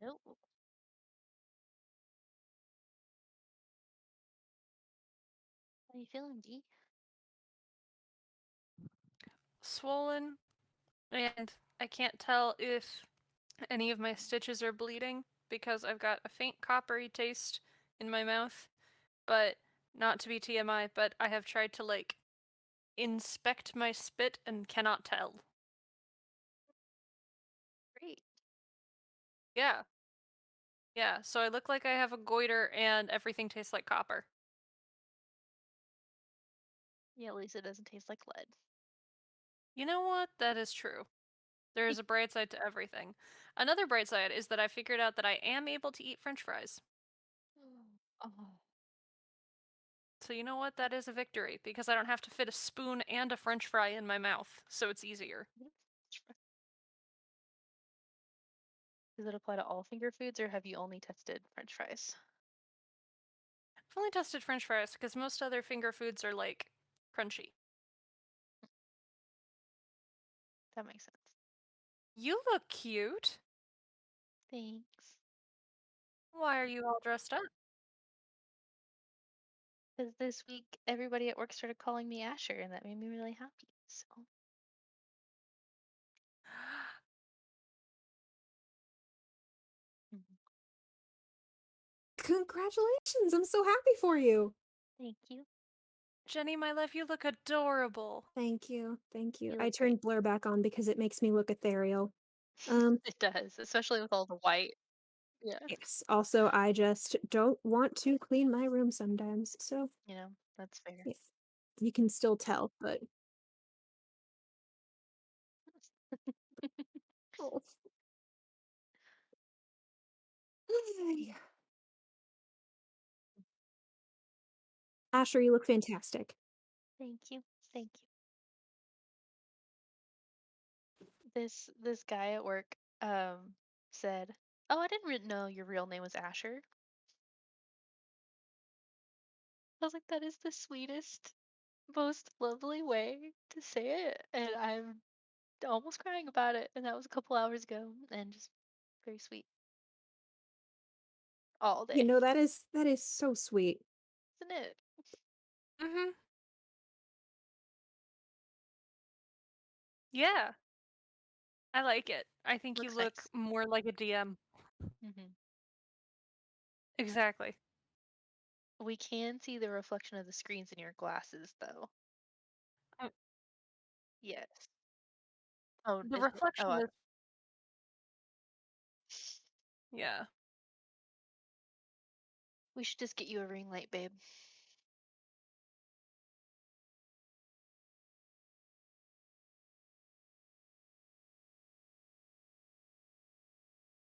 Nope. How you feeling, D? Swollen, and I can't tell if any of my stitches are bleeding because I've got a faint coppery taste in my mouth. But not to be TMI, but I have tried to inspect my spit and cannot tell. Great. Yeah. Yeah, so I look like I have a goiter and everything tastes like copper. Yeah, at least it doesn't taste like lead. You know what? That is true. There is a bright side to everything. Another bright side is that I figured out that I am able to eat french fries. Oh. So you know what? That is a victory because I don't have to fit a spoon and a french fry in my mouth, so it's easier. Does it apply to all finger foods, or have you only tested French fries? I've only tested french fries because most other finger foods are crunchy. That makes sense. You look cute. Thanks. Why are you all dressed up? Because this week everybody at work started calling me Asher, and that made me really happy. So, mhm. Congratulations! I'm so happy for you. Thank you. Jenny, my love, you look adorable. Thank you. Thank you. You I look great. turned blur back on because it makes me look ethereal. Um, It does, especially with all the white. Yeah. yes. Also, I just don't want to clean my room sometimes. So, That's fair. yeah, you can still tell, but oh. Asher, you look fantastic. Thank you. Thank you. This guy at work said, "Oh, I didn't know your real name was Asher." I was like, "That is the sweetest, most lovely way to say it," and I'm almost crying about it. And that was a couple hours ago, and just very sweet all You day, know, that is so sweet. isn't it? Mm-hmm. Yeah, I like it. I think you Looks look nice. more like a DM. Hmm. Exactly. We can see the reflection of the screens in your glasses, though. Uh, Yes. Oh, The is it? Oh, reflection is, yeah. we should just get you a ring light, babe.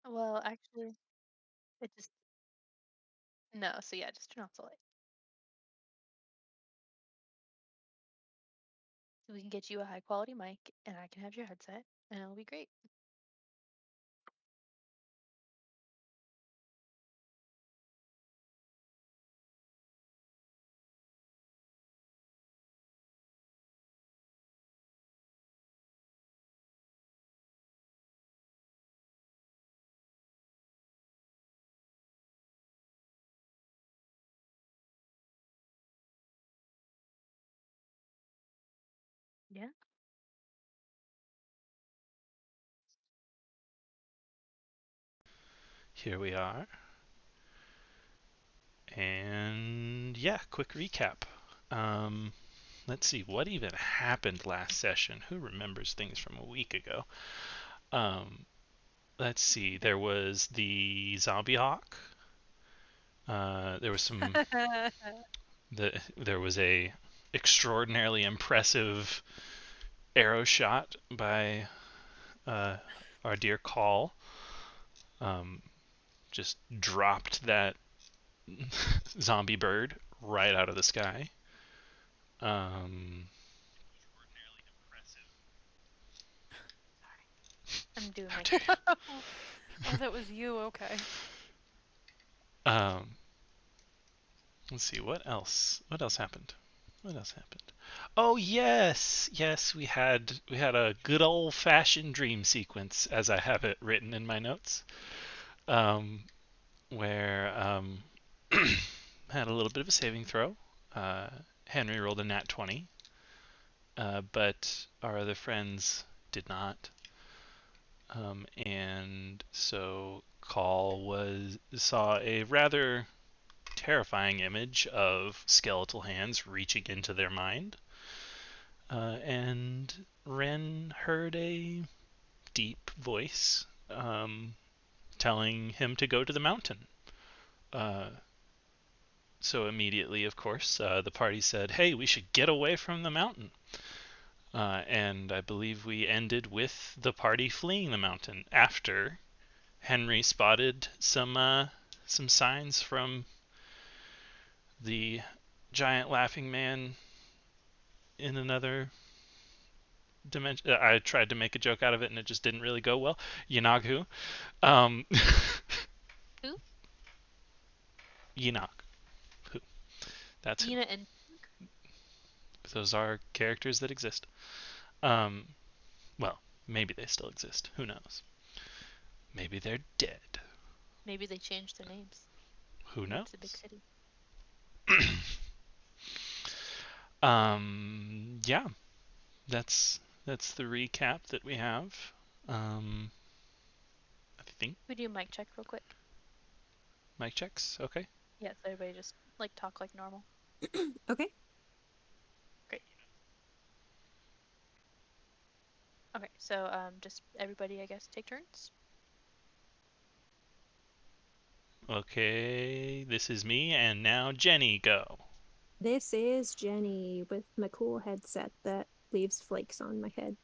Well, actually, it just no. So yeah, just turn off the light. So we can get you a high quality mic, and I can have your headset, and it'll be great. Yeah. Here we are. And yeah, quick recap. Um, let's see, what even happened last session? Who remembers things from a week ago? Um, let's see, there was the zombie hawk. There was some. There was a extraordinarily impressive arrow shot by uh, our dear Call. Um, just dropped that zombie bird right out of the sky. Um, I'm doing how my dare thing. Oh, that was you, okay. you? Let's see what else. What else happened? What else happened? Oh yes, yes. We had a good old fashioned dream sequence, as I have it written in my notes. where had a little bit of a saving throw. Henry rolled a nat 20, but our other friends did not. And so Call saw a rather terrifying image of skeletal hands reaching into their mind. And Ren heard a deep voice telling him to go to the mountain. So immediately, of course, the party said, hey, we should get away from the mountain. And I believe we ended with the party fleeing the mountain after Henry spotted some signs from the giant laughing man in another dimension. I tried to make a joke out of it, and it just didn't really go well. Yanagu. Who? Yinak. Who? That's who. Yuna and Those are characters that exist. Well, maybe they still exist. Who knows? Maybe they're dead. maybe they changed their names. Who knows? It's a big city. Yeah, that's the recap that we have. I think We do mic check real quick. mic checks. Okay. Yeah, so everybody just like talk like normal. Okay. Okay, so just everybody, I guess, take turns. Okay, this is me, and now Jenny, go. This is Jenny with my cool headset that leaves flakes on my head.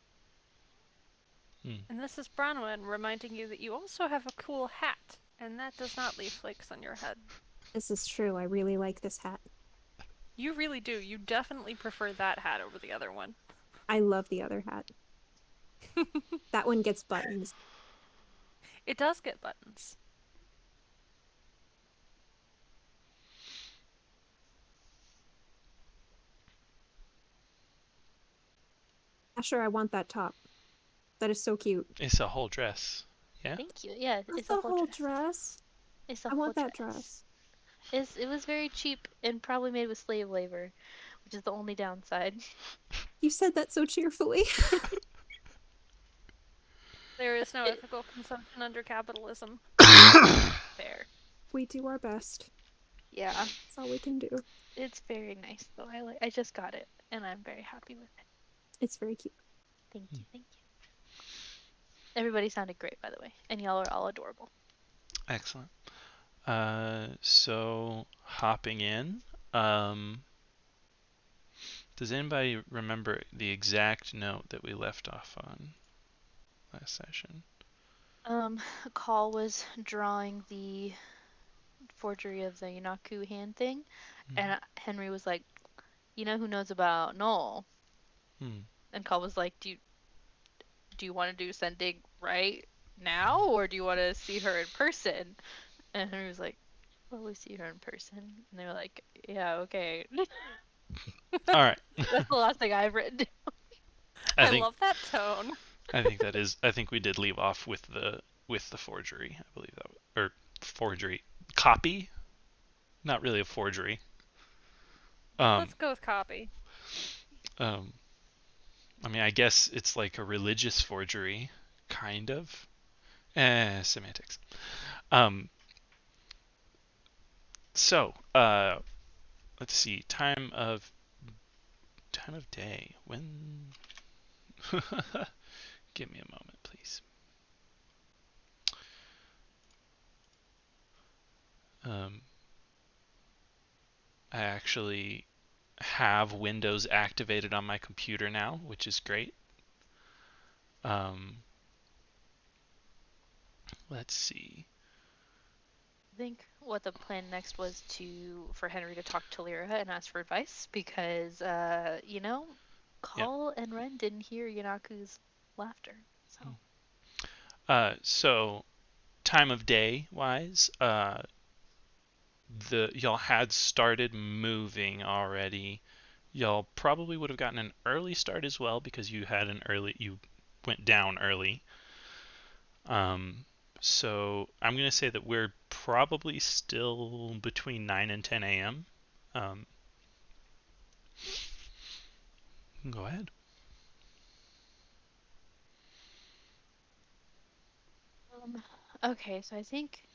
And this is Bronwyn reminding you that you also have a cool hat, and that does not leave flakes on your head. This is true. I really like this hat. You really do. You definitely prefer that hat over the other one. I love the other hat. That one gets buttons. It does get buttons. Asher, I want that top. That is so cute. It's a whole dress. Yeah. Thank you. Yeah, That's it's a whole dress. dress. It's a I whole want that dress. It was very cheap and probably made with slave labor, which is the only downside. You said that so cheerfully. There is no ethical consumption under capitalism. Fair. We do our best. Yeah, That's all we can do. it's very nice though. I just got it and I'm very happy with it. It's very cute. Thank you, thank you. Everybody sounded great, by the way, and y'all are all adorable. Excellent. So hopping in, does anybody remember the exact note that we left off on last session? Call was drawing the forgery of the Yunaku hand thing, and Henry was like, "You know who knows about Noel?" And Call was like, "Do you want to do sending right now, or do you want to see her in person?" And Henry was like, "Well, we see her in person." And they were like, "Yeah, okay." All right. That's the last thing I've written. I love that tone. I think that is. I think we did leave off with the forgery. I believe that, or forgery copy, not really a forgery. Let's go with copy. I mean, I guess it's like a religious forgery, kind of. Semantics. So, let's see. Time of day. When? Give me a moment, please. I actually have Windows activated on my computer now, which is great. Let's see. I think what the plan next was for Henry to talk to Lyra and ask for advice because, Call and Ren didn't hear Yanaku's laughter. So time of day wise, y'all had started moving already. Y'all probably would have gotten an early start as well because you went down early. So I'm going to say that we're probably still between 9 and 10 a.m. Go ahead. Okay, so I think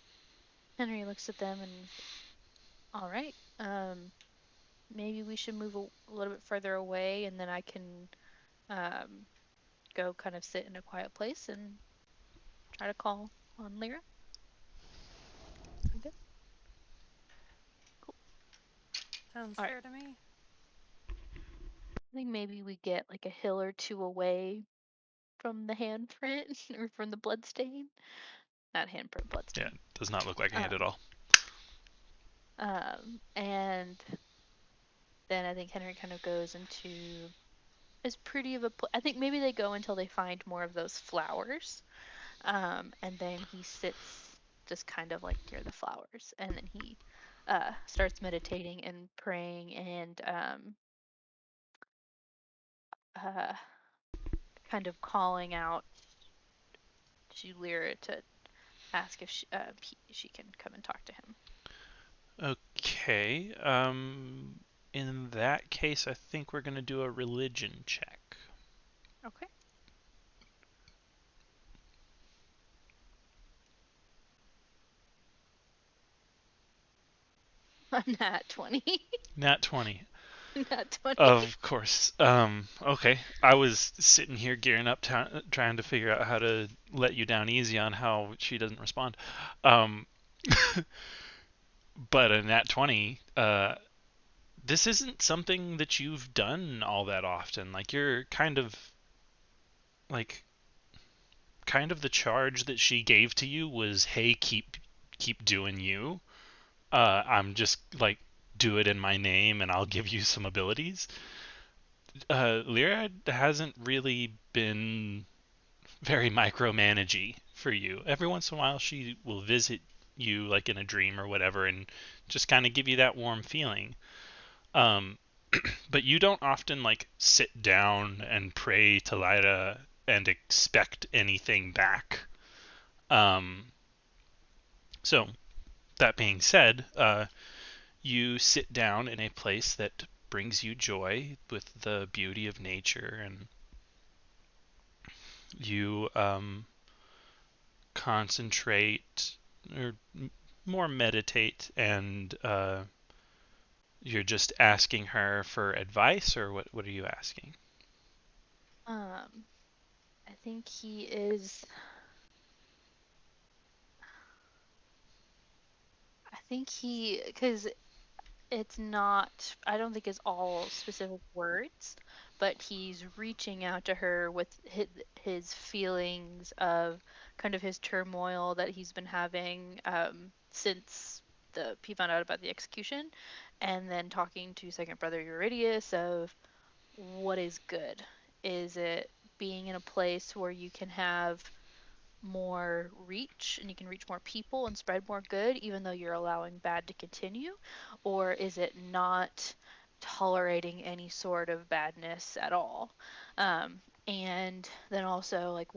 Henry looks at them and is like, all right, maybe we should move a little bit further away, and then I can um, go kind of sit in a quiet place and try to call on Lyra. Okay, cool. Sounds All right. fair to me. I think maybe we get like a hill or two away from the handprint or from the bloodstain. Not handprint, Yeah, bloodstain. does not look like a hand at Um, all. and then I think Henry kind of goes into as pretty of a I think maybe they go until they find more of those flowers. And then he sits just kind of like near the flowers, and then he starts meditating and praying and uh, kind of calling out to Lyra to ask if she can come and talk to him. Okay. In that case, I think we're going to do a religion check. Okay. Not 20. Nat 20. Not 20. Of course. Okay. I was sitting here gearing up, trying to figure out how to let you down easy on how she doesn't respond. Um, but a nat 20, this isn't something that you've done all that often. Like, you're like, kind of the charge that she gave to you was, hey, keep doing you. I'm just, like, do it in my name and I'll give you some abilities. Lyra hasn't really been very micromanagey for you. Every once in a while, she will visit you like in a dream or whatever, and just kind of give you that warm feeling. Um, but you don't often like sit down and pray to Lyra and expect anything back. Um, so that being said, you sit down in a place that brings you joy with the beauty of nature, and you concentrate or more meditate, and you're just asking her for advice, or what are you asking? Um, I think he is. I think because it's not, I don't think it's all specific words, but he's reaching out to her with his feelings of kind of his turmoil that he's been having since he found out about the execution, and then talking to second brother Eurydius of what is good. Is it being in a place where you can have more reach and you can reach more people and spread more good even though you're allowing bad to continue, or is it not tolerating any sort of badness at all? And then also like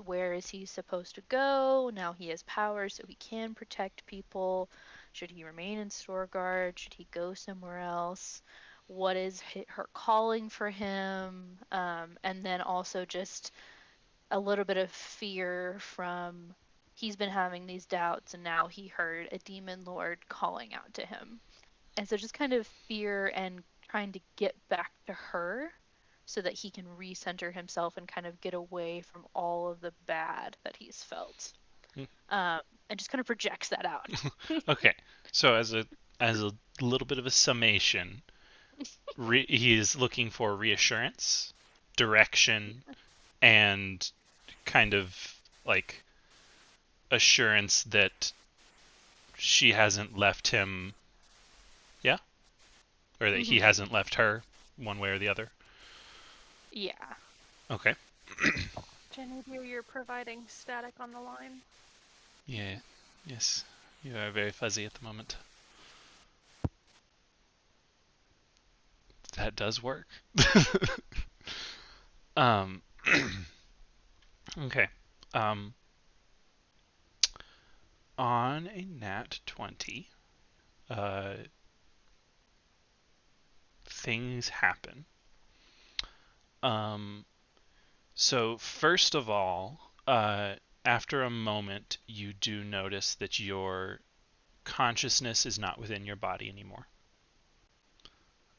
where is he supposed to go now he has power so he can protect people? Should he remain in Storgard? Should he go somewhere else? What is her calling for him? And then also just a little bit of fear from he's been having these doubts and now he heard a demon lord calling out to him. And so just kind of fear and trying to get back to her so that he can recenter himself and kind of get away from all of the bad that he's felt. Hmm. And just kind of projects that out. Okay, so as a little bit of a summation, he's looking for reassurance, direction, and kind of like assurance that she hasn't left him, yeah, or that he Hmm. hasn't left her, one way or the other. Yeah. Okay. Jenny, dear, you're providing static on the line. Yeah. Yes. You are very fuzzy at the moment. That does work. um. Okay. Um. on a nat 20, things happen. So first of all, after a moment, you do notice that your consciousness is not within your body anymore.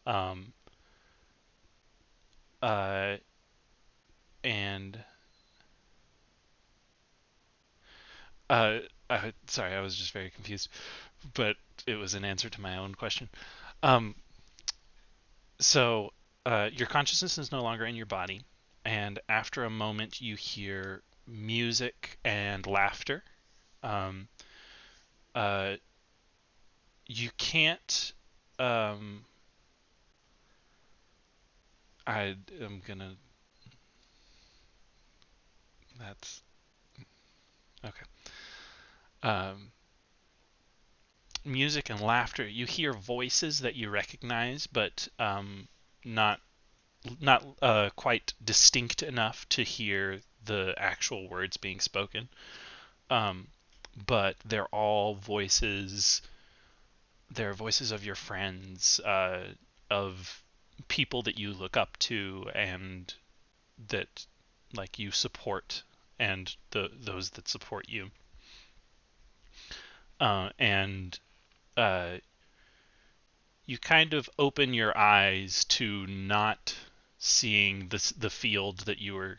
And sorry, I was just very confused, but it was an answer to my own question. So your consciousness is no longer in your body, and after a moment, you hear music and laughter. You can't. I am gonna. That's okay. Music and laughter. You hear voices that you recognize, but not quite distinct enough to hear the actual words being spoken. But they're all voices. They're voices of your friends, of people that you look up to, and that like you support, and those that support you. And you kind of open your eyes to not seeing the field that you were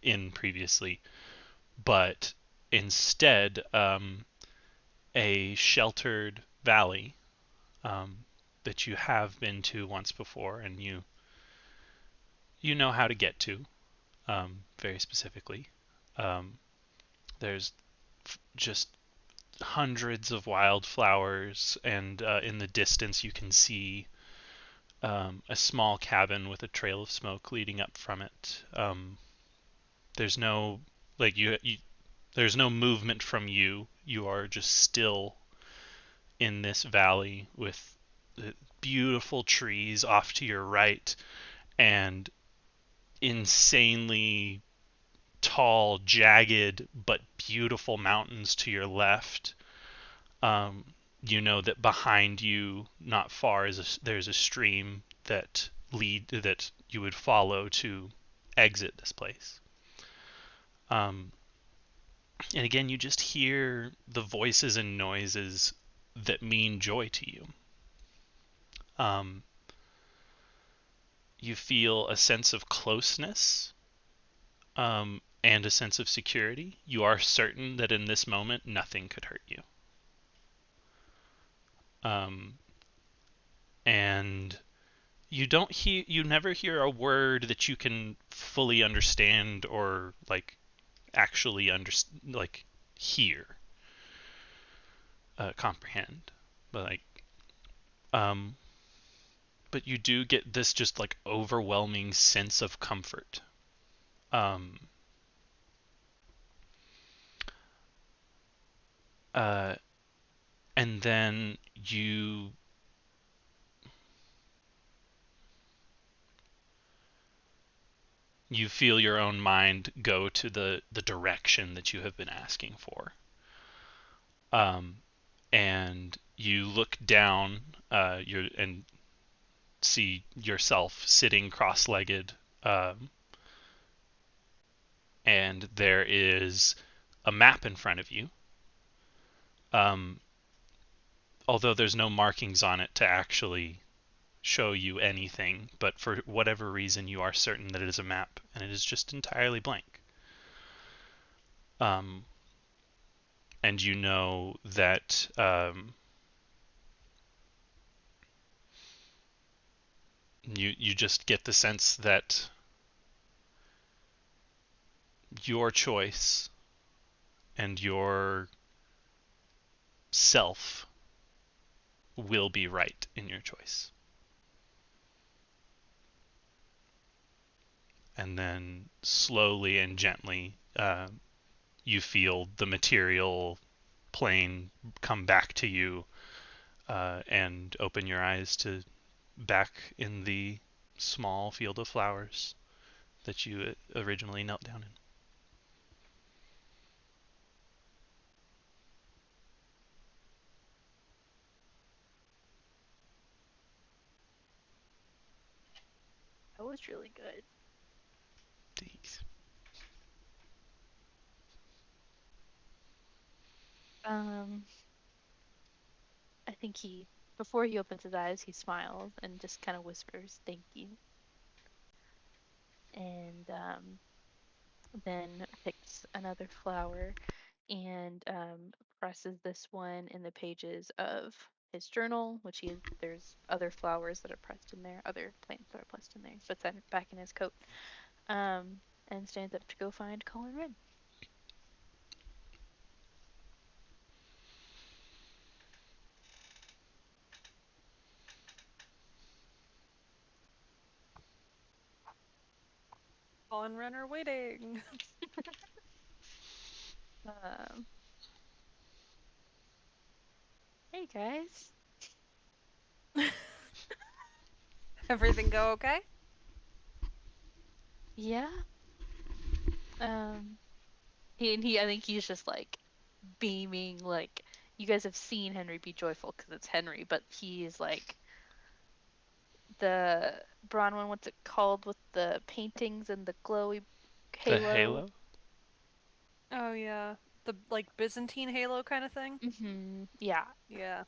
in previously, but instead a sheltered valley that you have been to once before, and you know how to get to very specifically. There's just hundreds of wildflowers, and in the distance you can see a small cabin with a trail of smoke leading up from it. There's no there's no movement from you. You are just still in this valley with beautiful trees off to your right and insanely tall, jagged, but beautiful mountains to your left. You know that behind you, not far, there's a stream that you would follow to exit this place. And again, you just hear the voices and noises that mean joy to you. You feel a sense of closeness, and a sense of security. You are certain that in this moment nothing could hurt you. And you never hear a word that you can fully understand or like actually hear, comprehend, but but you do get this just like overwhelming sense of comfort. And then you feel your own mind go to the direction that you have been asking for. And you look down and see yourself sitting cross-legged, and there is a map in front of you. Although there's no markings on it to actually show you anything, but for whatever reason you are certain that it is a map, and it is just entirely blank. And you know that you just get the sense that your choice and your self will be right in your choice. And then slowly and gently you feel the material plane come back to you, and open your eyes to back in the small field of flowers that you originally knelt down in. That was really good. Jeez. I think before he opens his eyes, he smiles and just kind of whispers, "Thank you," and then picks another flower and presses this one in the pages of his journal, there's other flowers that are pressed in there, other plants that are pressed in there, puts that back in his coat, um, and stands up to go find Colin Wren. On runner waiting. Um, hey guys. Everything go okay? Yeah. Um, I think he's just like beaming, like you guys have seen Henry be joyful because it's Henry, but he is like the Bronwyn, what's it called with the paintings and the glowy The halo? halo? Oh yeah. The like Byzantine halo kind of thing? Yeah. Yeah.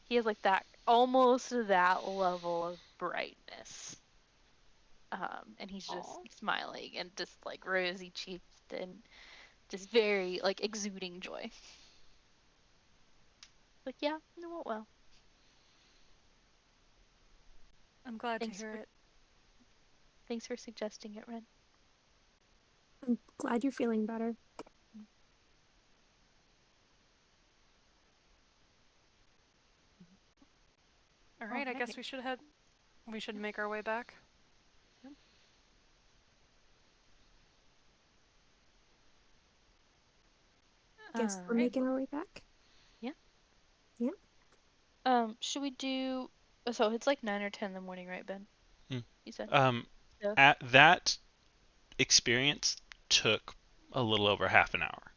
He has like that almost that level of brightness. And he's just Aw. smiling and just like rosy cheeked and just very like exuding joy. But yeah, it went well. I'm glad to Thanks hear for it. thanks for suggesting it, Ren. I'm glad you're feeling better. Alright, I guess Alright. we should make our way back. Yep. Guess we're Alright. making our way back. Yeah. Yeah. Should we do so it's like 9 or 10 in the morning, right, Ben? Hmm. You said? Um, Yeah. that experience took a little over half an hour.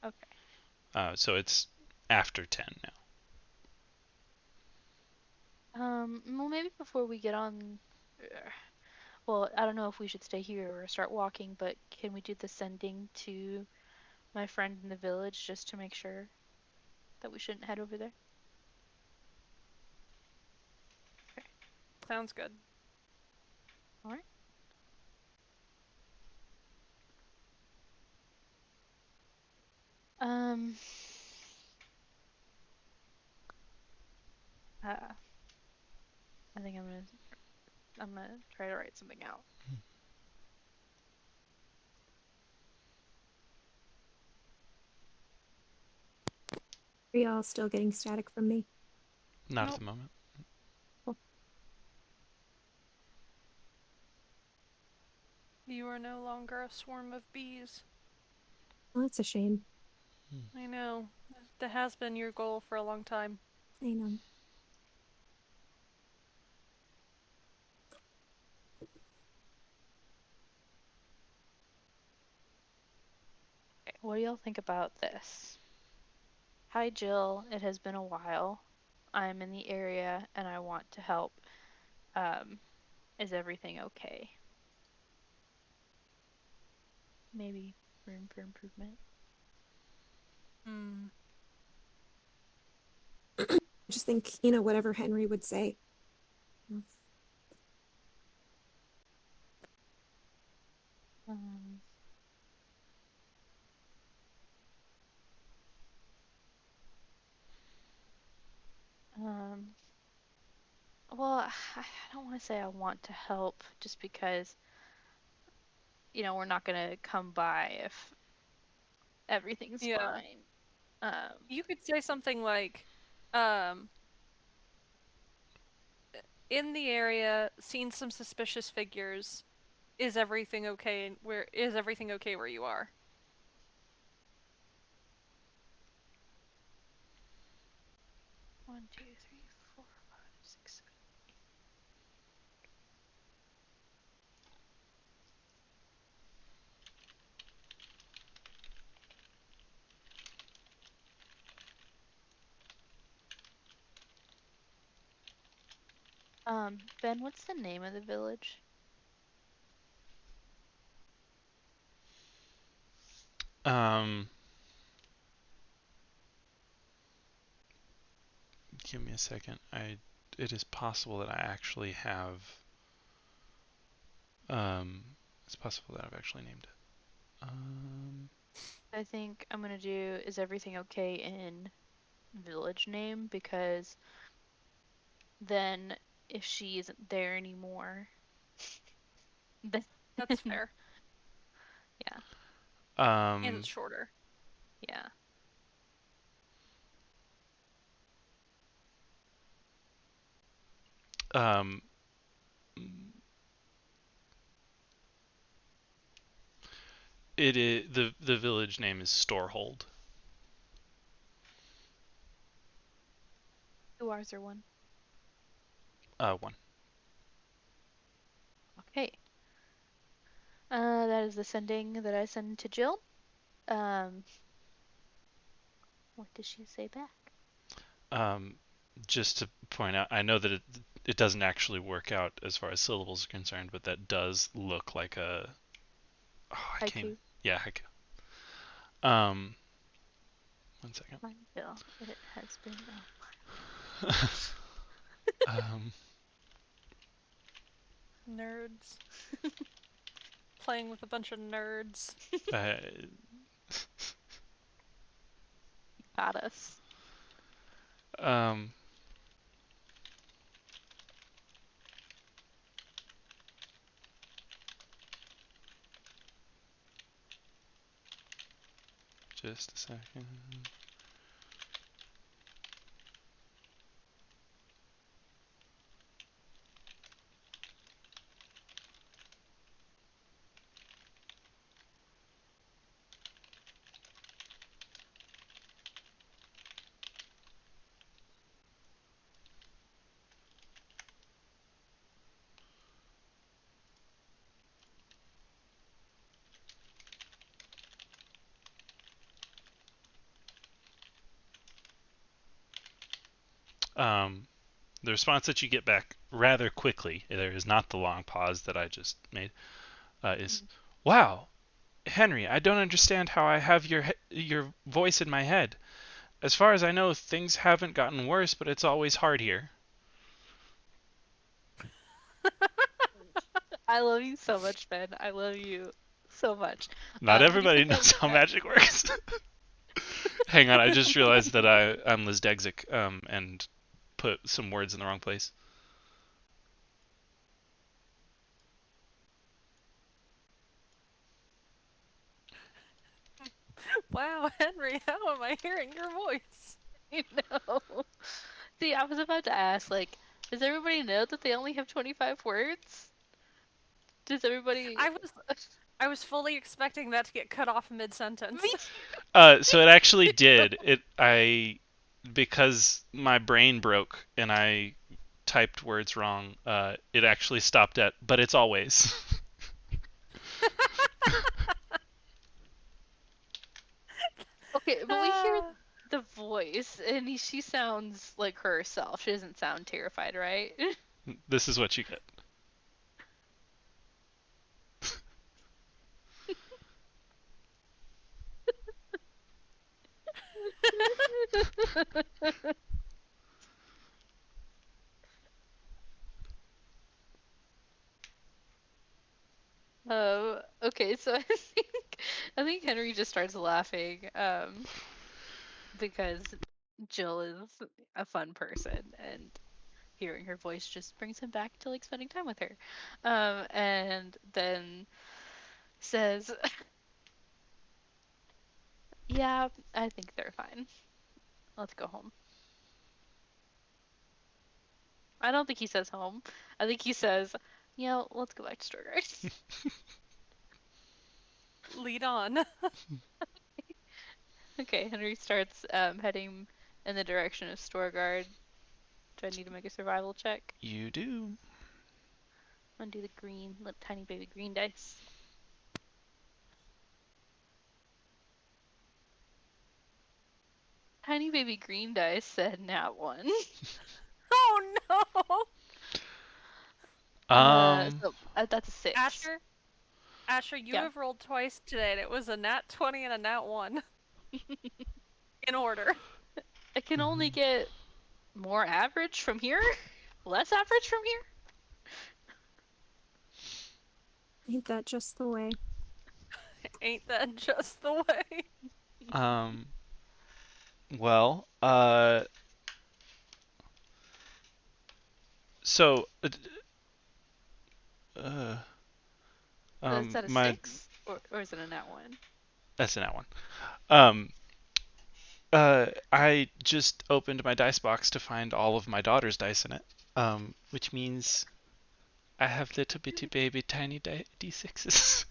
Okay. So it's after 10 now. Well, maybe before we get on, well, I don't know if we should stay here or start walking, but can we do the sending to my friend in the village just to make sure that we shouldn't head over there? Okay. Sounds good. All right. Um, I think I'm gonna try to write something out. Are y'all still getting static from me? Not at Nope. the moment. You are no longer a swarm of bees. Well, that's a shame. I know. That has been your goal for a long time. I know. Okay, what do y'all think about this? Hi, Jill. It has been a while. I'm in the area and I want to help. Um, is everything okay? Maybe room for improvement. Hmm. I just think, whatever Henry would say. Um, um, well, I don't want to say I want to help just because, we're not gonna come by if everything's Yeah. fine. Um, You could say something like, um, in the area, seen some suspicious figures. Is everything okay? Is everything okay where you are? 1, 2, 3, 4, 5, 6, 7. Ben, what's the name of the village? Give me a second. It is possible that I actually have. It's possible that I've actually named it. I think I'm gonna do is everything okay in village name, because then if she isn't there anymore, then That's fair. yeah, And it's shorter. yeah. It is the village name is Storehold. Two R's or one? One. Okay. That is the sending that I send to Jill. What does she say back? Just to point out, I know that it doesn't actually work out as far as syllables are concerned, but that does look like a. Oh, I can't. Haiku. Yeah, haiku. 1 second. Fine, Jill. It has been Nerds. Playing with a bunch of nerds. got us. Just a second. The response that you get back rather quickly, there is not the long pause that I just made, is, "Wow, Henry, I don't understand how I have your voice in my head. As far as I know, things haven't gotten worse, but it's always hard here." I love you so much, Ben. I love you so much. Not How do you everybody feel knows about how that? magic works. Hang on, I just realized that I'm Liz Degzik, and put some words in the wrong place. Wow, Henry, how am I hearing your voice? I know. See, I was about to ask, like, does everybody know that they only have 25 words? Does everybody? I was fully expecting that to get cut off mid-sentence. Me So it actually did. Because my brain broke and I typed words wrong. It actually stopped at, but it's always. Okay, but we hear the voice, and she sounds like herself. She doesn't sound terrified, right? This is what you get. Okay, so I think Henry just starts laughing, because Jill is a fun person, and hearing her voice just brings him back to like spending time with her. And then says, "Yeah, I think they're fine. Let's go home." I don't think he says home. I think he says, "Yeah, let's go back to Stuttgart." Lead on. Okay, Henry starts heading in the direction of Storgard. Do I need to make a survival check? You do. I'm gonna do the green, little tiny baby green dice. Tiny baby green dice said nat 1. Oh no! So that's a 6. Asher, Asher, you Yeah. have rolled twice today, and it was a nat 20 and a nat 1. In order. I can only get more average from here? Less average from here? Ain't that just the way? Ain't that just the way? Well, so, Is that a my 6? Or is it a nat 1? that's an that one. I just opened my dice box to find all of my daughter's dice in it, which means I have little bitty baby tiny d6s.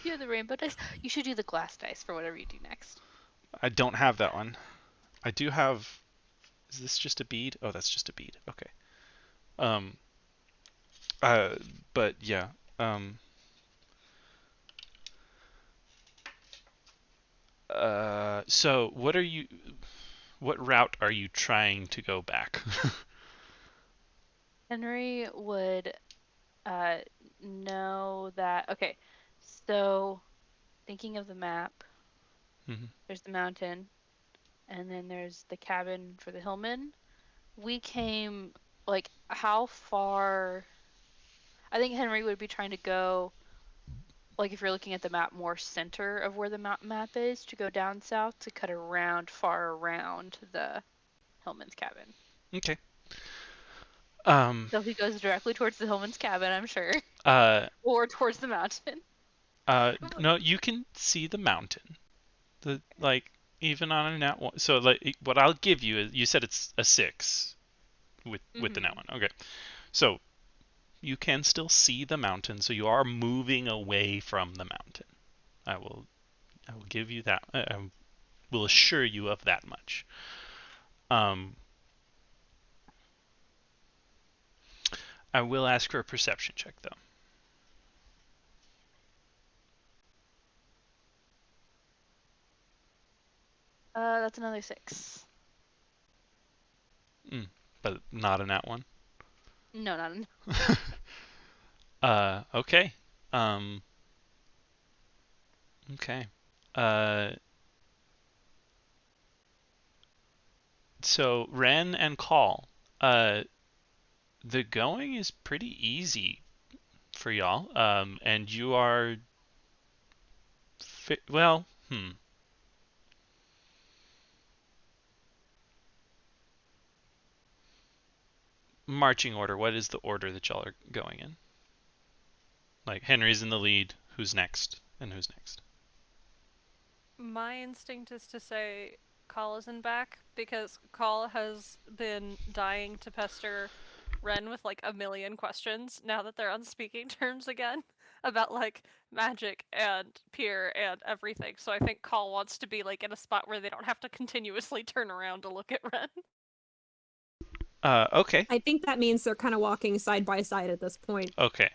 You have the rainbow dice? You should do the glass dice for whatever you do next. I don't have that one. I do have. Is this just a bead? Oh, that's just a bead. Okay. Um. But yeah. So what are you? What route are you trying to go back? Henry would know that. Okay, so thinking of the map, Mhm. there's the mountain, and then there's the cabin for the Hillman. We came, like, how far? I think Henry would be trying to go, like, if you're looking at the map, more center of where the map is, to go down south to cut around, far around the Hillman's cabin. Okay. So he goes directly towards the Hillman's cabin, I'm sure, or towards the mountain. No, you can see the mountain. Like even on a nat one. So like what I'll give you is you said it's a 6 with the nat one. Okay. So you can still see the mountain, so you are moving away from the mountain. I will give you that. I will assure you of that much. I will ask for a perception check though. That's another 6. But not a nat one. No, not an. Okay. Okay. So Ren and Call, the going is pretty easy for y'all. And you are, well, marching order. What is the order that y'all are going in? Like Henry's in the lead. Who's next? And who's next? My instinct is to say Call isn't back, because Call has been dying to pester Ren with like a million questions now that they're on speaking terms again about like magic and Pier and everything. So I think Call wants to be like in a spot where they don't have to continuously turn around to look at Ren. Okay. I think that means they're kind of walking side by side at this point. Okay.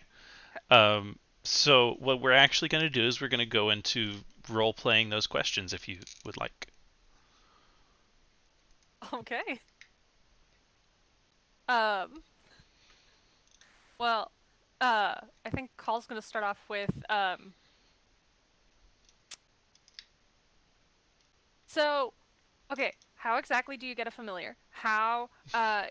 So what we're actually going to do is we're going to go into role playing those questions if you would like. Okay. Well, I think Call's gonna start off with, so, okay, how exactly do you get a familiar? How,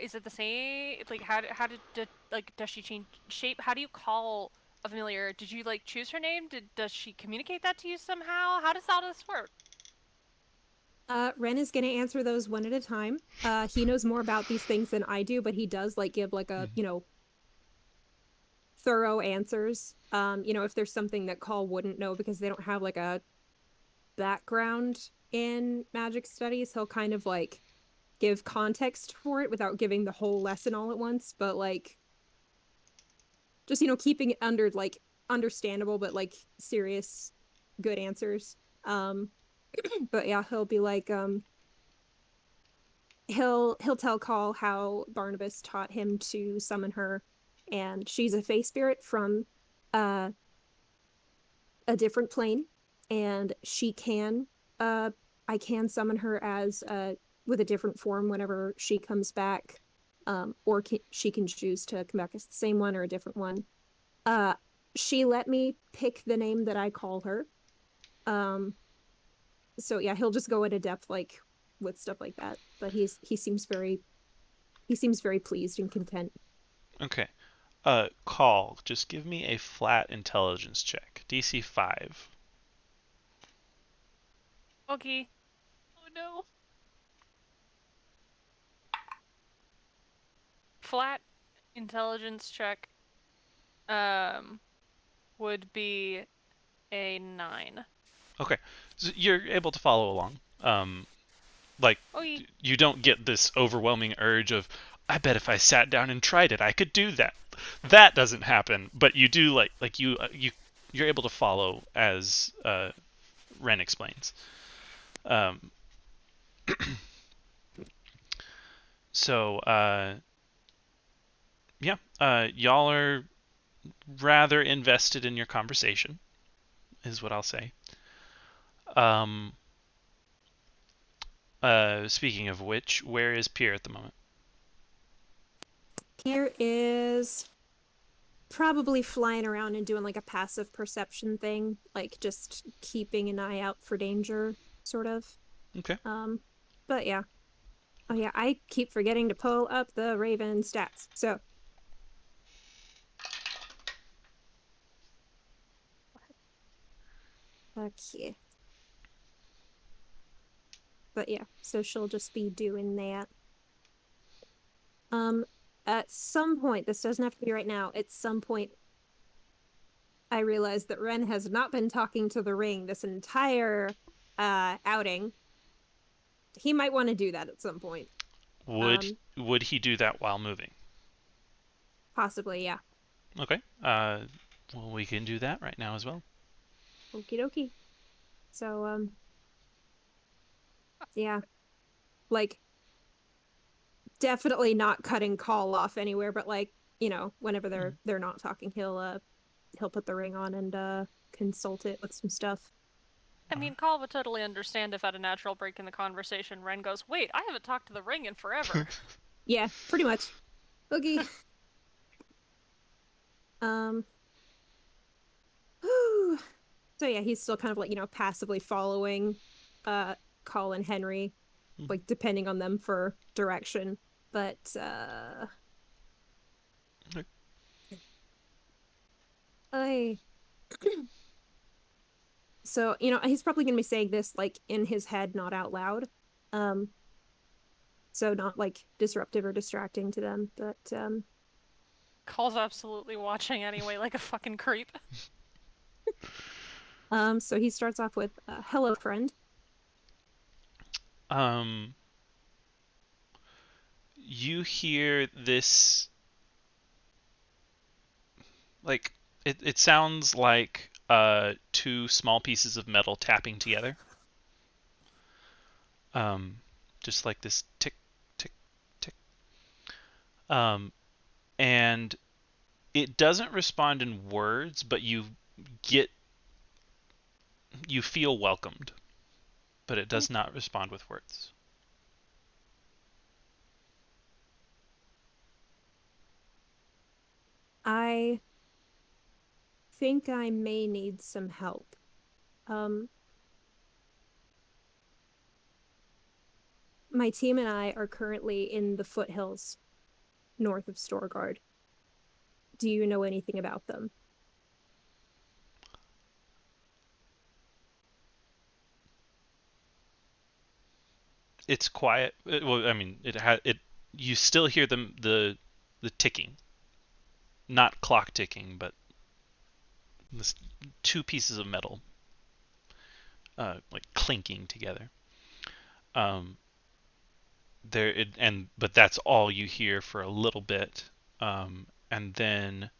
is it the same, like, how did like, does she change shape? How do you call a familiar? Did you, like, choose her name? Does she communicate that to you somehow? How does all this work? Ren is gonna answer those one at a time. He knows more about these things than I do, but he does like give like a, thorough answers. If there's something that Call wouldn't know because they don't have like a background in magic studies, he'll kind of like give context for it without giving the whole lesson all at once, but like just keeping it under like understandable but like serious good answers. But yeah, he'll be like he'll tell Call how Barnabas taught him to summon her, and she's a fae spirit from a different plane, and she can I can summon her as with a different form whenever she comes back, or she can choose to come back as the same one or a different one. she let me pick the name that I call her. So yeah, he'll just go into depth like with stuff like that. But he seems very pleased and content. Okay. Call. Just give me a flat intelligence check. DC 5. Okay. Oh no. Flat intelligence check would be a 9. Okay. So you're able to follow along. Like, Okay. you don't get this overwhelming urge of, I bet if I sat down and tried it, I could do that. That doesn't happen, but you do you're able to follow as Ren explains. So yeah, y'all are rather invested in your conversation, is what I'll say. Speaking of which, where is Pierre at the moment? Pierre is probably flying around and doing like a passive perception thing, like just keeping an eye out for danger, sort of. Okay. But yeah. Oh yeah, I keep forgetting to pull up the Raven stats. So okay. But yeah, so she'll just be doing that. At some point, this doesn't have to be right now, at some point I realized that Ren has not been talking to the ring this entire outing. He might want to do that at some point. Would he do that while moving? Possibly, yeah. Okay. Well, we can do that right now as well. Okie dokie. So, yeah. Like, definitely not cutting Call off anywhere, but like, whenever they're not talking, he'll put the ring on and consult it with some stuff. I mean, Call would totally understand if at a natural break in the conversation, Ren goes, "Wait, I haven't talked to the ring in forever." Yeah, pretty much. Okay. So yeah, he's still kind of like, passively following Call and Henry, like depending on them for direction. But I so, he's probably gonna be saying this like in his head, not out loud. So not like disruptive or distracting to them, but Call's absolutely watching anyway, like a fucking creep. So he starts off with hello friend. You hear this, like, it sounds like two small pieces of metal tapping together. Just like this tick, tick, tick. And it doesn't respond in words, but you feel welcomed, but it does not respond with words. I think I may need some help. My team and I are currently in the foothills north of Storgard. Do you know anything about them? It's quiet. Well, I mean, it. You still hear the ticking, not clock ticking, but this two pieces of metal, like clinking together. But that's all you hear for a little bit, and then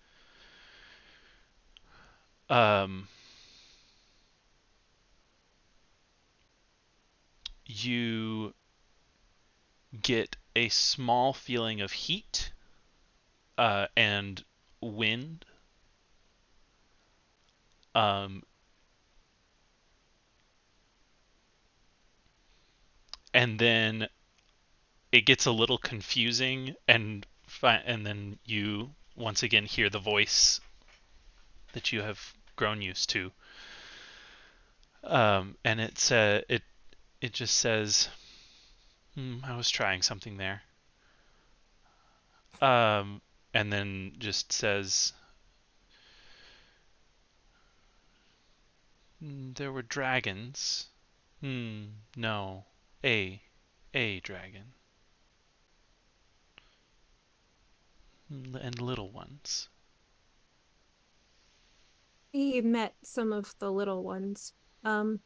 you get a small feeling of heat and wind. And then it gets a little confusing, and then you once again hear the voice that you have grown used to. And it just says, I was trying something there. And then just says, there were dragons. No. A dragon. And little ones. We met some of the little ones. Um,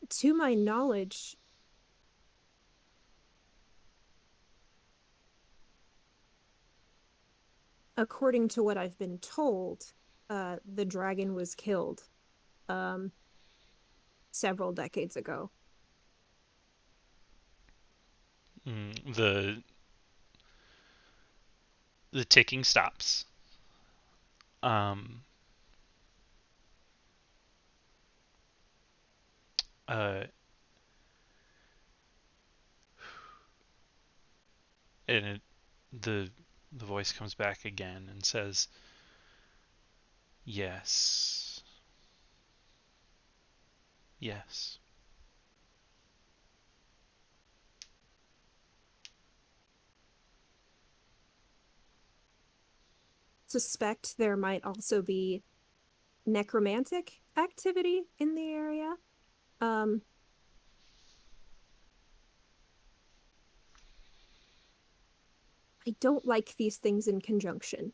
to my knowledge, according to what I've been told, the dragon was killed um, several decades ago. The ticking stops. Um, uh, and the voice comes back again and says, yes. Yes. Suspect there might also be necromantic activity in the area. Um, I don't like these things in conjunction.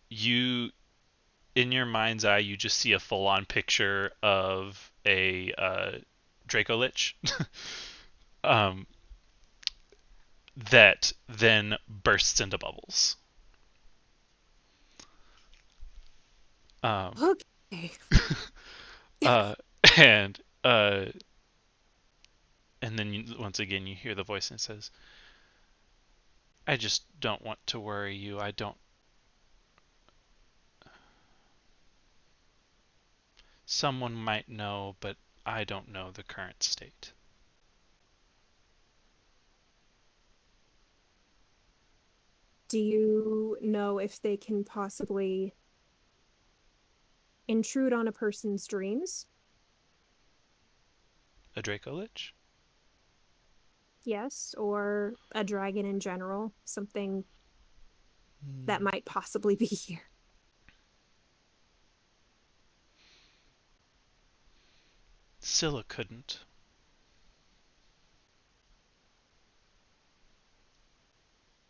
You, in your mind's eye, you just see a full-on picture of a Draco Lich that then bursts into bubbles. Okay. uh, and uh, and then once again you hear the voice and it says, I just don't want to worry you. I don't. Someone might know, but I don't know the current state. Do you know if they can possibly intrude on a person's dreams? A Draco Lich? Yes, or a dragon in general, something that might possibly be here. Scylla couldn't.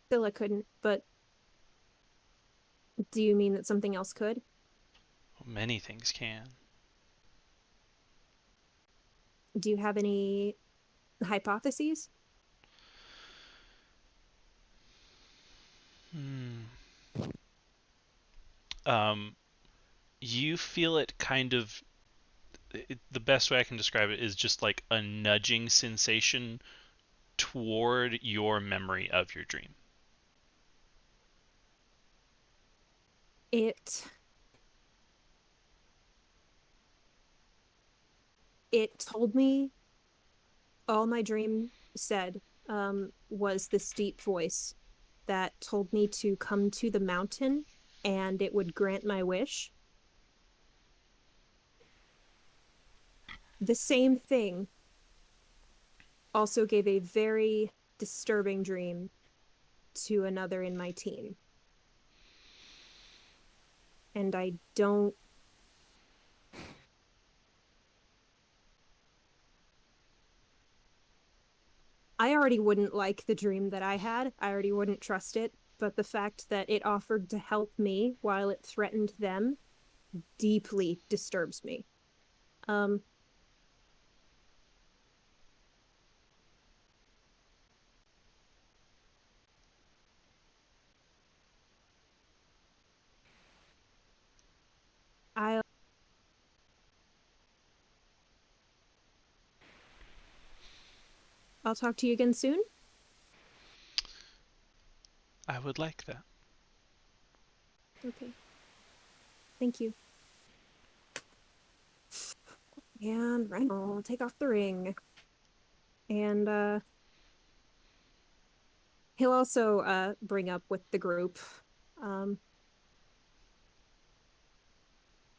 Scylla couldn't, but do you mean that something else could? Many things can. Do you have any hypotheses? You feel it kind of. The best way I can describe it is just like a nudging sensation toward your memory of your dream. It told me all my dream said was this deep voice that told me to come to the mountain and it would grant my wish. The same thing also gave a very disturbing dream to another in my team. And I already wouldn't like the dream that I had. I already wouldn't trust it. But the fact that it offered to help me while it threatened them deeply disturbs me. Um, I'll talk to you again soon. I would like that. Okay. Thank you. And Reynold, take off the ring. And He'll also bring up with the group,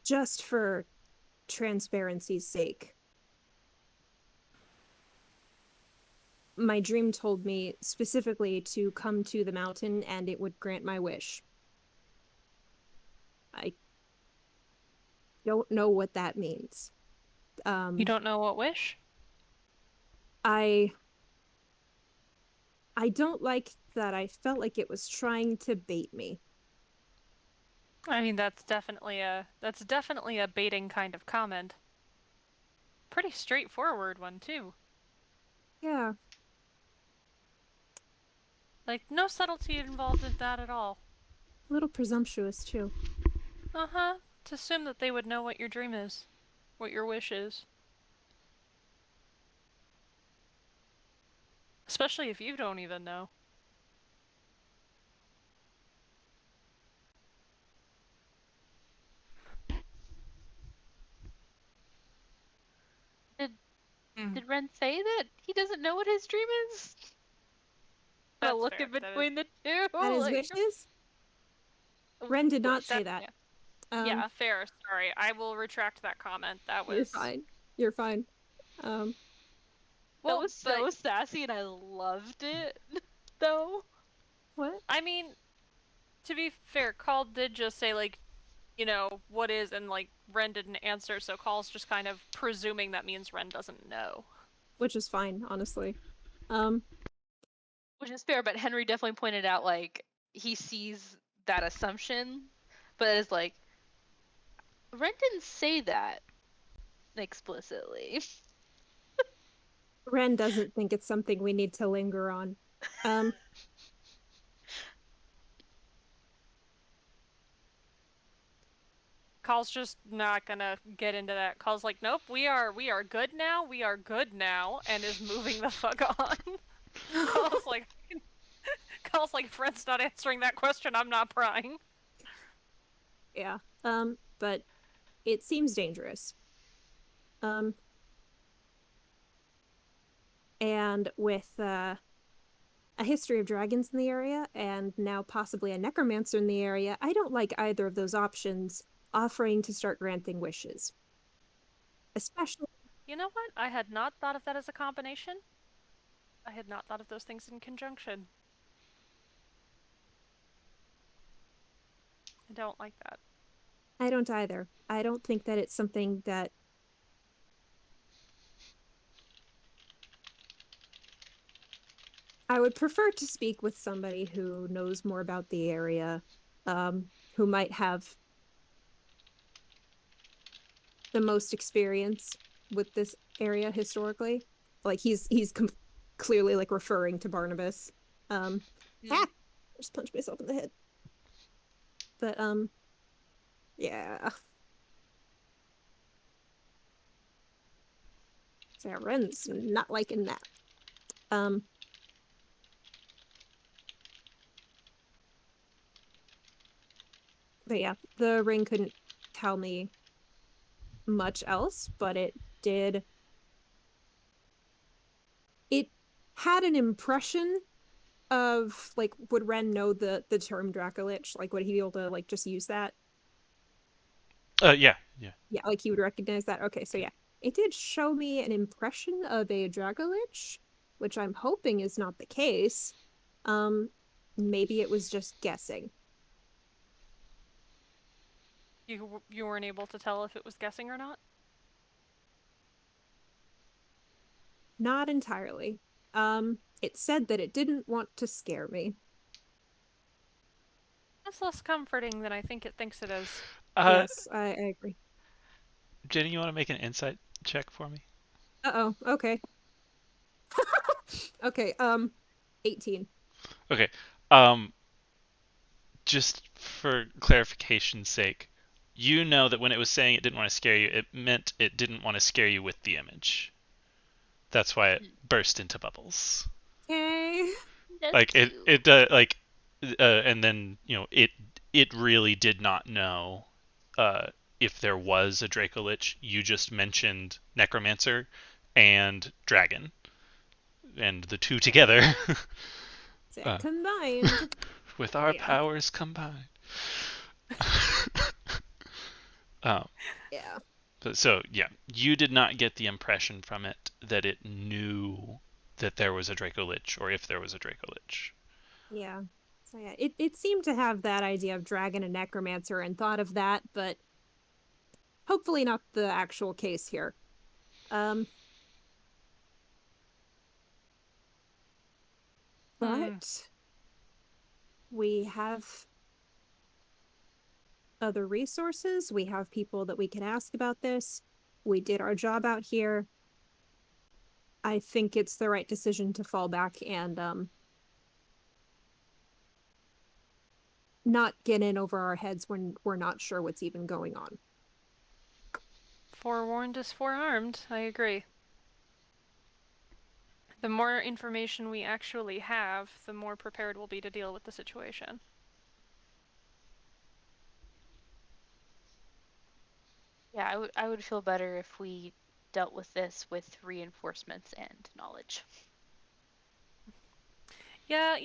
just for transparency's sake. My dream told me specifically to come to the mountain and it would grant my wish. I don't know what that means. You don't know what wish? I don't like that I felt like it was trying to bait me. I mean, that's definitely a baiting kind of comment. Pretty straightforward one, too. Yeah. Like, no subtlety involved in that at all. A little presumptuous, too. Uh-huh. To assume that they would know what your dream is. What your wish is. Especially if you don't even know. Did Ren say that he doesn't know what his dream is? That's Look fair. in between the two. That his like- wish is? Ren did not say That- that. yeah, fair. Sorry, I will retract that comment. That was. You're fine. You're fine. That Well, was so sassy, and I loved it. Though. What? I mean, to be fair, Call did just say, like, you know, what is, and, like, Ren didn't answer, so Call's just kind of presuming that means Ren doesn't know. Which is fine, honestly. Which is fair, but Henry definitely pointed out, like, he sees that assumption, but it's like, Ren didn't say that explicitly. Ren doesn't think it's something we need to linger on. Call's just not gonna get into that. Call's like, nope, we are good now, and is moving the fuck on. Call's like, Fred's not answering that question, I'm not prying. Yeah. But it seems dangerous. And with a history of dragons in the area, and now possibly a necromancer in the area, I don't like either of those options offering to start granting wishes. Especially... You know what? I had not thought of that as a combination. I had not thought of those things in conjunction. I don't like that. I don't either. I don't think that it's something that... I would prefer to speak with somebody who knows more about the area, who might have the most experience with this area historically. Like, he's clearly, like, referring to Barnabas. I just punched myself in the head. But, yeah. So Ren's not liking that. But yeah, the ring couldn't tell me much else, but it did. It had an impression of, like, would Ren know the term Dracolich? Like, would he be able to, like, just use that? Yeah. Yeah, like, he would recognize that? Okay, so yeah. It did show me an impression of a Dracolich, which I'm hoping is not the case. Maybe it was just guessing. You weren't able to tell if it was guessing or not? Not entirely. It said that it didn't want to scare me. That's less comforting than I think it thinks it is. Yes, I agree. Jenny, you want to make an insight check for me? Uh-oh, okay. Okay, 18. Okay. Just for clarification's sake, you know that when it was saying it didn't want to scare you, it meant it didn't want to scare you with the image. That's why it burst into bubbles. Okay. Like it like and then, you know, it really did not know if there was a Dracolich. You just mentioned necromancer and dragon, and the two together Combined. With our Yeah. powers combined. um, Yeah. so yeah, you did not get the impression from it that it knew that there was a Draco Lich, or if there was a Draco Lich. Yeah. So yeah, it seemed to have that idea of dragon and necromancer and thought of that, but hopefully not the actual case here. Um, but we have other resources. We have people that we can ask about this. We did our job out here. I think it's the right decision to fall back and not get in over our heads when we're not sure what's even going on. Forewarned is forearmed. I agree. The more information we actually have, the more prepared we'll be to deal with the situation. Yeah, I would feel better if we dealt with this with reinforcements and knowledge. Yeah,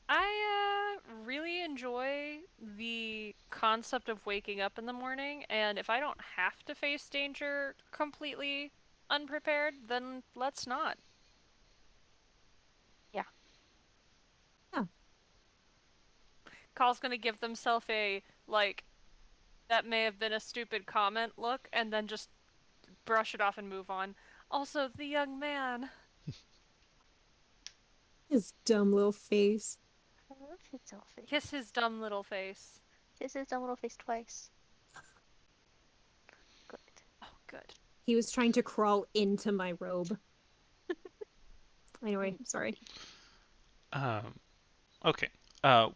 I really enjoy the concept of waking up in the morning, and if I don't have to face danger completely unprepared, then let's not. Yeah. Oh. Call's gonna give themselves a, like, that may have been a stupid comment look, and then just brush it off and move on. Also, the young man. His dumb little face. I love his little face. Kiss his dumb little face. Kiss his dumb little face twice. Good. Oh, good. He was trying to crawl into my robe. Anyway, sorry. Okay.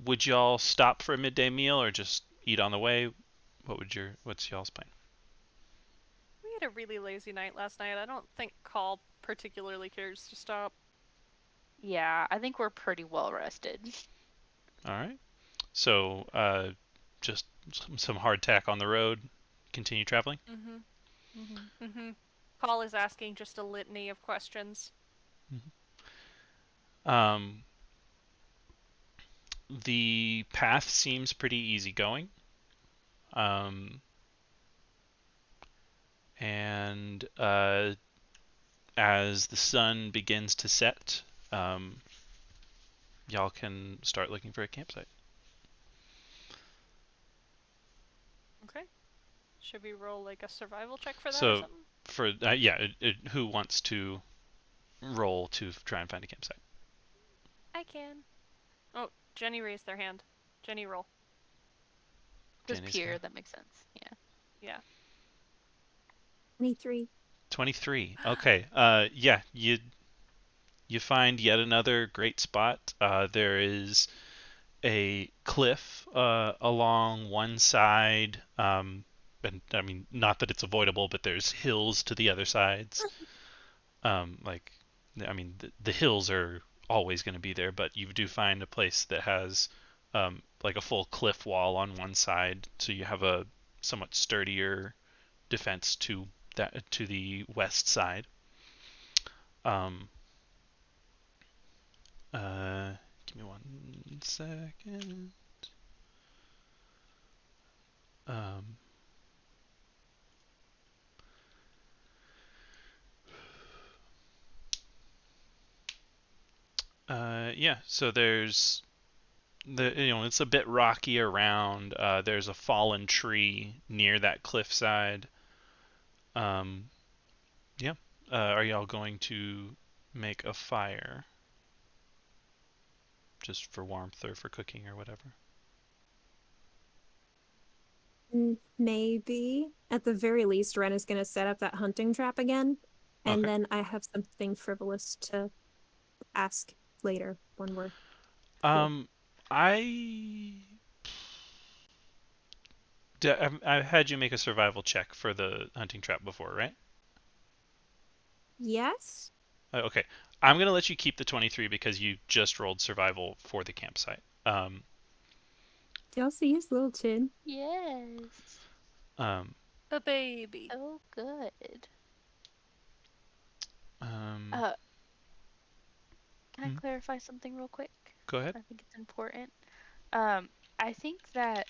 Would y'all stop for a midday meal or just eat on the way? What's y'all's plan? We had a really lazy night last night. I don't think Call particularly cares to stop. Yeah, I think we're pretty well rested. All right. So, just some hardtack on the road. Continue traveling. Call is asking just a litany of questions. The path seems pretty easygoing. And as the sun begins to set, y'all can start looking for a campsite. Okay. Should we roll like a survival check for that or So, something? who wants to roll to try and find a campsite? I can. Oh, Jenny raised their hand. Jenny, roll. Just Jenny's peer, got- that makes sense. Yeah. Yeah. 23. 23. Okay. Yeah, you find yet another great spot. There is a cliff along one side, and I mean, not that it's avoidable, but there's hills to the other sides. Like, I mean, the hills are always going to be there, but you do find a place that has like a full cliff wall on one side, so you have a somewhat sturdier defense to the west side. Give me 1 second. Um, yeah, so there's it's a bit rocky around. There's a fallen tree near that cliffside. Yeah. Are y'all going to make a fire? Just for warmth or for cooking or whatever? Maybe. At the very least, Ren is going to set up that hunting trap again. And Okay. then I have something frivolous to ask later when we're. I I've had you make a survival check for the hunting trap before, right? Yes? Okay. I'm going to let you keep the 23 because you just rolled survival for the campsite. Do y'all see his little chin? Yes. Um, A baby. Oh, good. um, Can I clarify something real quick? Go ahead. I think it's important. I think that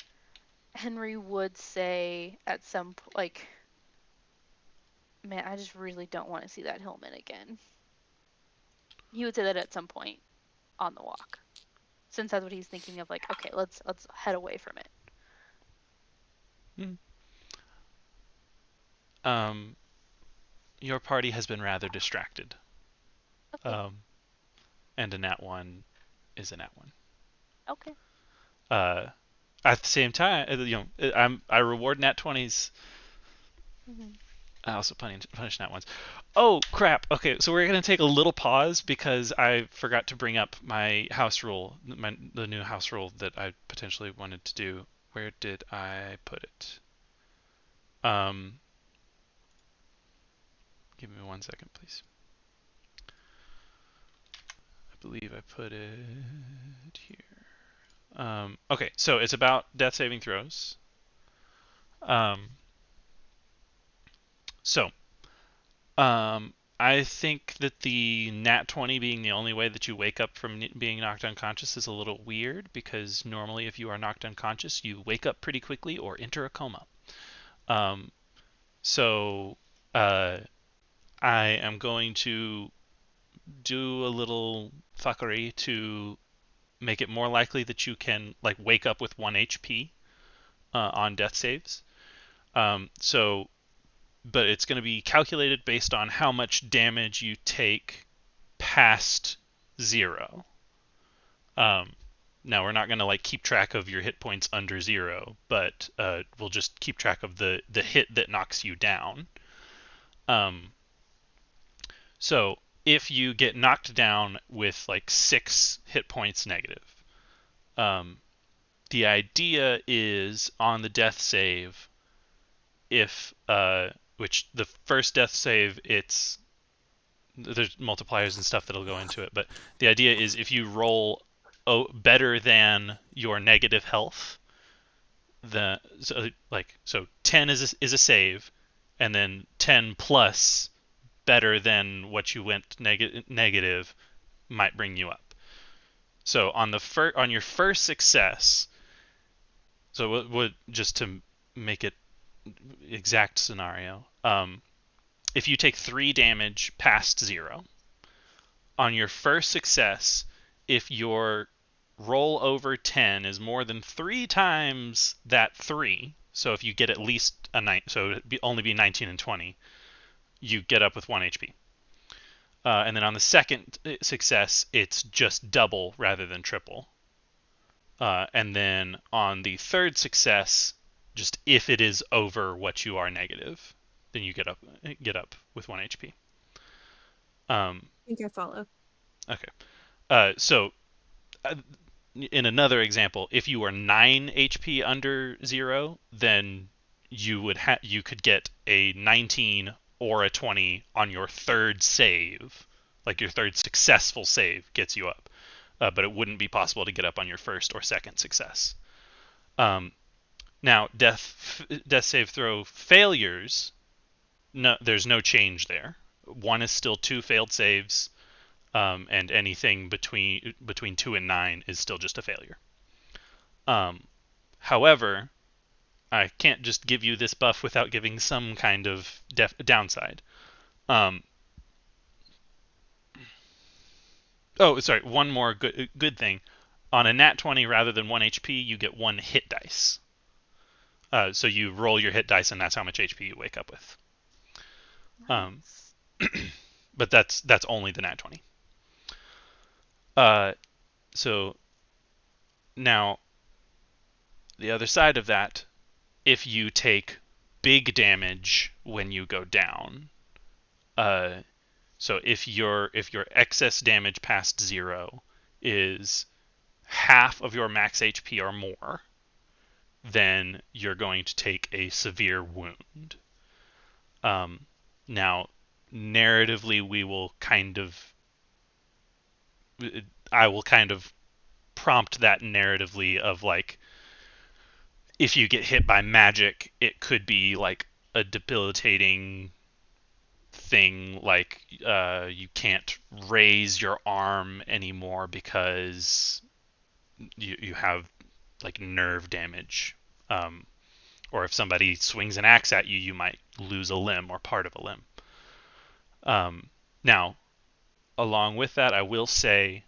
Henry would say at some like, man, I just really don't want to see that Hillman again. He would say that at some point on the walk, since that's what he's thinking of. Like, okay, let's head away from it. Your party has been rather distracted. Okay. And a nat 1 is a nat 1. Okay. At the same time, I reward nat 20s. I also punish nat 1s. Oh crap! Okay, so we're gonna take a little pause because I forgot to bring up my house rule, the new house rule that I potentially wanted to do. Where did I put it? Give me 1 second, please. I believe I put it here. Okay, so it's about death saving throws. I think that the nat 20 being the only way that you wake up from being knocked unconscious is a little weird, because normally if you are knocked unconscious, you wake up pretty quickly or enter a coma. I am going to do a little fuckery to make it more likely that you can like wake up with 1 HP on death saves. But it's going to be calculated based on how much damage you take past 0. Now we're not going to like keep track of your hit points under 0, but we'll just keep track of the hit that knocks you down. So if you get knocked down with like 6 hit points negative, the idea is on the death save, if which the first death save, there's multipliers and stuff that'll go into it, but the idea is if you roll better than your negative health, so 10 is a save, and then 10 plus better than what you went negative might bring you up. So on your first success, so just to make it exact scenario, if you take 3 damage past 0, on your first success, if your roll over 10 is more than 3 times that 3, so if you get at least a 9, so it'd only be 19 and 20, you get up with 1 HP. And then on the second success, it's just double rather than triple. And then on the third success, just if it is over what you are negative, then you get up with 1 HP. I think I follow. Okay. So in another example, if you are 9 HP under 0, then you could get a 19 or a 20 on your third save. Like your third successful save gets you up. But it wouldn't be possible to get up on your first or second success. Now, death save throw failures, no, there's no change there. 1 is still 2 failed saves, and anything between 2 and 9 is still just a failure. However, I can't just give you this buff without giving some kind of downside. Oh, sorry, one more good thing. On a nat 20, rather than 1 HP, you get 1 hit dice. So you roll your hit dice, and that's how much HP you wake up with. Nice. But that's only the nat 20. So now, the other side of that, if you take big damage when you go down, so if your excess damage past 0 is half of your max HP or more, then you're going to take a severe wound. Now, narratively, I will kind of prompt that narratively of like, if you get hit by magic, it could be like a debilitating thing, like you can't raise your arm anymore because you have like nerve damage, or if somebody swings an axe at you, you might lose a limb or part of a limb. Now, along with that, I will say,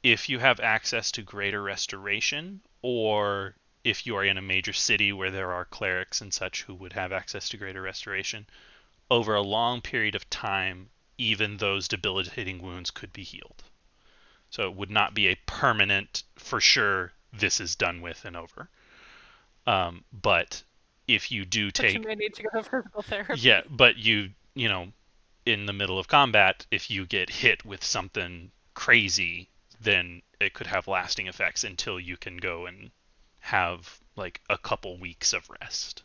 if you have access to greater restoration, or if you are in a major city where there are clerics and such who would have access to greater restoration, over a long period of time, even those debilitating wounds could be healed. So it would not be a permanent, for sure, this is done with and over. But if you do But you take, may need to go to physical therapy. yeah, but you know, in the middle of combat, if you get hit with something crazy, then it could have lasting effects until you can go and have like a couple weeks of rest.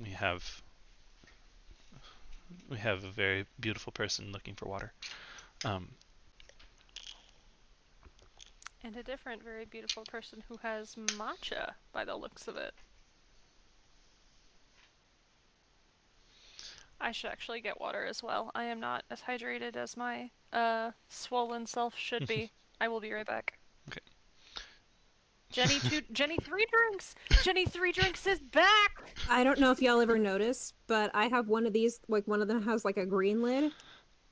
We have a very beautiful person looking for water. And a different, very beautiful person who has matcha, by the looks of it. I should actually get water as well. I am not as hydrated as my swollen self should be. I will be right back. Okay. Jenny 3 drinks! Jenny 3 drinks is back! I don't know if y'all ever notice, but I have one of these, like one of them has like a green lid,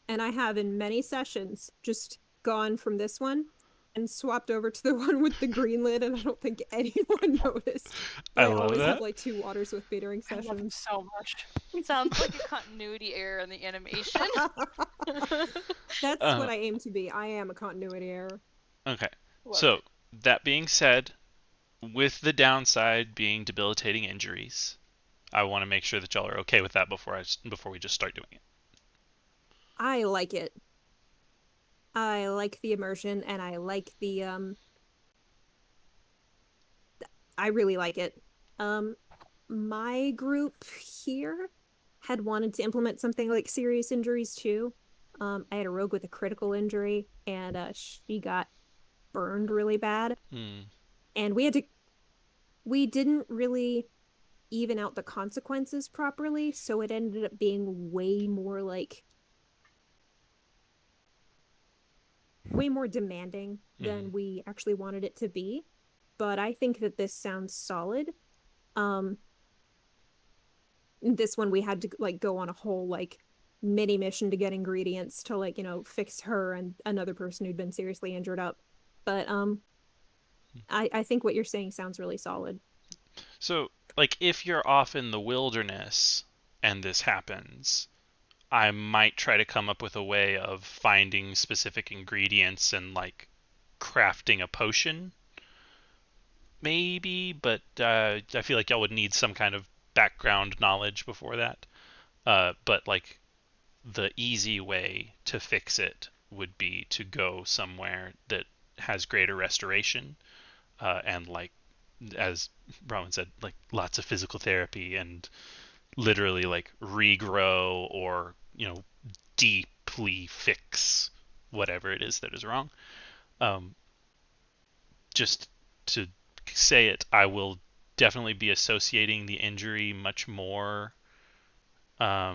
and I have in many sessions just gone from this one and swapped over to the one with the green lid, and I don't think anyone noticed. I I love always that. have like 2 waters with me during I love him sessions. so much. Sounds like a continuity error in the animation. That's what I aim to be. I am a continuity error. Okay. Love So, it. that being said, with the downside being debilitating injuries, I want to make sure that y'all are okay with that before we just start doing it. I like it. I like the immersion, and I like the I really like it. My group here had wanted to implement something like serious injuries too. I had a rogue with a critical injury, and she got burned really bad. And we didn't really even out the consequences properly, so it ended up being way more demanding than we actually wanted it to be. But I think that this sounds solid. This one we had to like go on a whole like mini mission to get ingredients to like, fix her and another person who'd been seriously injured up. But I think what you're saying sounds really solid. So, like, if you're off in the wilderness and this happens, I might try to come up with a way of finding specific ingredients and like crafting a potion. Maybe, but I feel like y'all would need some kind of background knowledge before that. But like the easy way to fix it would be to go somewhere that has greater restoration, and like, as Rowan said, like lots of physical therapy and literally like regrow or deeply fix whatever it is that is wrong. Just to say it, I will definitely be associating the injury much more I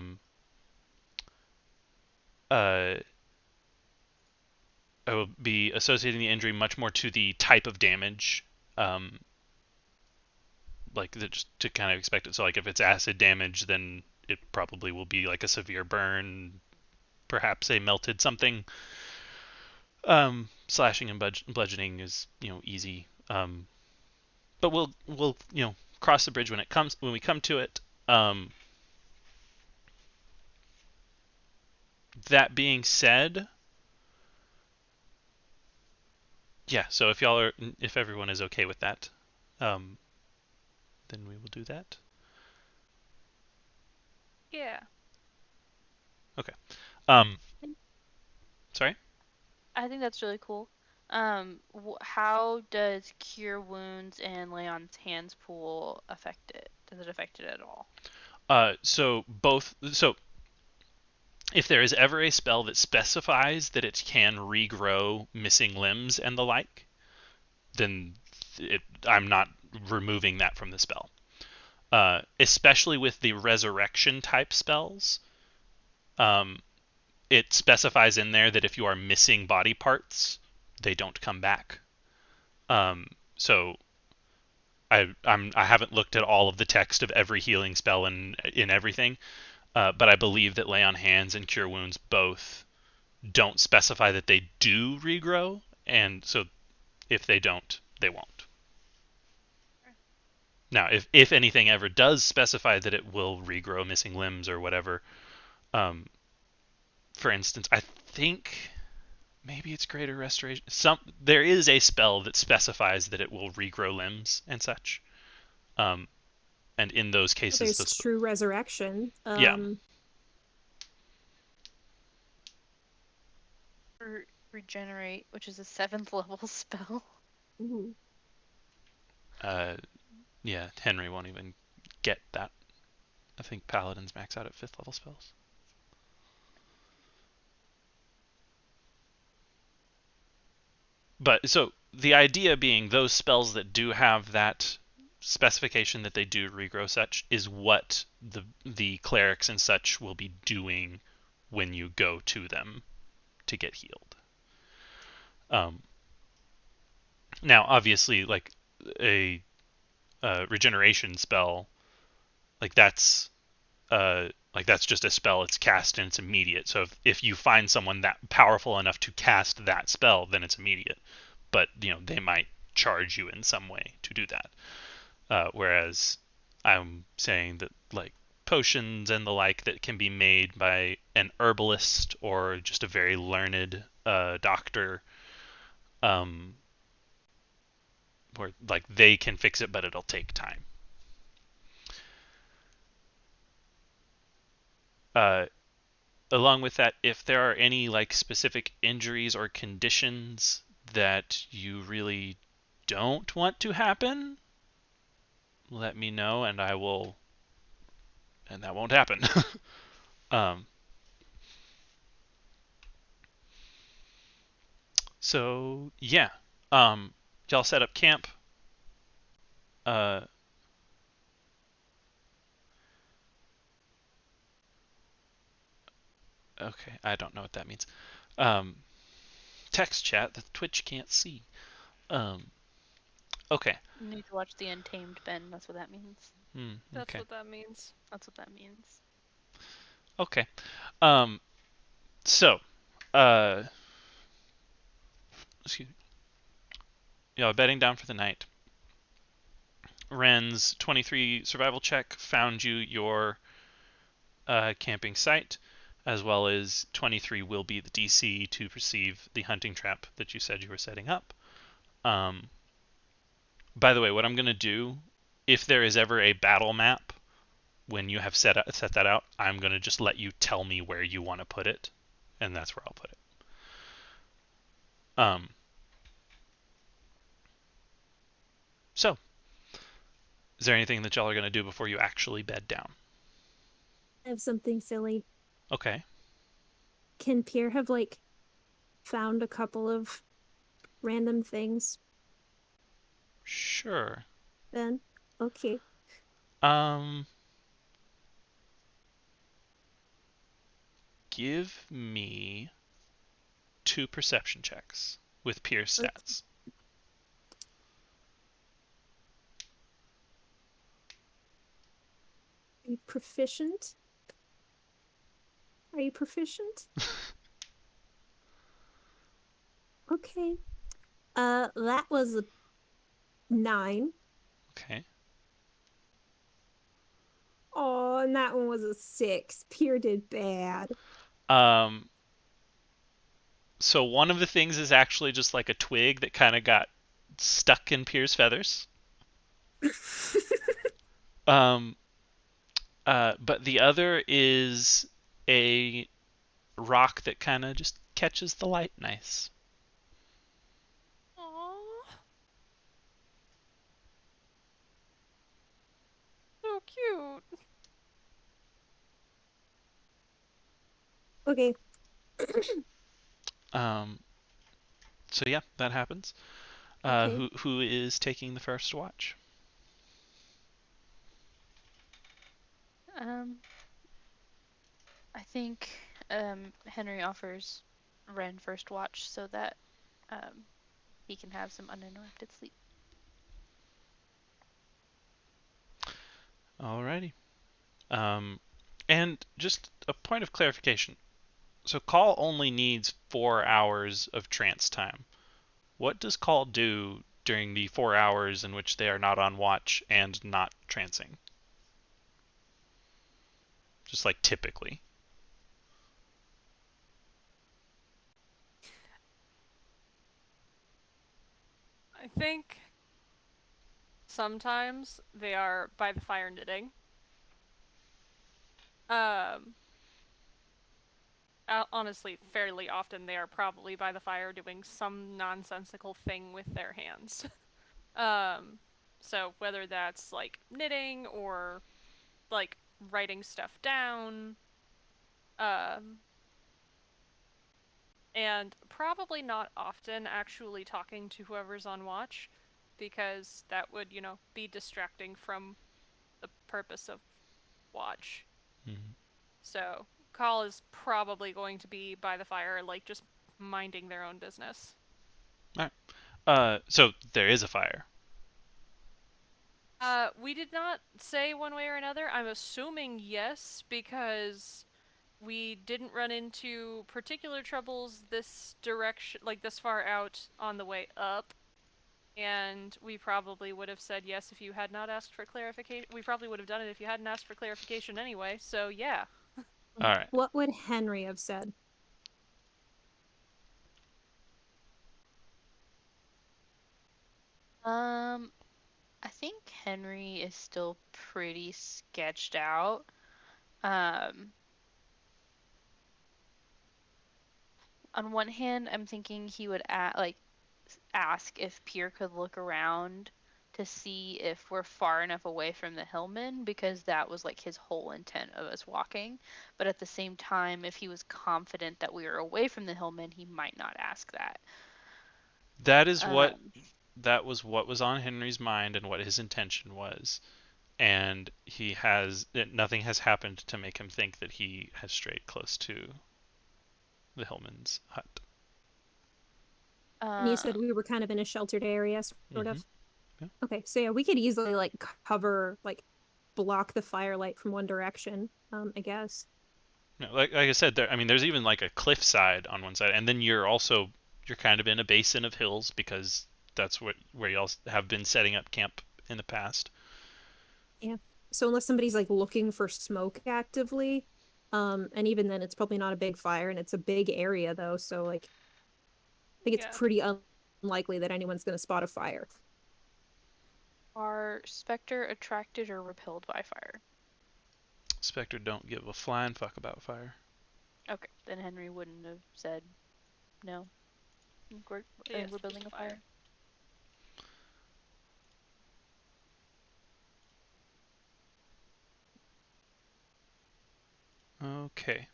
will be associating the injury much more to the type of damage, like just to kind of expect it. So like if it's acid damage, then it probably will be like a severe burn, perhaps a melted something. Slashing and bludgeoning is easy. But we'll cross the bridge when we come to it. That being said, yeah. So if everyone is okay with that, then we will do that. Yeah. Okay. Sorry? I think that's really cool. How does Cure Wounds and Leon's Hands pool affect it? Does it affect it at all? So if there is ever a spell that specifies that it can regrow missing limbs and the like, then I'm not removing that from the spell. Especially with the resurrection type spells, it specifies in there that if you are missing body parts, they don't come back. So I haven't looked at all of the text of every healing spell in everything, but I believe that Lay on Hands and Cure Wounds both don't specify that they do regrow, and so if they don't, they won't. Now, if anything ever does specify that it will regrow missing limbs or whatever, for instance, I think maybe it's Greater Restoration. There is a spell that specifies that it will regrow limbs and such. And in those cases, There's True Resurrection. Yeah. Regenerate, which is a 7th level spell. Ooh. Yeah, Henry won't even get that. I think Paladins max out at 5th level spells. But so the idea being those spells that do have that specification that they do regrow such is what the clerics and such will be doing when you go to them to get healed. Now, obviously, like a regeneration spell, like that's just a spell. It's cast and it's immediate. So if you find someone that powerful enough to cast that spell, then it's immediate. But they might charge you in some way to do that. Whereas I'm saying that like potions and the like that can be made by an herbalist or just a very learned doctor, where like they can fix it, but it'll take time. Along with that, if there are any like specific injuries or conditions that you really don't want to happen, let me know and I will, and that won't happen. So yeah, y'all set up camp. Okay, I don't know what that means. Text chat that Twitch can't see. Okay. You need to watch the Untamed, Ben. That's what that means. That's okay. what that means. That's what that means. Okay. So, excuse me. Y'all bedding down for the night. Ren's 23 survival check found you your camping site, as well as 23 will be the DC to perceive the hunting trap that you said you were setting up. By the way, what I'm going to do, if there is ever a battle map, when you have set that out, I'm going to just let you tell me where you want to put it, and that's where I'll put it. So, is there anything that y'all are going to do before you actually bed down? I have something silly. Okay. Can Pierre have like found a couple of random things? Sure. Then okay. Give me 2 perception checks with Pierce stats. Are you proficient? Are you proficient? Okay. That was a 9. Okay. Oh, and that one was a 6. Pierre did bad. So one of the things is actually just like a twig that kind of got stuck in Pierre's feathers. But the other is a rock that kind of just catches the light nice. Aww. So cute. Okay. So yeah, that happens. Okay. Who is taking the first watch? I think Henry offers Ren first watch so that he can have some uninterrupted sleep. Alrighty. And just a point of clarification. So Call only needs 4 hours of trance time. What does Call do during the 4 hours in which they are not on watch and not trancing? Just like typically. I think sometimes they are by the fire knitting. Honestly, fairly often they are probably by the fire doing some nonsensical thing with their hands. So whether that's like knitting or like writing stuff down, and probably not often actually talking to whoever's on watch, because that would, be distracting from the purpose of watch. Mm-hmm. So Call is probably going to be by the fire, like just minding their own business. Alright. So there is a fire. We did not say one way or another. I'm assuming yes, because we didn't run into particular troubles this direction, like this far out on the way up. And we probably would have said yes if you had not asked for clarification. We probably would have done it if you hadn't asked for clarification anyway, so yeah. Alright. What would Henry have said? I think Henry is still pretty sketched out. On one hand, I'm thinking he would ask if Pierre could look around to see if we're far enough away from the hillman, because that was like his whole intent of us walking. But at the same time, if he was confident that we were away from the hillman, he might not ask that. That was what was on Henry's mind and what his intention was. And nothing has happened to make him think that he has strayed close to the Hillman's hut. And you said we were kind of in a sheltered area, sort of. Yeah. Okay, so yeah, we could easily like cover, like block the firelight from one direction. I guess. No, like I said, there's even like a cliff side on one side, and then you're kind of in a basin of hills because that's where y'all have been setting up camp in the past. Yeah. So unless somebody's like looking for smoke actively, and even then, it's probably not a big fire, and it's a big area though. So like, I think it's pretty unlikely that anyone's going to spot a fire. Are Spectre attracted or repelled by fire? Spectre don't give a flying fuck about fire. Okay, then Henry wouldn't have said no. We're building a fire. Okay.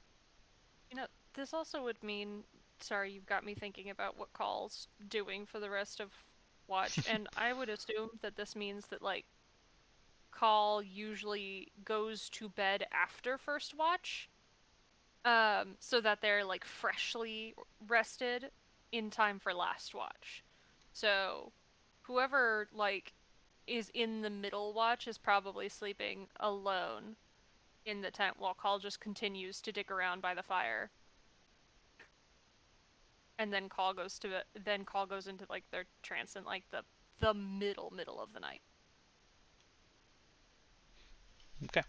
This also would mean, sorry, you've got me thinking about what Call's doing for the rest of watch, and I would assume that this means that, like, Call usually goes to bed after first watch, so that they're, like, freshly rested in time for last watch. So, whoever, like, is in the middle watch is probably sleeping alone in the tent while Call just continues to dig around by the fire. And then Call goes into like their trance in like the middle of the night. Okay.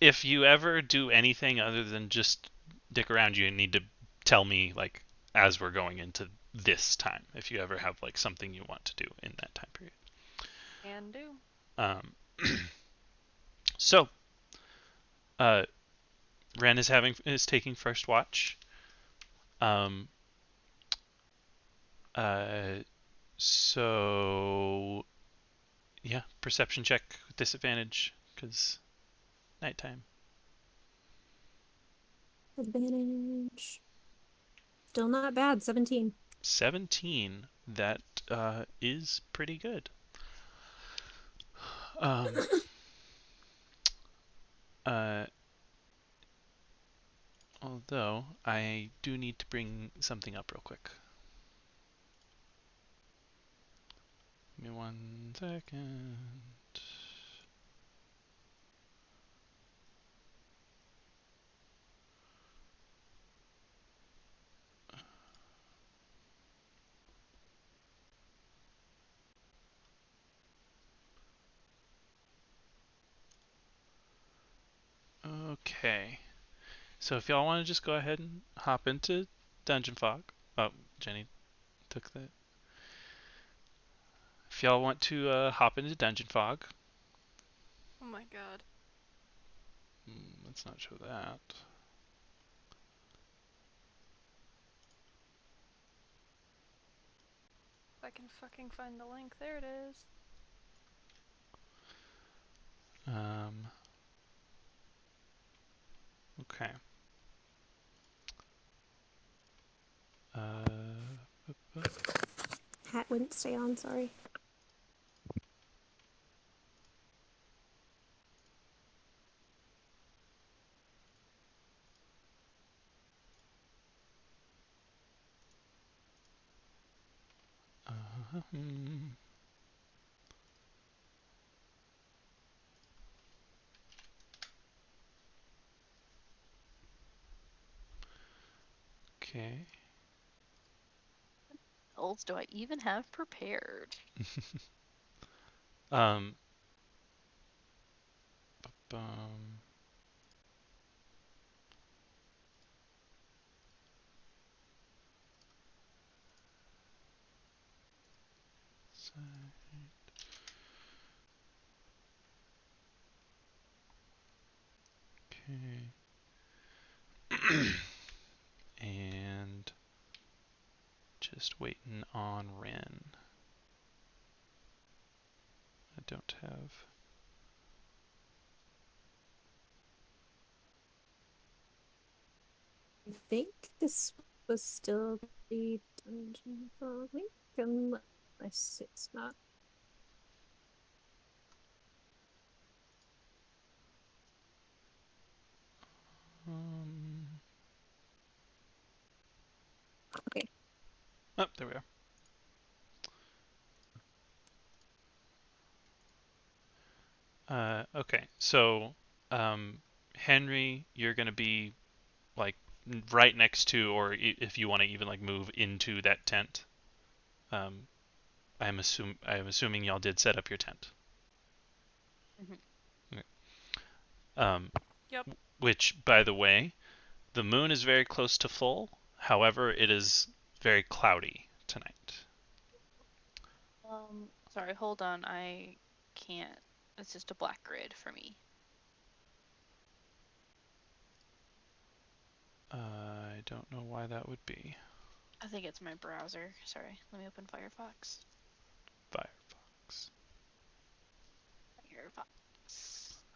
If you ever do anything other than just dick around, you need to tell me like as we're going into this time. If you ever have like something you want to do in that time period. Can do. So, Ren is taking first watch. So yeah, perception check with disadvantage because nighttime. Advantage. Still not bad. 17. 17. That is pretty good. Although, I do need to bring something up real quick. Give me 1 second. Okay. So if y'all want to just go ahead and hop into Dungeon Fog. Oh, Jenny took that. If y'all want to hop into Dungeon Fog. Oh my god. Let's not show that. If I can fucking find the link. There it is. Okay. Hat wouldn't stay on, sorry. Okay. What do I even have prepared? Um. Bum. Okay. And just waiting on Ren. I don't have. I think this was still the Dungeon Fog link, unless it's not. Okay. Oh, there we are. Okay, so Henry, you're gonna be like right next to, or if you want to even like move into that tent. Um, I'm assuming y'all did set up your tent. Okay. Yep. Which, by the way, the moon is very close to full. However, it is very cloudy tonight. Sorry, hold on. I can't. It's just a black grid for me. I don't know why that would be. I think it's my browser. Sorry, let me open Firefox. Firefox.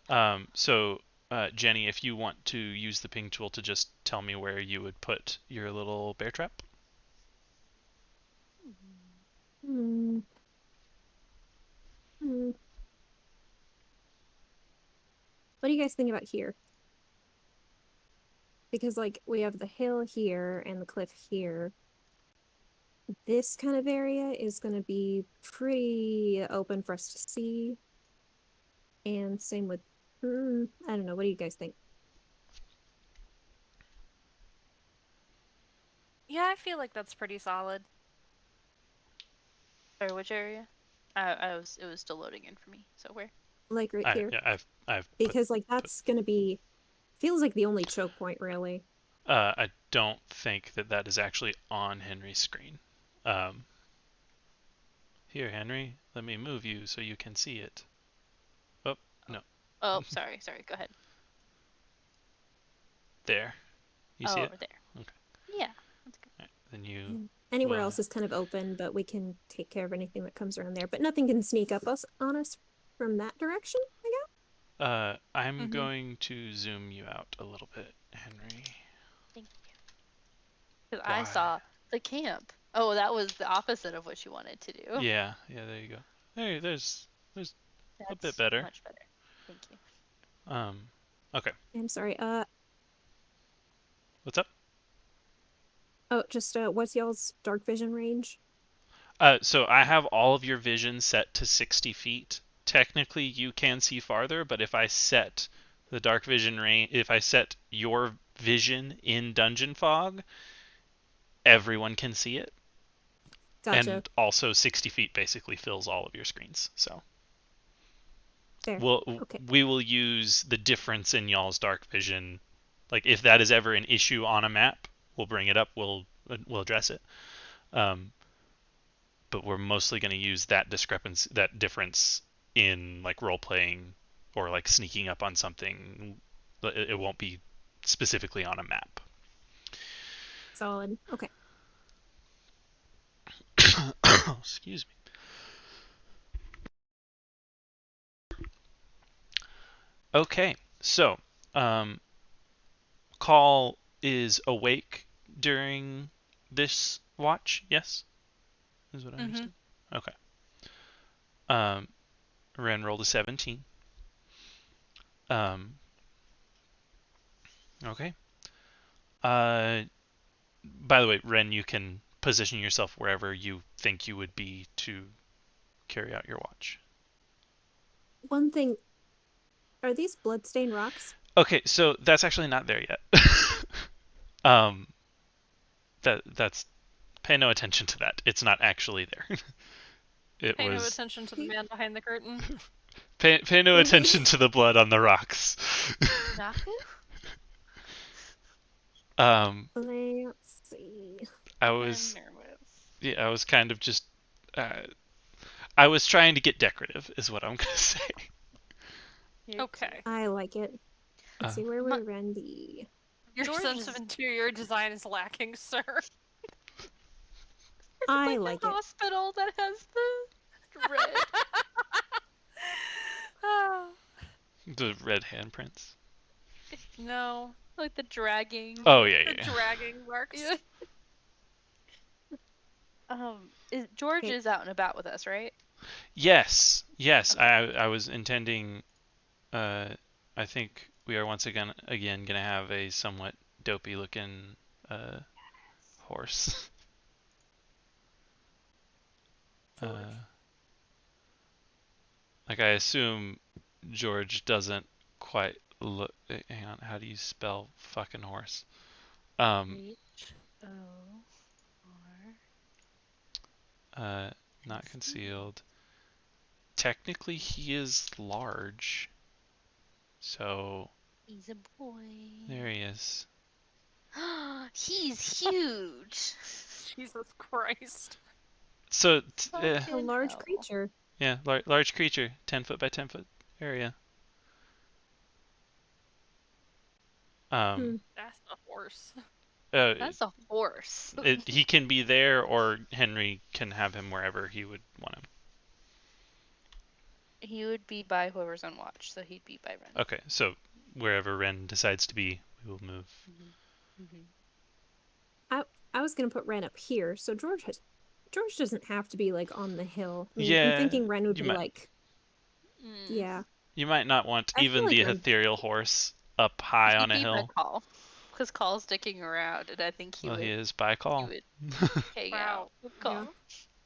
Firefox. Jenny, if you want to use the ping tool to just tell me where you would put your little bear trap. Hmm. What do you guys think about here? Because like we have the hill here and the cliff here. This kind of area is going to be pretty open for us to see. And same with, I don't know. What do you guys think? Yeah, I feel like that's pretty solid. Sorry, which area? It was still loading in for me. So where? Like right here. Yeah, I've because like that's going to be, feels like the only choke point really. I don't think that is actually on Henry's screen. Here, Henry, let me move you so you can see it. Oh, no. Oh, sorry. Go ahead. There. You see it? There. Okay. Yeah, that's good. Right. Then you. Anywhere else is kind of open, but we can take care of anything that comes around there. But nothing can sneak up on us from that direction, I guess. I'm going to zoom you out a little bit, Henry. Thank you. Because I Why? saw the camp. Oh, that was the opposite of what you wanted to do. Yeah, there you go. There's That's a bit better. much better. Thank you. Okay. I'm sorry. What's up? Oh, just what's y'all's dark vision range? So I have all of your vision set to 60 feet. Technically, you can see farther, but if I set the dark vision range, if I set your vision in Dungeon Fog, everyone can see it. Gotcha. And also 60 feet basically fills all of your screens. So Fair. Okay. we will use the difference in y'all's dark vision. Like if that is ever an issue on a map, we'll bring it up. We'll address it. But we're mostly going to use that discrepancy, that difference in like role playing or like sneaking up on something. It won't be specifically on a map. Solid. Okay. Excuse me. Okay, so Call is awake during this watch. Yes, is what I understand. Okay. Ren rolled a 17. Okay. By the way, Ren, you can position yourself wherever you think you would be to carry out your watch. One thing, are these bloodstained rocks? Okay, so that's actually not there yet. That's pay no attention to that. It's not actually there. Pay no attention to the man behind the curtain. Pay no attention to the blood on the rocks. Naku? Let's see. I was I'm nervous. yeah, I was kind of just I was trying to get decorative, is what I'm gonna say. Okay. I like it. Let's see, where would Ren be? Your George sense of is- interior design is lacking, sir. I like the it. hospital that has the red. The red handprints. No. Like the dragging. Oh yeah, The yeah. dragging marks. Yeah. George Okay. is out and about with us, right? Yes, yes. I was intending. I think we are once again gonna have a somewhat dopey looking horse. Like I assume George doesn't quite look. Hang on, how do you spell fucking horse? H-O-R. Not concealed. Technically, he is large. So He's a boy. there he is. He's huge. Jesus Christ. So A Fucking large hell. creature. yeah, large creature, 10 foot by 10 foot area. Hmm. That's a horse. That's a horse. He can be there, or Henry can have him wherever he would want him. He would be by whoever's on watch, so he'd be by Ren. Okay, so wherever Ren decides to be, we will move. I was gonna put Ren up here, so George doesn't have to be like on the hill. I mean, Yeah, I'm thinking Ren would you be might. like, Mm. yeah. You might not want I feel even like the Ren- ethereal horse up high on a He'd be by hill. Call, because Call's sticking around, and I think he Well, would. he is by call. He would hang Wow. out with Call. Yeah.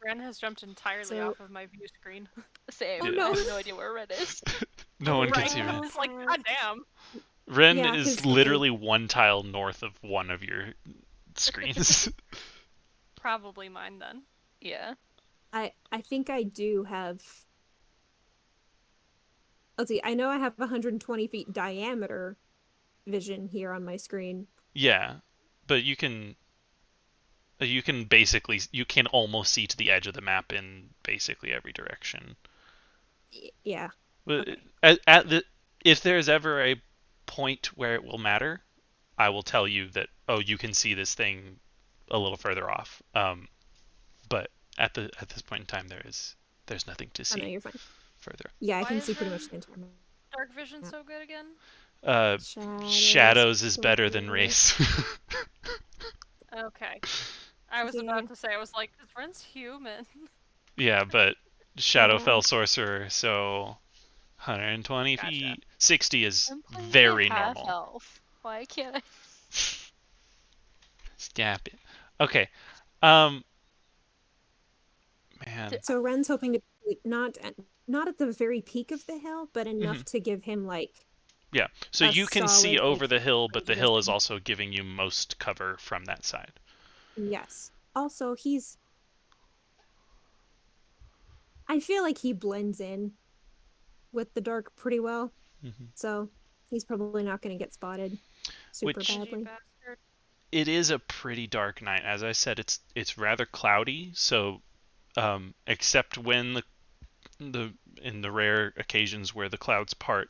Ren has jumped entirely So- off of my view screen. Same. Oh, I no. have no idea where Ren is. No one can Right? see I Ren. was like, God damn. Ren Yeah, is 'cause, okay. literally one tile north of one of your screens. Probably mine then. Yeah. I think I do have. Let's see. I know I have 120 feet diameter vision here on my screen. Yeah, but you can basically, you can almost see to the edge of the map in basically every direction. Yeah. But Okay. if there's ever a point where it will matter, I will tell you that, oh, you can see this thing a little further off. But at this point in time, there's nothing to Oh no, see you're fine. further. Yeah, I Why can is see pretty Ren- much the entire map. Dark vision so good again? Shadows is better than Sorcerer. race. Okay. I was Yeah. about to say, I was like, this Ren's human. Yeah, but Shadowfell Oh. Sorcerer, so 120 Gotcha. feet. 60 is I'm playing very a half normal. elf. Why can't I? Stop it. Okay. Um, man. So Ren's hoping to be not at the very peak of the hill, but enough Mhm. to give him like Yeah. So a you can see solid over like the hill, but range the of hill is vision. also giving you most cover from that side. Yes. Also, I feel like he blends in with the dark pretty well. Mhm. So he's probably not going to get spotted super Which Stingy badly. bastard. it is a pretty dark night. As I said, it's rather cloudy. So except when the in the rare occasions where the clouds part,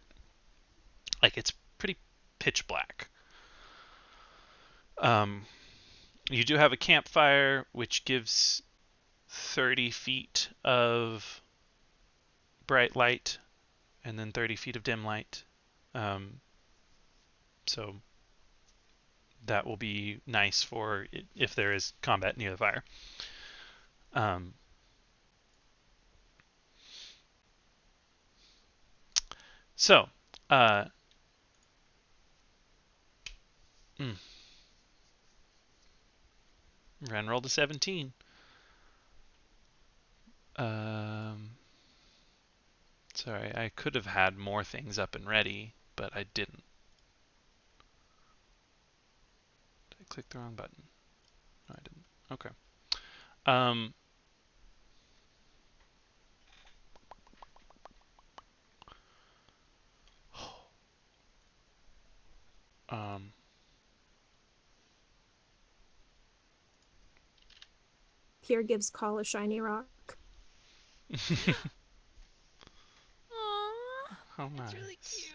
like it's pretty pitch black. Um, you do have a campfire, which gives 30 feet of bright light and then 30 feet of dim light. Um, so that will be nice for if there is combat near the fire. Um, so, uh, mm, Ren rolled a 17. Um, sorry, I could have had more things up and ready, but I didn't. Did I click the wrong button? No, I didn't. Okay. Um, um, Pierre gives Call a shiny rock. Aww. how nice. It's really cute.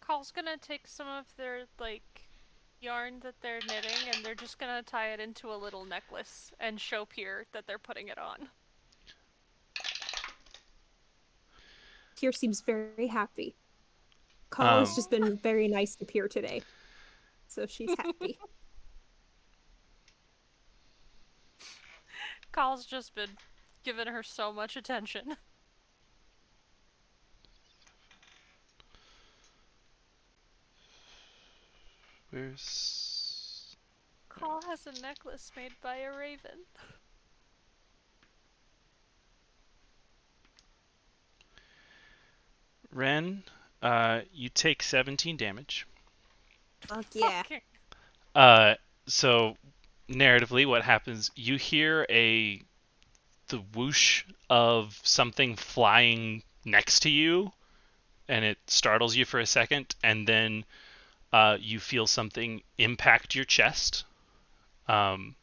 Call's gonna take some of their like yarn that they're knitting and they're just gonna tie it into a little necklace and show Pierre that they're putting it on. Pierre seems very happy. Call has Um, just been very nice to Pierre today. So she's happy. Call's just been giving her so much attention. where's Call has a necklace made by a raven. Ren? You take 17 damage. Fuck yeah. Fucking- Uh, so narratively, what happens? You hear the whoosh of something flying next to you, and it startles you for a second, and then you feel something impact your chest. And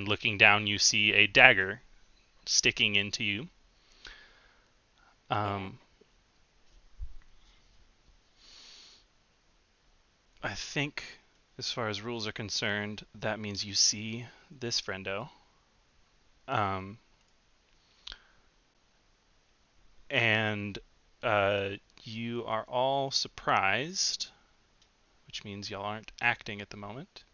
looking down, you see a dagger sticking into you. I think, as far as rules are concerned, that means you see this friendo. And you are all surprised, which means y'all aren't acting at the moment.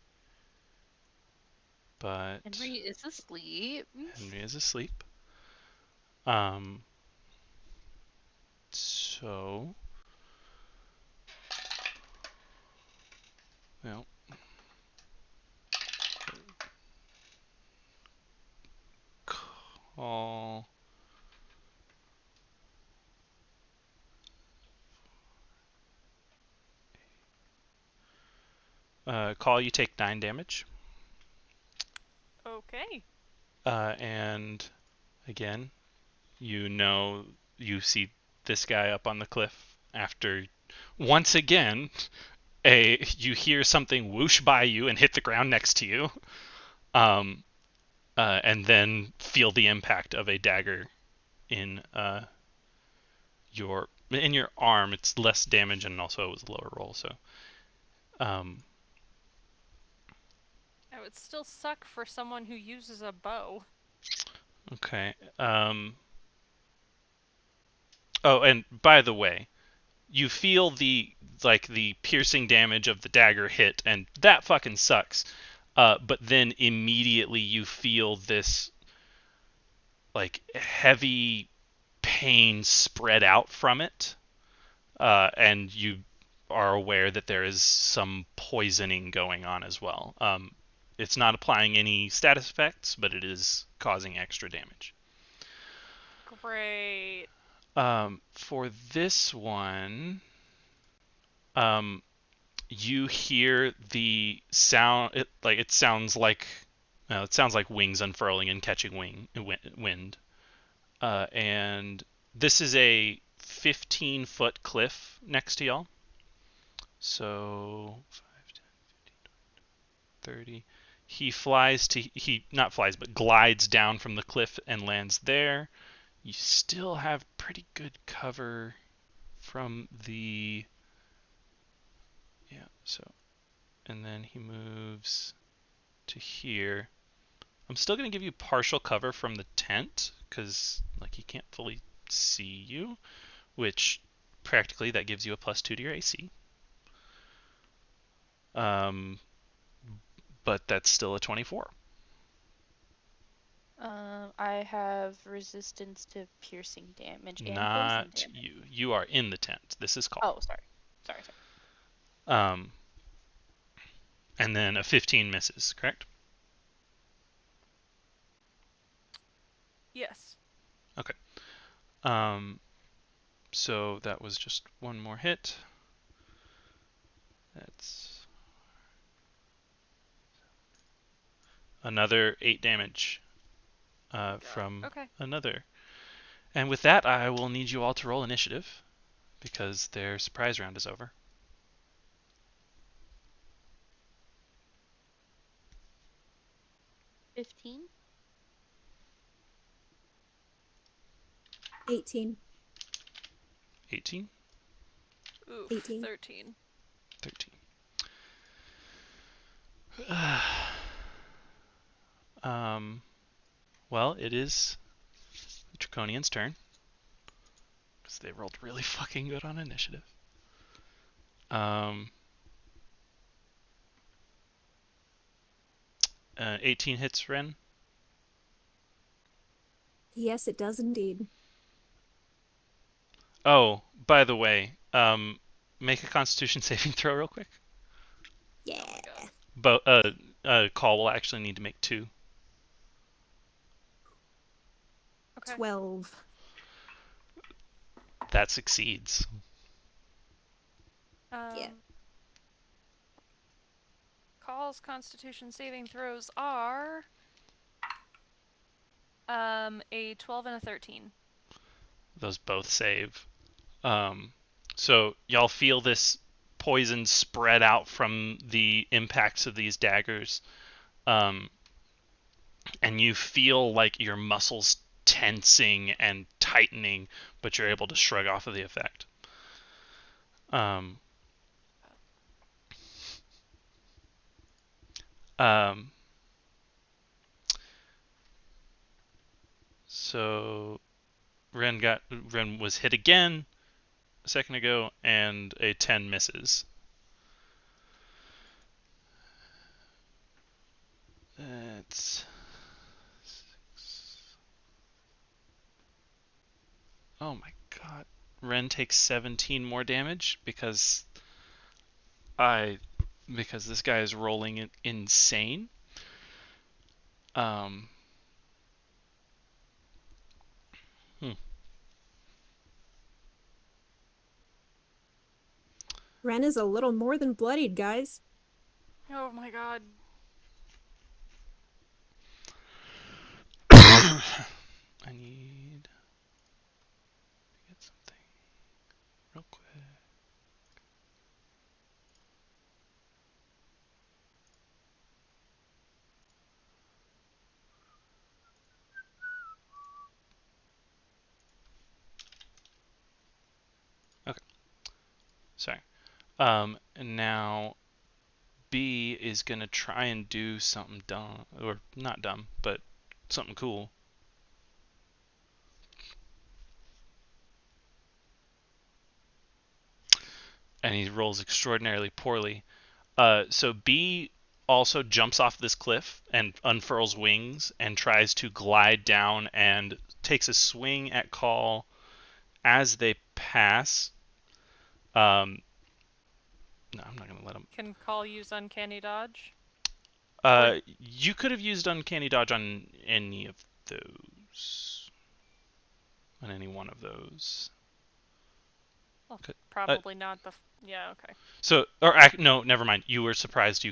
But Henry is asleep. Henry is asleep. So, well, call. Call, you take 9 damage. Okay. And again, you see this guy up on the cliff after once again you hear something whoosh by you and hit the ground next to you, and then feel the impact of a dagger in your arm. It's less damage and also it was a lower roll, so It would still suck for someone who uses a bow. okay. Oh, and by the way, you feel the piercing damage of the dagger hit, and that fucking sucks. But then immediately you feel this like heavy pain spread out from it, and you are aware that there is some poisoning going on as well. It's not applying any status effects, but it is causing extra damage. Great. For this one, you hear the sound. It sounds like wings unfurling and catching wind. And this is a 15-foot cliff next to y'all. So 5, 10, 15, 20, 30. He not flies, but glides down from the cliff and lands there. You still have pretty good cover from the, and then he moves to here. I'm still going to give you partial cover from the tent because he can't fully see you, which practically that gives you a +2 to your AC. But that's still a 24. I have resistance to piercing damage and Not poison damage. you. You are in the tent. This is called. Oh, sorry. And then a 15 misses, correct? Yes. Okay. So that was just one more hit. That's another 8 damage from another. And with that, I will need you all to roll initiative because their surprise round is over. 15. 18. 18? Oof, 18. 13. 13. Well, it is the Draconian's turn because they rolled really fucking good on initiative. 18 hits, Ren? Yes, it does indeed. Oh, by the way, make a Constitution saving throw real quick. Yeah. Oh But Call will actually need to make 2. okay. 12. That succeeds. Yeah. Call's Constitution saving throws are a 12 and a 13. Those both save. So y'all feel this poison spread out from the impacts of these daggers, and you feel like your muscles tensing and tightening, but you're able to shrug off of the effect. So Ren was hit again a second ago, and a 10 misses. That's 6. Oh my god. Ren takes 17 more damage because this guy is rolling insane. Ren is a little more than bloodied, guys. Oh my god. I need to get something real quick. Okay. Sorry. And now B is going to try and do something dumb, or not dumb, but something cool. And he rolls extraordinarily poorly. So B also jumps off this cliff and unfurls wings and tries to glide down and takes a swing at Call as they pass. No, I'm not gonna let him. Can Call use Uncanny Dodge? You could have used Uncanny Dodge on any of those. On any one of those. Well, Could- probably not the. Yeah, okay. So, no, never mind. You were surprised.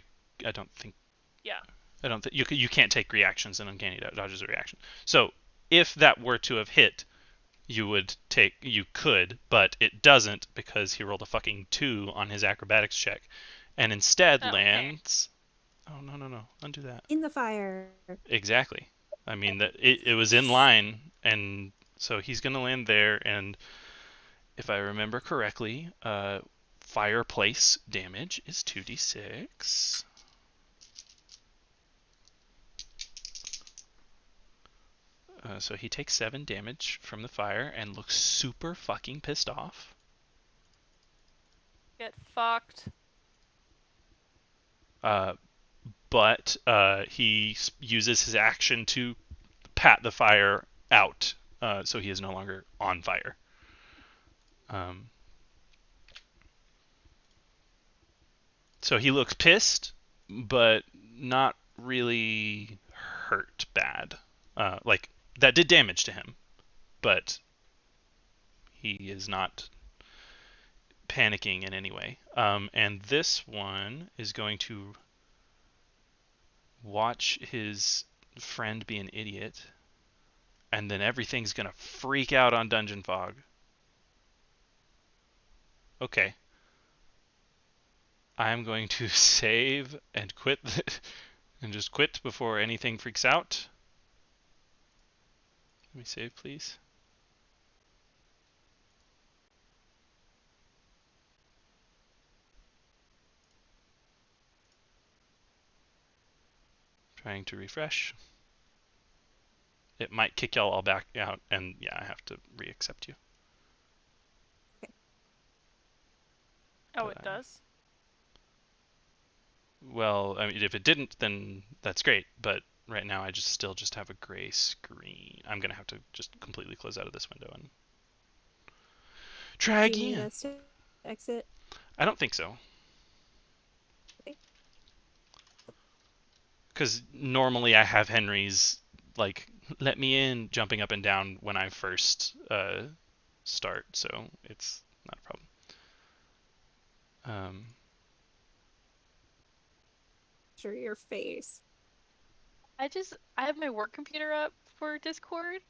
I don't think. Yeah. I don't think you can't take reactions in Uncanny Dodge as a reaction. So, if that were to have hit, you could, but it doesn't because he rolled a fucking 2 on his acrobatics check, and instead Oh, lands. Oh no! Undo that. In the fire. Exactly. I mean that it was in line, and so he's gonna land there. And if I remember correctly, fireplace damage is 2d6. So he takes 7 damage from the fire and looks super fucking pissed off. Get fucked. But he uses his action to pat the fire out, so he is no longer on fire. So he looks pissed, but not really hurt bad. Like, that did damage to him, but he is not panicking in any way. And this one is going to watch his friend be an idiot, and then everything's going to freak out on Dungeon Fog. Okay. I'm going to save and quit and just quit before anything freaks out. Let me save, please. Trying to refresh. It might kick y'all all back out, and yeah, I have to re-accept you. Oh, But it does? Well, I mean, if it didn't, then that's great. But right now, I still just have a gray screen. I'm gonna have to just completely close out of this window and try Do you need again. us to exit? I don't think so. Okay. Because normally I have Henry's, like, let me in, jumping up and down when I first start, so it's not a problem. Sure, your face. I have my work computer up for Discord,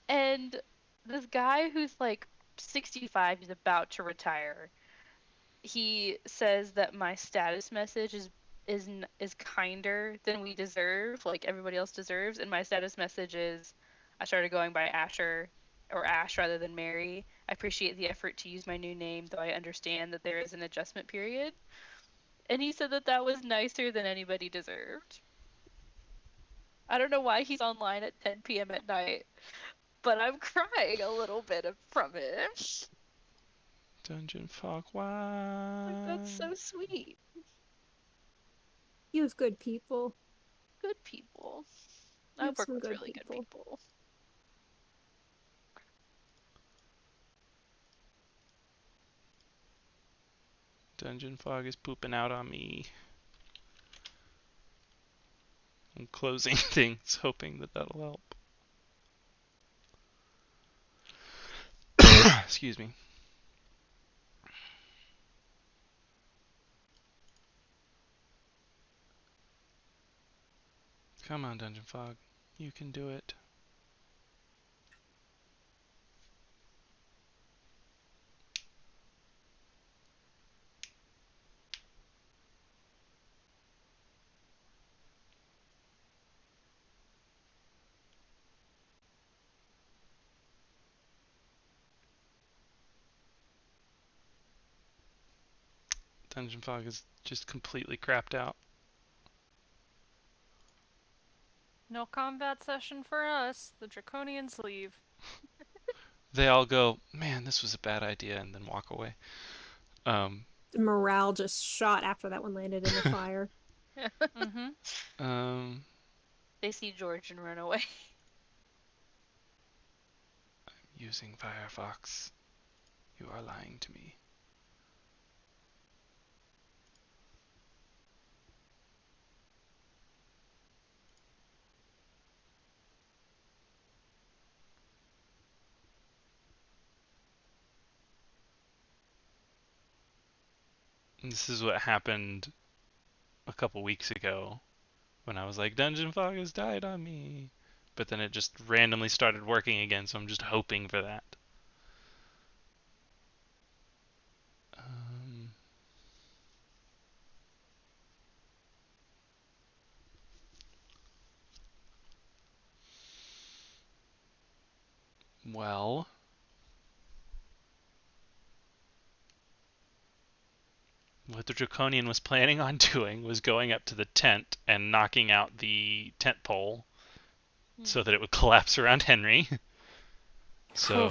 and this guy who's like 65, he's about to retire. He says that my status message is kinder than we deserve, like everybody else deserves, and my status message is I started going by Asher or Ash rather than Mary. I appreciate the effort to use my new name, though I understand that there is an adjustment period. And he said that that was nicer than anybody deserved. I don't know why he's online at 10 p.m. at night, but I'm crying a little bit from it. Dungeon Fog, why? Like, that's so sweet. You have good people. Good people. You I have work some with good really good people. people. Dungeon Fog is pooping out on me. I'm closing things, hoping that that'll help. Excuse me. Come on, Dungeon Fog. You can do it. Dungeon Fog is just completely crapped out. No combat session for us. The Draconians leave. They all go, man, this was a bad idea, and then walk away. The morale just shot after that one landed in the fire. Mm-hmm. They see George and run away. Using Firefox. You are lying to me. This is what happened a couple weeks ago when I was like, Dungeon Fog has died on me. But then it just randomly started working again, so I'm just hoping for that. Well, what the Draconian was planning on doing was going up to the tent and knocking out the tent pole so that it would collapse around Henry. So,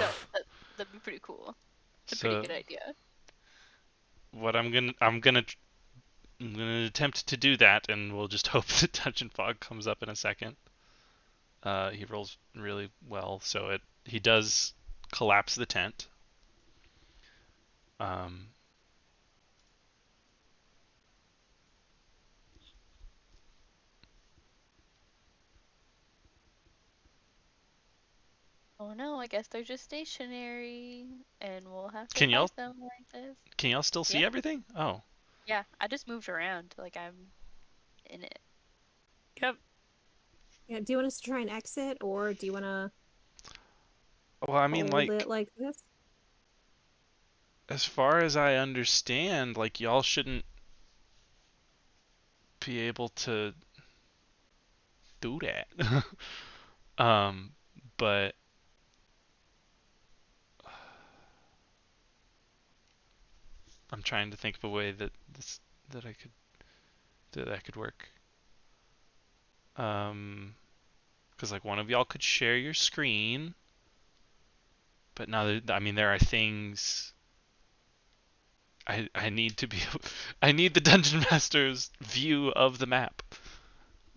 That'd be pretty cool. It's a so pretty good idea. what I'm gonna attempt to do that, and we'll just hope that Dungeon Fog comes up in a second. He rolls really well, so he does collapse the tent. Oh no, I guess they're just stationary, and we'll have to Can y'all fight them like this. can y'all still see Yeah. everything? Oh, Yeah, I just moved around, like I'm in it. Yep. Yeah, do you want us to try and exit, or do you want to well, I mean, hold like, it like this? as far as I understand, like, y'all shouldn't be able to do that. But I'm trying to think of a way that I could work. Because like one of y'all could share your screen, but now I mean there are things I need to be I need the dungeon master's view of the map.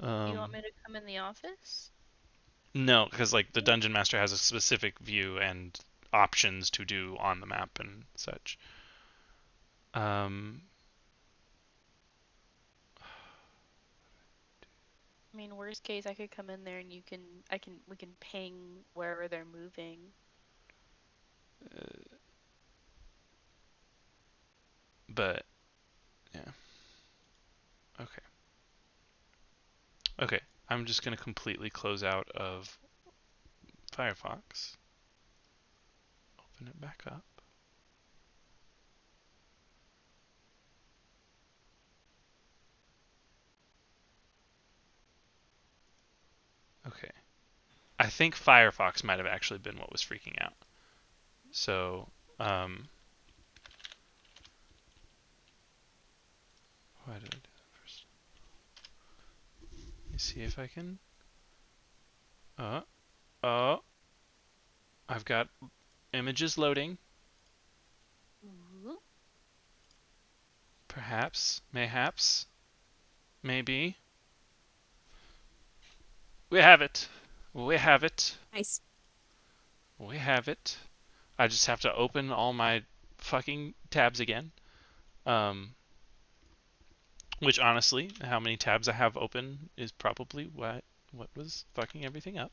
You want me to come in the office? No, because like the dungeon master has a specific view and options to do on the map and such. I mean, worst case, I could come in there and we can ping wherever they're moving. But yeah. Okay. Okay. I'm just gonna completely close out of Firefox. Open it back up. Okay. I think Firefox might have actually been what was freaking out. So, why did I do that first? Let me see if I can. Oh, I've got images loading. Ooh. Perhaps, mayhaps, maybe. We have it. We have it. Nice. We have it. I just have to open all my fucking tabs again. Which honestly, how many tabs I have open is probably what was fucking everything up.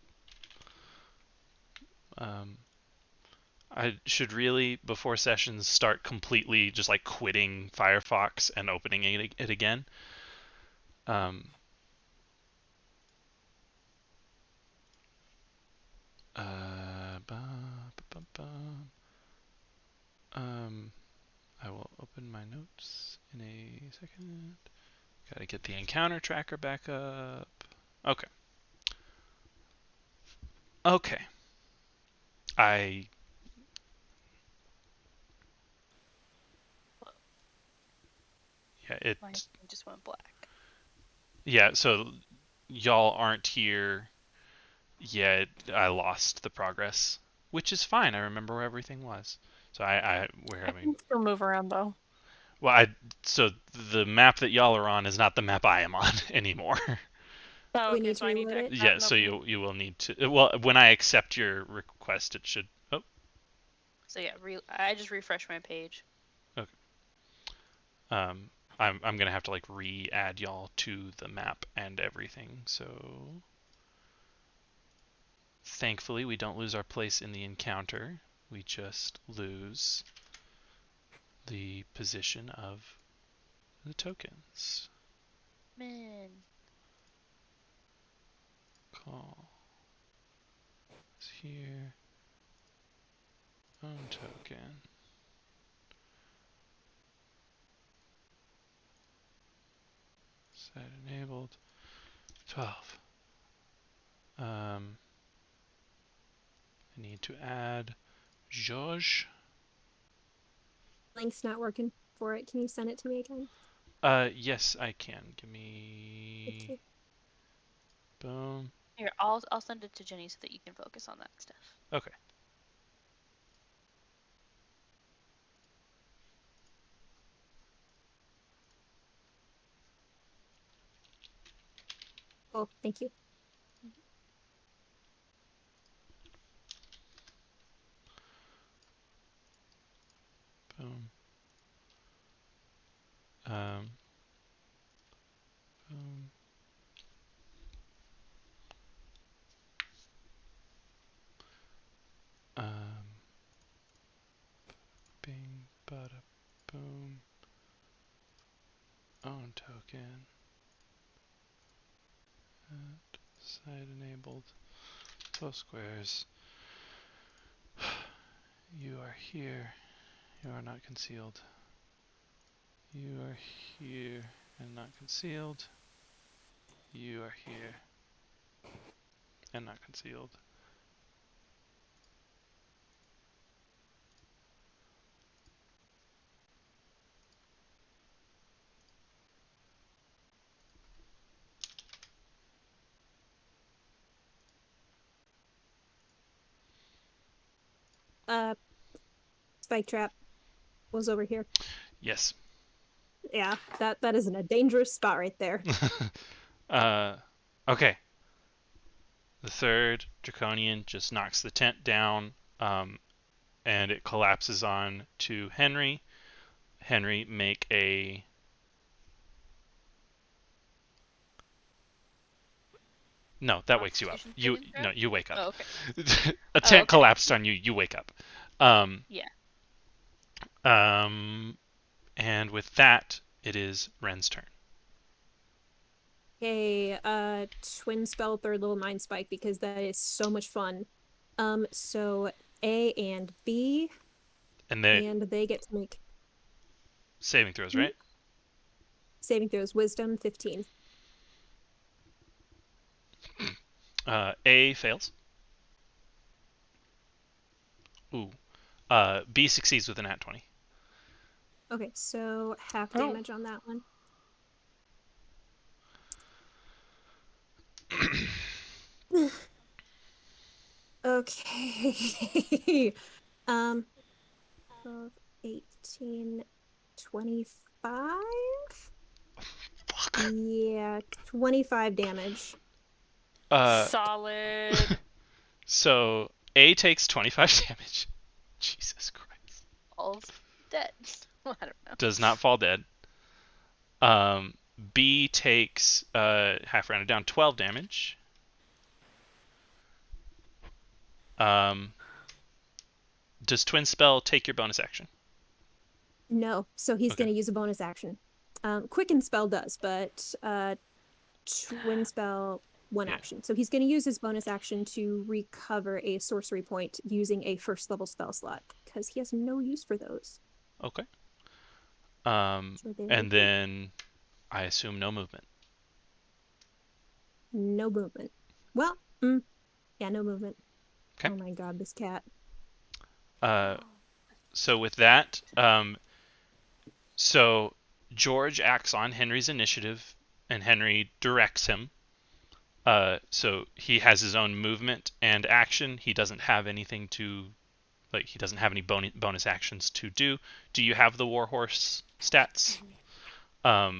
I should really, before sessions, start completely just like quitting Firefox and opening it again. I will open my notes in a second. Gotta get the encounter tracker back up. Okay. Okay. My screen just went black. Yeah, so y'all aren't here yet. I lost the progress, which is fine. I remember where everything was. So I can still move around though. Well, so the map that y'all are on is not the map I am on anymore. Oh, We okay, need so to I need to reload it? exit Yeah, and so open you will need to. Well, when I accept your request, it should. Oh, So yeah, I just refreshed my page. okay. I'm gonna have to like re-add y'all to the map and everything. So thankfully, we don't lose our place in the encounter. We just lose the position of the tokens. Man. Call is here. Own token. Set enabled. 12. I need to add George. Link's not working for it. Can you send it to me again? Yes, I can. Give me. Okay. Boom. Here, I'll send it to Jenny so that you can focus on that stuff. Okay. Oh, thank you. Boom. Boom. Bing, bada, boom. Own token. Site enabled. 12 squares. You are here. You are not concealed. You are here and not concealed. You are here and not concealed. Spike trap was over here. Yes. Yeah, that is in a dangerous spot right there. Okay. The third Draconian just knocks the tent down, and it collapses on to Henry. Henry, make a... No, that wakes you up. You wake up. Oh, okay. A tent okay. collapsed on you. You wake up. Yeah. And with that, it is Ren's turn. Okay, twin spell third level mind spike because that is so much fun. So A and B, And they get to make saving throws, right? saving throws. Wisdom 15. A fails. Ooh. B succeeds with a nat 20. Okay, so half damage on that one. Okay. 12, 18, 25? Fuck. Yeah, 25 damage. Solid. So A takes 25 damage. Jesus Christ. All's dead. I don't know. Does not fall dead. B takes half rounded down 12 damage. Does Twin Spell take your bonus action? No, so he's Okay. going to use a bonus action. Quicken Spell does, but Twin Spell, one action. So he's going to use his bonus action to recover a sorcery point using a first level spell slot because he has no use for those. Okay. And then I assume no movement. No movement. Well, yeah, no movement. Okay. Oh my god, this cat. So with that, so George acts on Henry's initiative, and Henry directs him. So he has his own movement and action. He doesn't have anything to, like, he doesn't have any bonus actions to do. Do you have the Warhorse stats? No.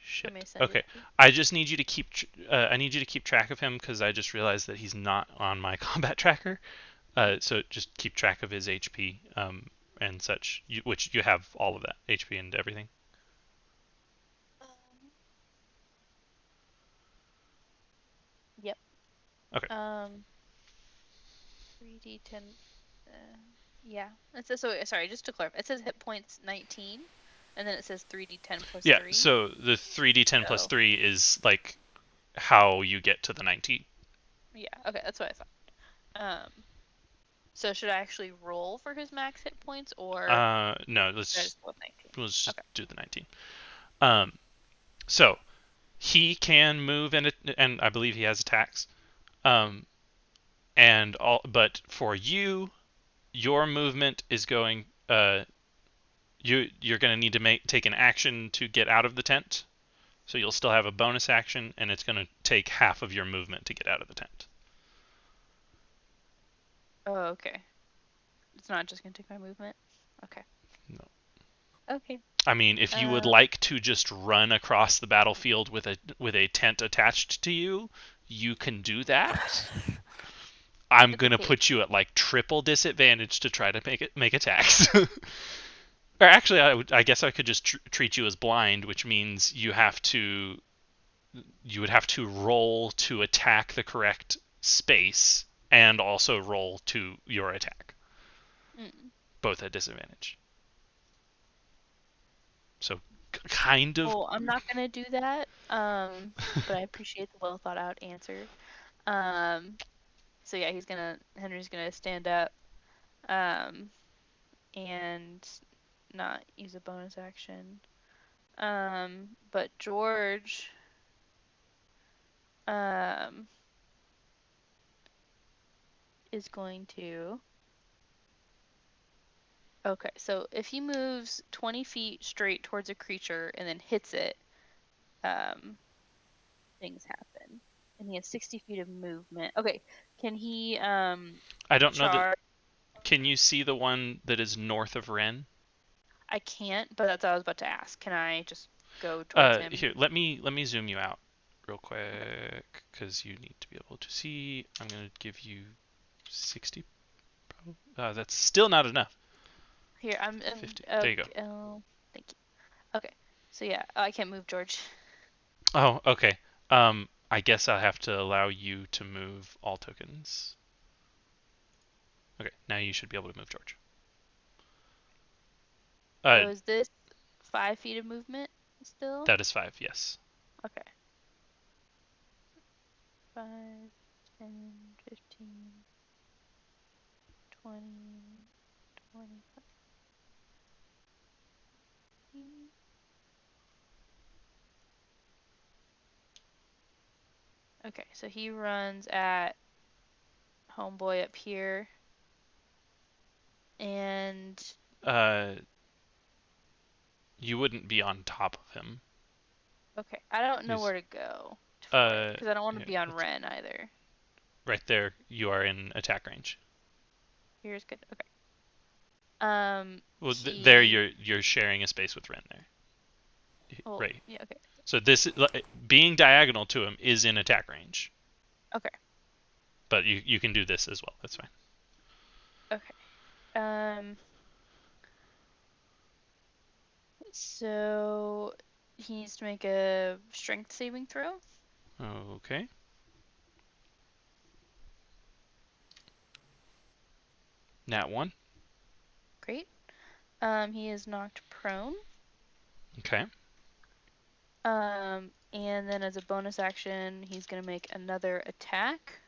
Shit. Okay. I just need you to keep. I need you to keep track of him because I just realized that he's not on my combat tracker. So just keep track of his HP and such, which you have all of that HP and everything. Yep. Okay. 3d10. Yeah. It says, so sorry, just to clarify, it says hit points 19, and then it says 3d10 plus Yeah, 3. so the 3d10 plus So- 3 is like how you get to the 19. Yeah, okay, that's what I thought. So should I actually roll for his max hit points, or No, should I just go with 19? let's just Okay. do the 19. So he can move and I believe he has attacks. But for you, your movement is going. You're going to need to take an action to get out of the tent. So you'll still have a bonus action, and it's going to take half of your movement to get out of the tent. Oh, okay. It's not just gonna take my movement? Okay. No. Okay. I mean, if you would like to just run across the battlefield with a tent attached to you, you can do that. I'm It's gonna okay. put you at like triple disadvantage to try to make attacks. Or actually, I guess I could just treat you as blind, which means you would have to roll to attack the correct space and also roll to your attack, both at disadvantage. So kind of. Oh, I'm not gonna do that. But I appreciate the well thought out answer. So yeah, Henry's gonna stand up, and not use a bonus action. But George, is going to. Okay, so if he moves 20 feet straight towards a creature and then hits it, things happen. And he has 60 feet of movement. Okay, can he I don't know that. charge? Can you see the one that is north of Ren? I can't, but that's what I was about to ask. Can I just go towards him? Here, let me zoom you out real quick because you need to be able to see. I'm gonna give you 60. Probably. That's still not enough. Here, I'm 50. There you go. Oh, thank you. Okay, so yeah, I can't move George. Oh, okay. I guess I'll have to allow you to move all tokens. Okay, now you should be able to move George. So is this 5 feet of movement still? That is 5, yes. Okay. 5, 10, 15, 20, 25. Okay, so he runs at homeboy up here. And you wouldn't be on top of him. okay, I don't know where to go because I don't want to be on Ren either. Right there, you are in attack range. Here's good. Okay. Well, there you're sharing a space with Ren there. Oh, right. Yeah. Okay. So this being diagonal to him is in attack range. Okay. But you can do this as well. That's fine. Okay. So he needs to make a strength saving throw. Okay. Nat 1. Great. He is knocked prone. Okay. And then as a bonus action, he's gonna make another attack.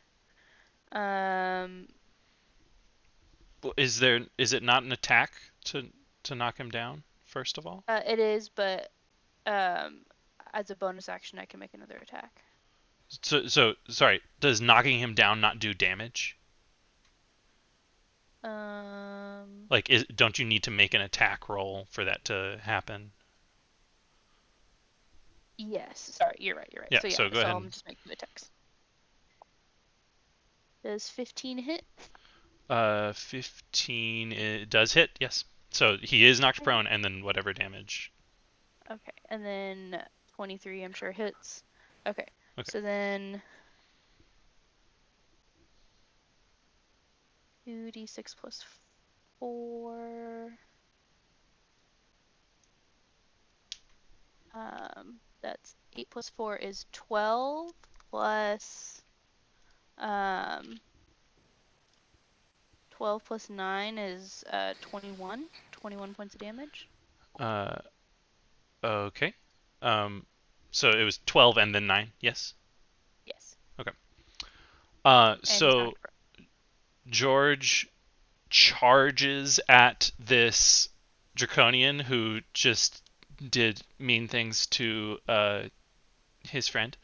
Is it not an attack to knock him down? First of all. It is, but as a bonus action, I can make another attack. So sorry. Does knocking him down not do damage? Like, don't you need to make an attack roll for that to happen? Yes. Sorry, you're right. Yeah. So go ahead. I'm just making attacks. Does 15 hit? 15 it does hit. Yes. So he is knocked prone, and then whatever damage. Okay, and then 23, I'm sure hits. Okay. So then 2d6 plus 4. That's 8 plus 4 is 12 plus 12 plus 9 is 21. 21 points of damage. Okay. So it was 12 and then 9. Yes. Yes. Okay. And he's So knocked prone. George charges at this draconian who just did mean things to his friend.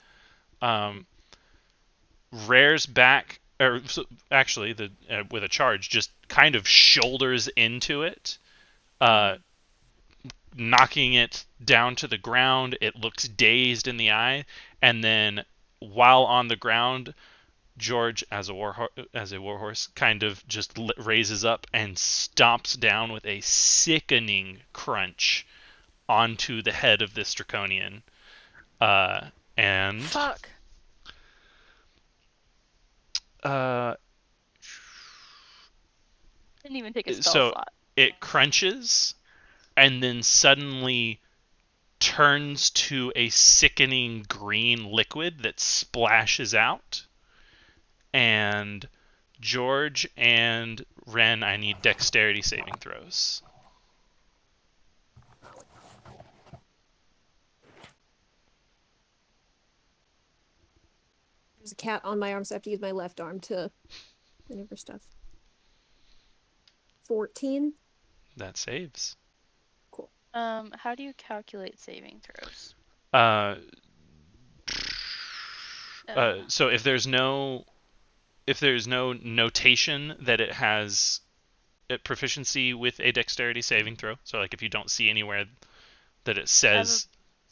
Rears back, or actually, with a charge, just kind of shoulders into it, knocking it down to the ground. It looks dazed in the eye, and then while on the ground, George, as a warhorse, kind of just raises up and stomps down with a sickening crunch onto the head of this draconian. And Fuck. Didn't even take a spell so slot. it crunches and then suddenly turns to a sickening green liquid that splashes out. And George and Ren, I need dexterity saving throws. There's a cat on my arm, so I have to use my left arm to maneuver stuff. 14. That saves. Cool. How do you calculate saving throws? So if there's no notation that it has proficiency with a dexterity saving throw, so like if you don't see anywhere that it says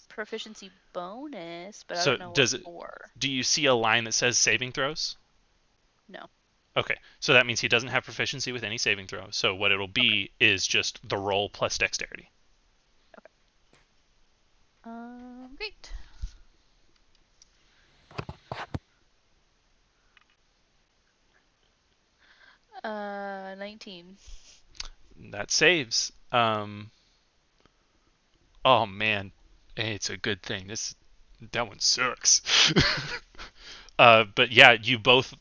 proficiency bonus, but so I don't know does what it, for. do you see a line that says saving throws? No. Okay, so that means he doesn't have proficiency with any saving throw. So what it'll be is just the roll plus dexterity. Okay. Great. Uh, 19. That saves. Oh man, hey, it's a good thing. That one sucks. But yeah, you both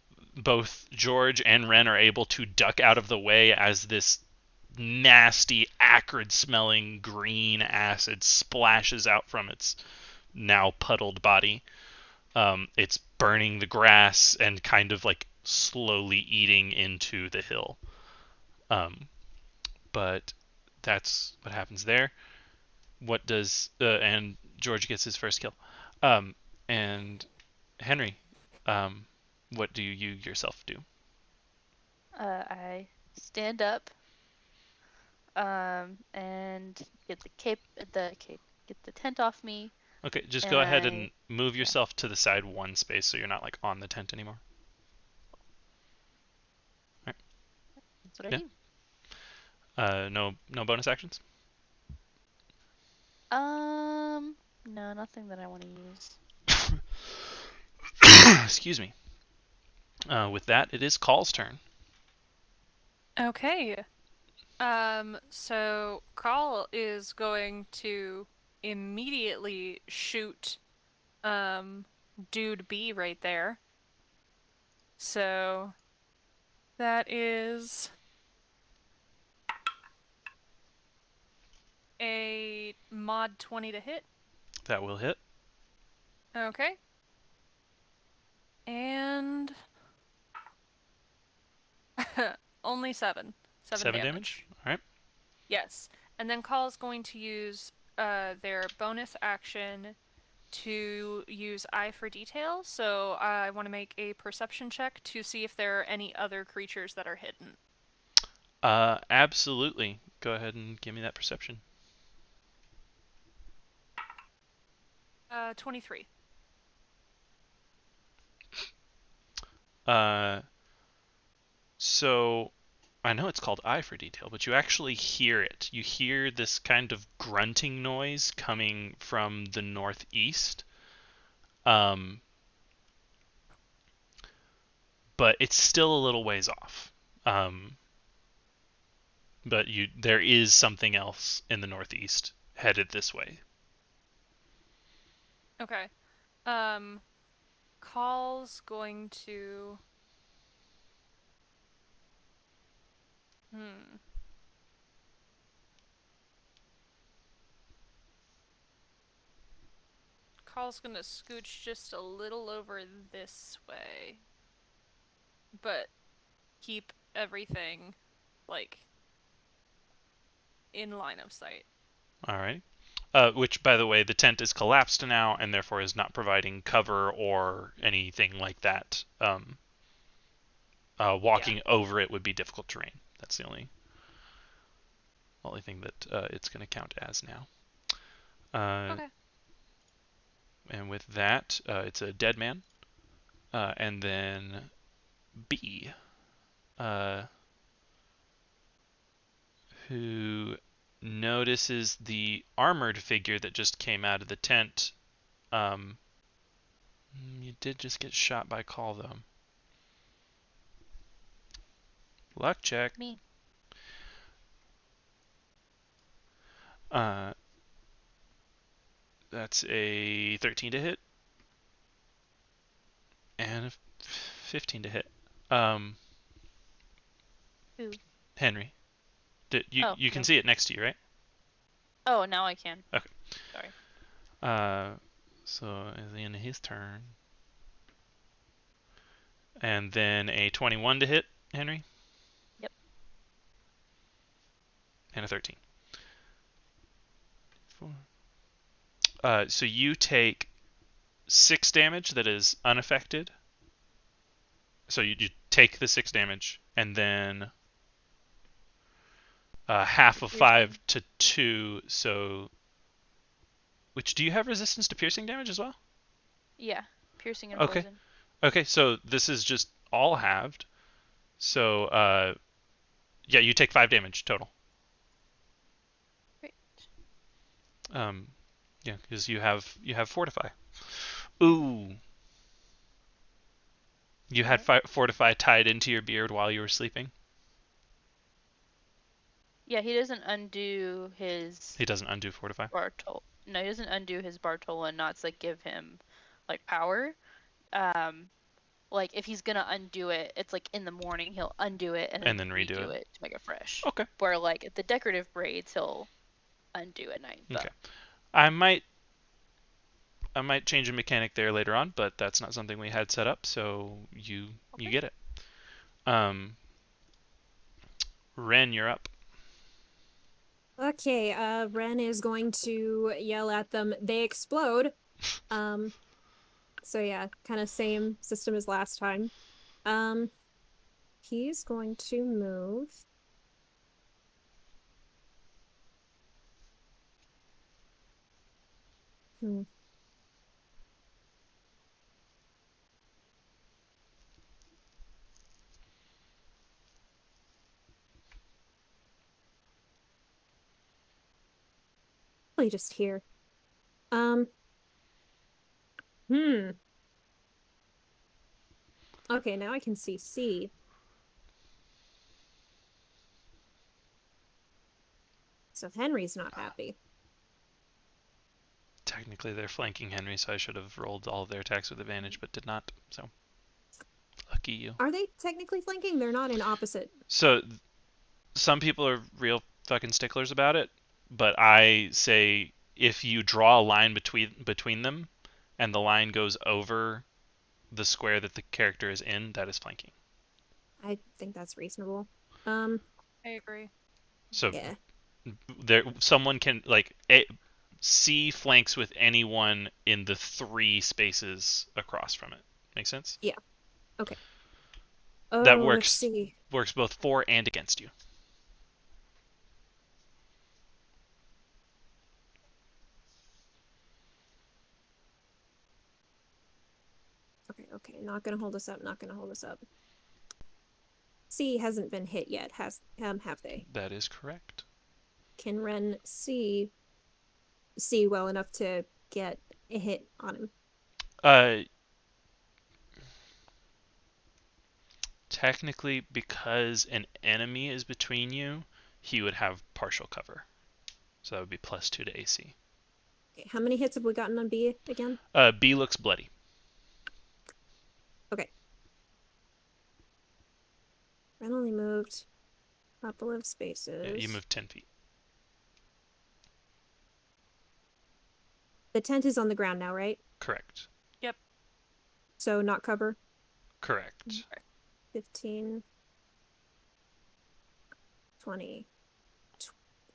George and Ren are able to duck out of the way as this nasty, acrid-smelling green acid splashes out from its now puddled body. It's burning the grass and kind of like slowly eating into the hill. But that's what happens there. What does and George gets his first kill. And Henry, what do you yourself do? I stand up. And get the tent off me. Okay, just and go ahead and move yourself to the side one space so you're not like on the tent anymore. All right. That's what I do. No bonus actions. No, nothing that I want to use. Excuse me. With that, it is Call's turn. Okay. So Call is going to immediately shoot Dude B right there. So that is a mod 20 to hit. That will hit. Okay. And only 7. 7 damage. All right. Yes. And then Call is going to use their bonus action to use Eye for Detail. So I want to make a perception check to see if there are any other creatures that are hidden. Absolutely. Go ahead and give me that perception. 23. So I know it's called Eye for Detail, but you actually hear it. You hear this kind of grunting noise coming from the northeast. But it's still a little ways off. But there is something else in the northeast headed this way. Okay. Call's going to Call's gonna scooch just a little over this way. But keep everything, like, in line of sight. Alright. Which, by the way, the tent is collapsed now and therefore is not providing cover or anything like that. Walking over it would be difficult terrain. That's the only thing that it's going to count as now. Okay. And with that, it's a dead man. And then B, who notices the armored figure that just came out of the tent. You did just get shot by Call, though. Luck check. Me. That's a 13 to hit. And a 15 to hit. Who? Henry. You can okay. see it next to you, right? Oh, now I can. Okay. Sorry. So at the end of his turn. And then a 21 to hit, Henry? Yep. And a 13. So you take 6 damage that is unaffected. So you take the 6 damage, and then half of 5 to 2. So, which, do you have resistance to piercing damage as well? Yeah, piercing and Okay. poison. Okay, so this is just all halved. So, yeah, you take 5 damage total. Great. Yeah, because you have fortify. Ooh. You had fortify tied into your beard while you were sleeping. Yeah, he doesn't undo his. He doesn't undo fortify. No, he doesn't undo his Bartola and not like give him like power. Like if he's gonna undo it, it's like in the morning he'll undo it and then redo it to make it fresh. Okay. Where like the decorative braids he'll undo at night. But... Okay. I might change a mechanic there later on, but that's not something we had set up, so you get it. Ren, you're up. Okay, Ren is going to yell at them. They explode. So yeah, kind of same system as last time. He's going to move. Probably just here. Okay, now I can see C. So Henry's not happy. Technically, they're flanking Henry, so I should have rolled all of their attacks with advantage, but did not. So, lucky you. Are they technically flanking? They're not in opposite. So, some people are real fucking sticklers about it, but I say if you draw a line between them, and the line goes over the square that the character is in, that is flanking. I think that's reasonable. I agree. So yeah. someone can C flanks with anyone in the 3 spaces across from it. Make sense? Yeah. Okay. That works both for and against you. Okay. Not gonna hold us up. C hasn't been hit yet, have they? That is correct. Can Ren see well enough to get a hit on him? Technically, because an enemy is between you, he would have partial cover. So that would be +2 to AC. Okay, how many hits have we gotten on B again? B looks bloody. Okay. Ren only moved Couple of Yeah, spaces. you move 10 feet. The tent is on the ground now, right? Correct. Yep. So not cover. Correct. 15, 20,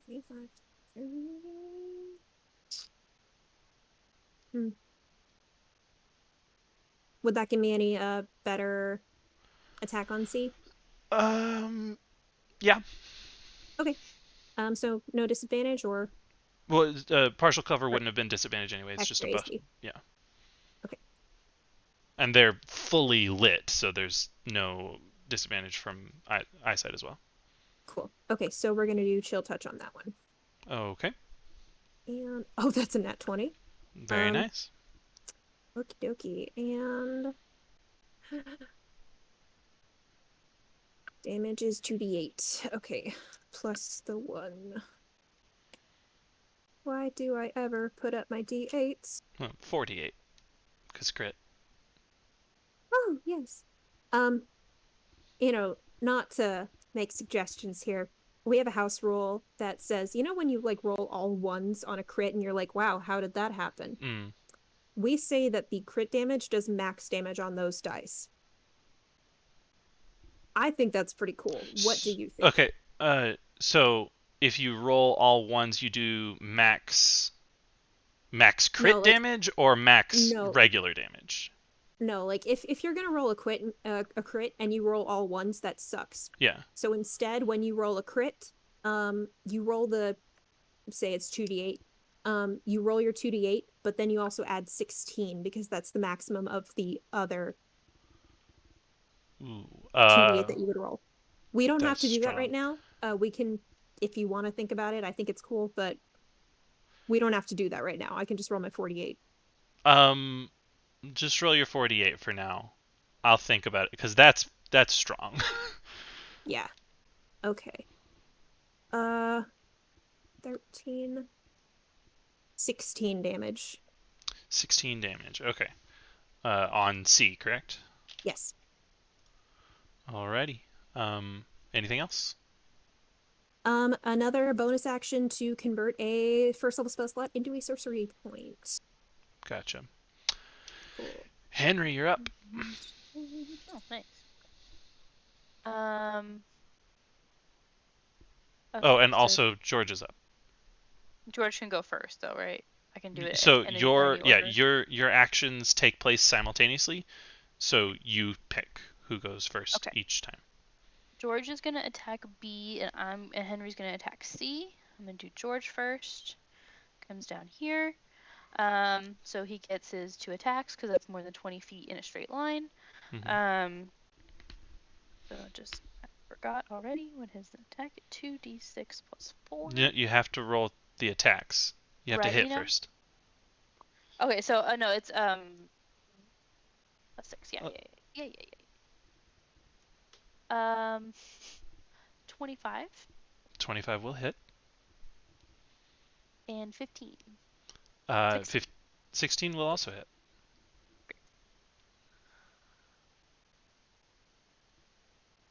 25, 30. Would that give me any better attack on C? Yeah. Okay. So no disadvantage or Well, partial cover wouldn't have been disadvantage anyway. It's just a extra buff. AC. Yeah. Okay. And they're fully lit, so there's no disadvantage from eyesight as well. Cool. Okay, so we're gonna do chill touch on that one. Okay. And oh, that's a nat 20. Very nice. Okie dokie. And damage is 2d8. Okay. Plus the 1. Why do I ever put up my d8s? Well, 48. Because crit. Oh, yes. Not to make suggestions here. We have a house rule that says, when you like roll all ones on a crit and you're like, wow, how did that happen? We say that the crit damage does max damage on those dice. I think that's pretty cool. What do you think? Okay. So if you roll all ones, you do max crit damage or max regular damage? No, like if you're gonna roll a crit and you roll all ones, that sucks. Yeah. So instead, when you roll a crit, you roll say it's 2d8. You roll your 2d8, but then you also add 16 because that's the maximum of the other 2d8 that you would roll. We don't have to do that right now. We can, if you want to think about it. I think it's cool, but we don't have to do that right now. I can just roll my 48. Just roll your 48 for now. I'll think about it because that's strong. Yeah. Okay. 13, 16 damage. 16 damage. Okay. On C, correct? Yes. Alrighty. Anything else? Another bonus action to convert a first level spell slot into a sorcery point. Gotcha. Cool. Henry, you're up. Oh, nice. Okay, oh, and also George is up. George can go first, though, right? I can do it. So your actions take place simultaneously. So you pick who goes first each time. George is gonna attack B, and Henry's gonna attack C. I'm gonna do George first. Comes down here. So he gets his 2 attacks because that's more than 20 feet in a straight line. Mm-hmm. So I forgot already what his attack. 2d6 plus 4. You have to roll the attacks. You have to hit first. Okay, so no, it's a 6. Yeah. 25. 25 will hit. And 15. 16 will also hit.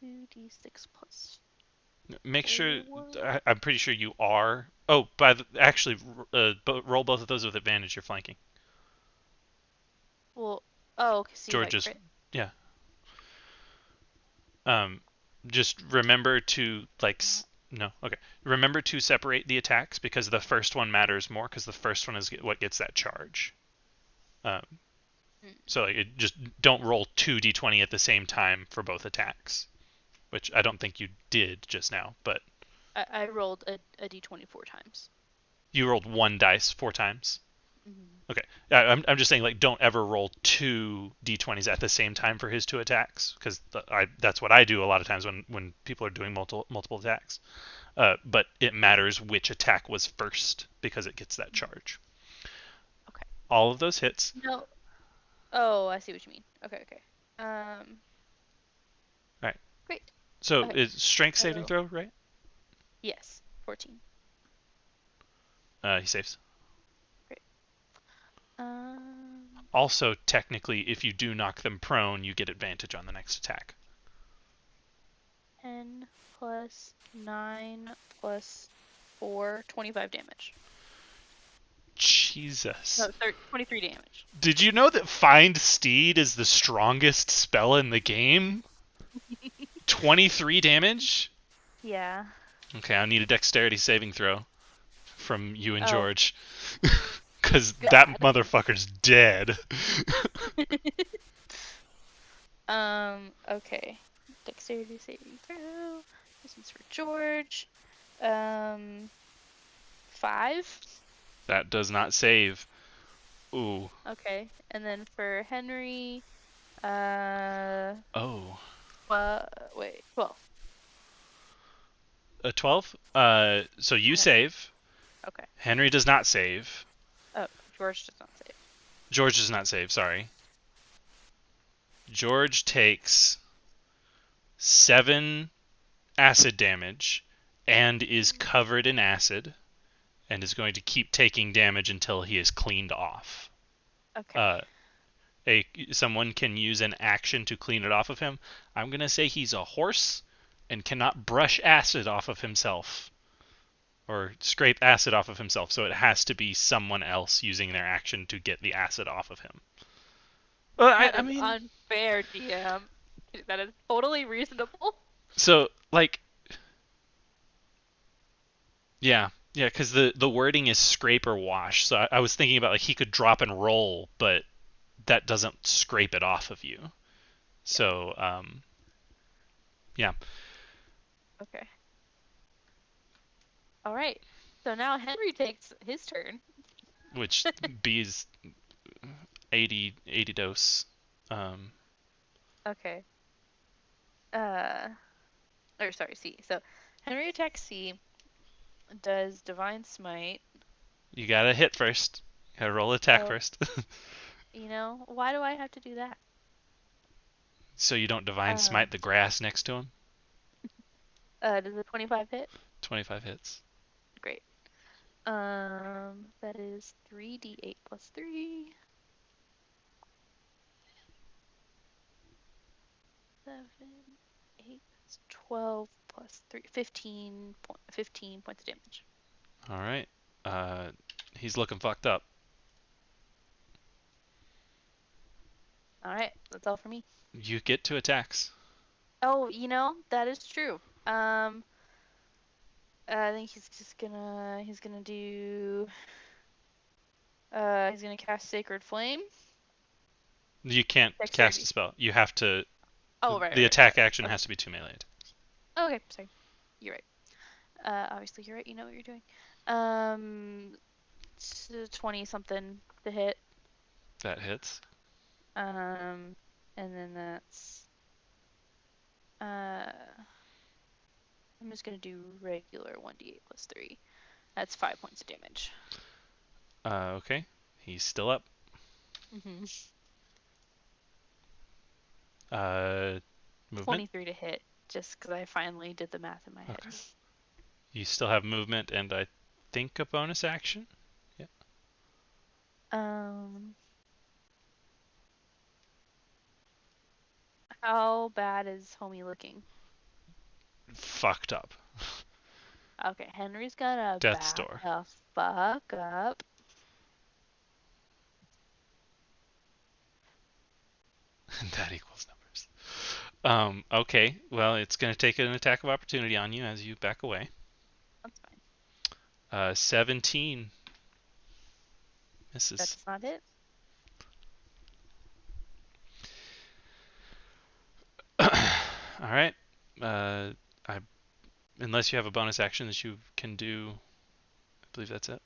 Great. 2d6 plus. Make sure. I'm pretty sure you are. Oh, actually, roll both of those with advantage. You're flanking. Well, okay. George is, yeah. Just remember to remember to separate the attacks because the first one matters more because the first one is what gets that charge. So just don't roll 2d20 at the same time for both attacks, which I don't think you did just now, but I rolled a d20 4 times. You rolled 1 dice 4 times. Mm-hmm. Okay, I'm just saying don't ever roll 2 d20s at the same time for his 2 attacks because that's what I do a lot of times when people are doing multiple attacks. But it matters which attack was first because it gets that charge. Okay. All of those hits. No. Oh, I see what you mean. Okay. All right. Great. So it's strength saving throw, right? Yes, 14. He saves. Great. Also, technically, if you do knock them prone, you get advantage on the next attack. 10 plus 9 plus 4, 25 damage. Jesus. No, 23 damage. Did you know that Find Steed is the strongest spell in the game? 23 damage? Yeah. Okay, I need a dexterity saving throw from you and Oh. George. Because that God. motherfucker's dead. Okay. Dexterity saving throw. This one's for George. 5. That does not save. Ooh. Okay. And then for Henry, Oh. 12. A 12? So you Yeah. save. Okay. Henry does not save. Oh, George does not save. George does not save, sorry. George takes 7 acid damage and is covered in acid and is going to keep taking damage until he is cleaned off. Okay. Someone can use an action to clean it off of him. I'm going to say he's a horse and cannot brush acid off of himself or scrape acid off of himself, so it has to be someone else using their action to get the acid off of him. That I is mean, unfair, DM. That is totally reasonable. so like, yeah, because the wording is scrape or wash. So I was thinking about like he could drop and roll, but that doesn't scrape it off of you. So yeah. Okay. All right. So now Henry takes his turn. Which B's 80 dose. Okay. Or sorry, C. So Henry attacks C. Does Divine Smite. You gotta hit first. You gotta roll attack Oh. first. You know, why do I have to do that? So you don't divine smite the grass next to him. Does a 25 hit? 25 hits. Great. That is 3d8 plus 3. 7, 8, that's 12 plus 3, 15 points of damage. All right. He's looking fucked up. All right, that's all for me. You get 2 attacks. Oh, you know, that is true. I think he's gonna do, he's gonna cast Sacred Flame. You can't cast Dexterity. a spell. You have to. Oh, right. The right, attack right. action Okay. has to be 2 melee attacks. Okay, sorry. You're right. Obviously you're right. You know what you're doing. 20 something to hit. That hits. And then that's. I'm just gonna do regular 1d8 plus 3. That's 5 points of damage. Okay. He's still up. Mm-hmm. Movement. 23 to hit, just because I finally did the math in my head. Okay. You still have movement and I think a bonus action. Yeah. How bad is Homie looking? Fucked up. Okay, Henry's gonna Death's back door. the fuck up. That equals numbers. Okay. Well, it's gonna take an attack of opportunity on you as you back away. That's fine. 17. Misses. That's not it. All right. Unless you have a bonus action that you can do, I believe that's it.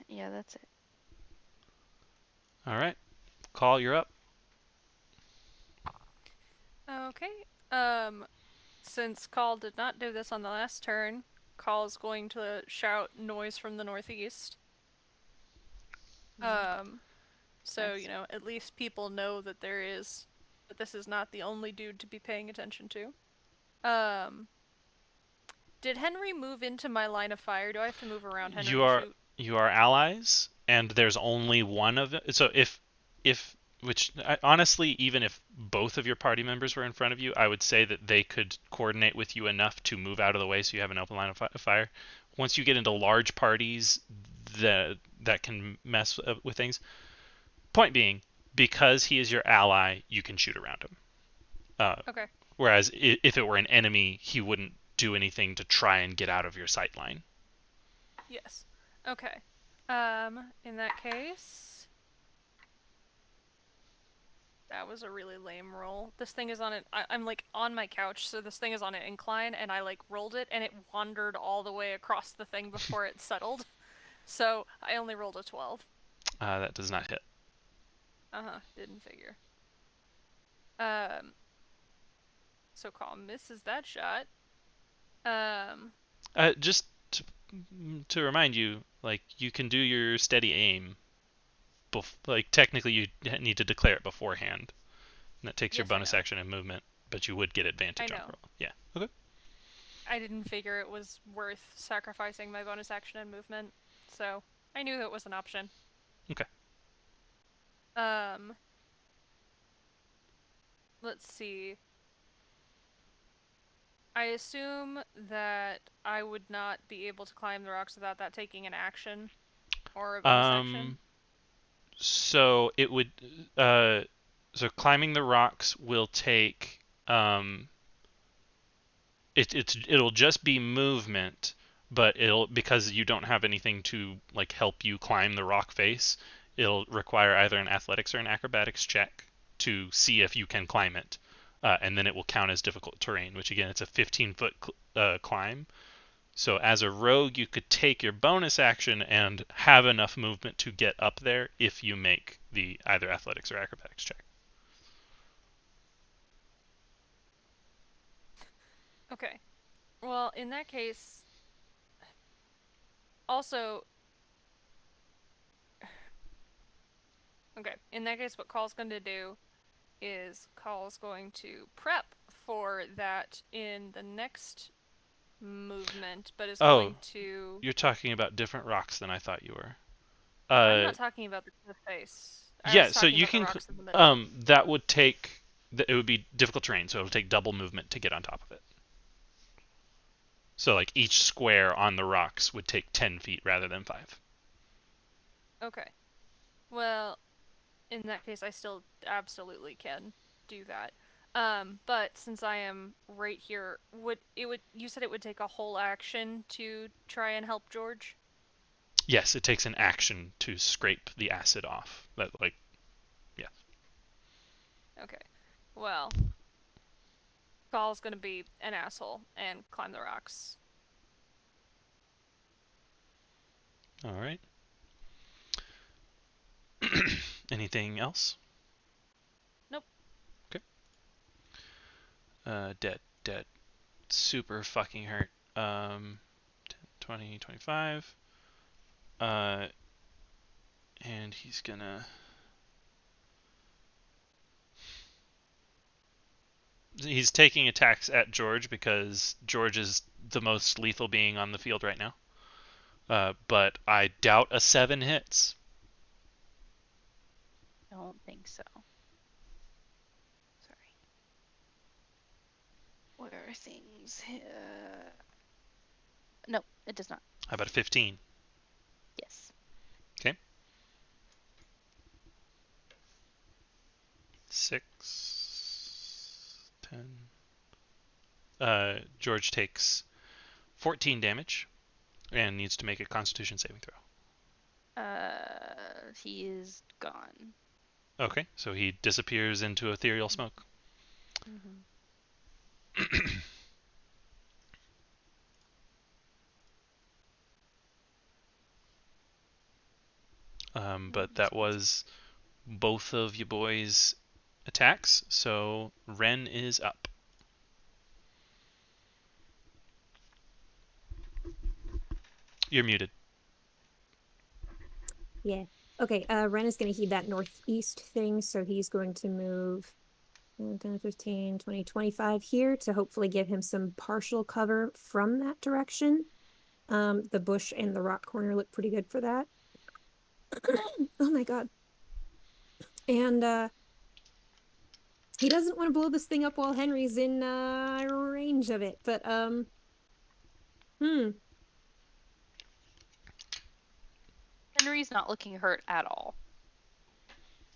Yeah, that's it. All right. Call, you're up. Okay. Since Call did not do this on the last turn, Call is going to shout noise from the northeast. So, Nice. you know, at least people know that that this is not the only dude to be paying attention to. Did Henry move into my line of fire? Do I have to move around Henry to shoot? You are allies, and there's only one of them. So if which honestly, even if both of your party members were in front of you, I would say that they could coordinate with you enough to move out of the way so you have an open line of fire. Once you get into large parties, that can mess with things. Point being, because he is your ally, you can shoot around him. Okay. Whereas if it were an enemy, he wouldn't do anything to try and get out of your sight line. Yes. Okay. In that case, that was a really lame roll. This thing is on it. I'm like on my couch, so this thing is on an incline, and I like rolled it, and it wandered all the way across the thing before it settled. So I only rolled a 12. That does not hit. Didn't figure. So Calm misses that shot. Just to remind you, like, you can do your steady aim. Like, technically, you need to declare it beforehand. And that takes your Yes, I bonus know. action and movement, but you would get advantage I on know. roll. Yeah. Okay. I didn't figure it was worth sacrificing my bonus action and movement, so I knew that was an option. Okay. Let's see. I assume that I would not be able to climb the rocks without that taking an action or a bonus action. So it would. So climbing the rocks will take. It'll just be movement, but because you don't have anything to like help you climb the rock face, it'll require either an athletics or an acrobatics check to see if you can climb it, and then it will count as difficult terrain. Which again, it's a 15-foot climb. So as a rogue, you could take your bonus action and have enough movement to get up there if you make the either athletics or acrobatics check. Okay. Well, in that case, also... Okay, in that case, what Call's going to do is Call's going to prep for that in the next movement, but is going to... You're talking about different rocks than I thought you were. I'm not talking about the cliff face. I Yeah, was so talking you about the can. rocks in the middle. That would take. It would be difficult terrain, so it would take double movement to get on top of it. So like each square on the rocks would take 10 feet rather than 5. Okay. Well, in that case, I still absolutely can do that. But since I am right here, you said it would take a whole action to try and help George? Yes, it takes an action to scrape the acid off. Yeah. Okay. Well, Gall's gonna be an asshole and climb the rocks. All right. Anything else? Nope. Okay. Dead. Super fucking hurt. 10, 20, 25. And he's gonna. He's taking attacks at George because George is the most lethal being on the field right now. But I doubt a 7 hits. Don't think so. Sorry. Where are things? No, it does not. How about a 15? Yes. Okay. 6, 10. George takes 14 damage and needs to make a Constitution saving throw. He is gone. Okay, so he disappears into ethereal smoke. Mm-hmm. But that was both of you boys' attacks, so Ren is up. You're muted. Yeah. Okay, Ren is going to heed that northeast thing, so he's going to move 10, 15, 20, 25 here to hopefully give him some partial cover from that direction. The bush and the rock corner look pretty good for that. Oh my god. And he doesn't want to blow this thing up while Henry's in range of it. But Henry's not looking hurt at all.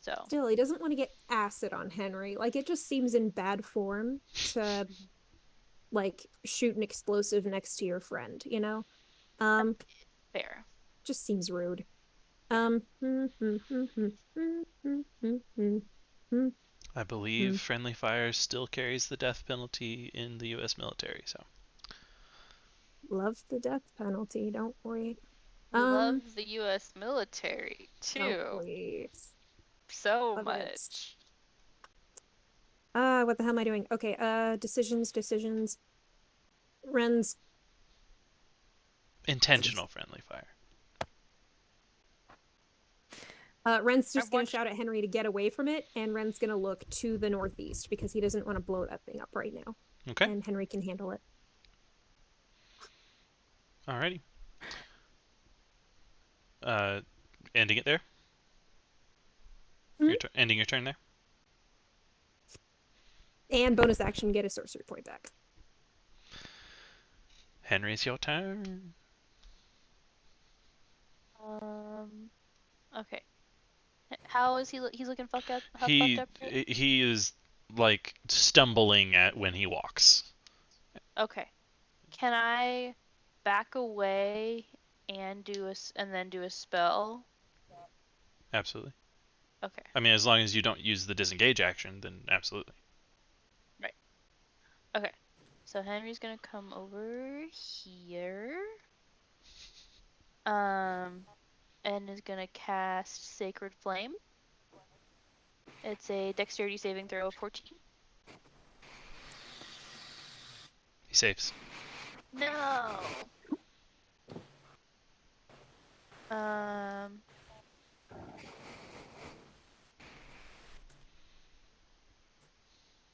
So still, he doesn't want to get acid on Henry. Like, it just seems in bad form to like shoot an explosive next to your friend, you know? fair. Just seems rude. I believe friendly fire still carries the death penalty in the U.S. military, so. Love the death penalty, don't we? Love the U.S. military Don't too. we? So Love it. much. What the hell am I doing? Okay, decisions. Ren's Intentional friendly fire. Ren's just gonna shout at Henry to get away from it, and Ren's gonna look to the northeast because he doesn't want to blow that thing up right now. Okay. And Henry can handle it. Alrighty. Ending it there? Ending your turn there? And bonus action, get a sorcery point back. Henry, it's your turn. Okay. How is he? He's looking fucked up. He Fucked up, right? he is like stumbling at when he walks. Okay. Can I back away and then do a spell? Absolutely. Okay. I mean, as long as you don't use the disengage action, then absolutely. Right. Okay. So Henry's gonna come over here. And is gonna cast Sacred Flame. It's a dexterity saving throw of 14. He saves. No.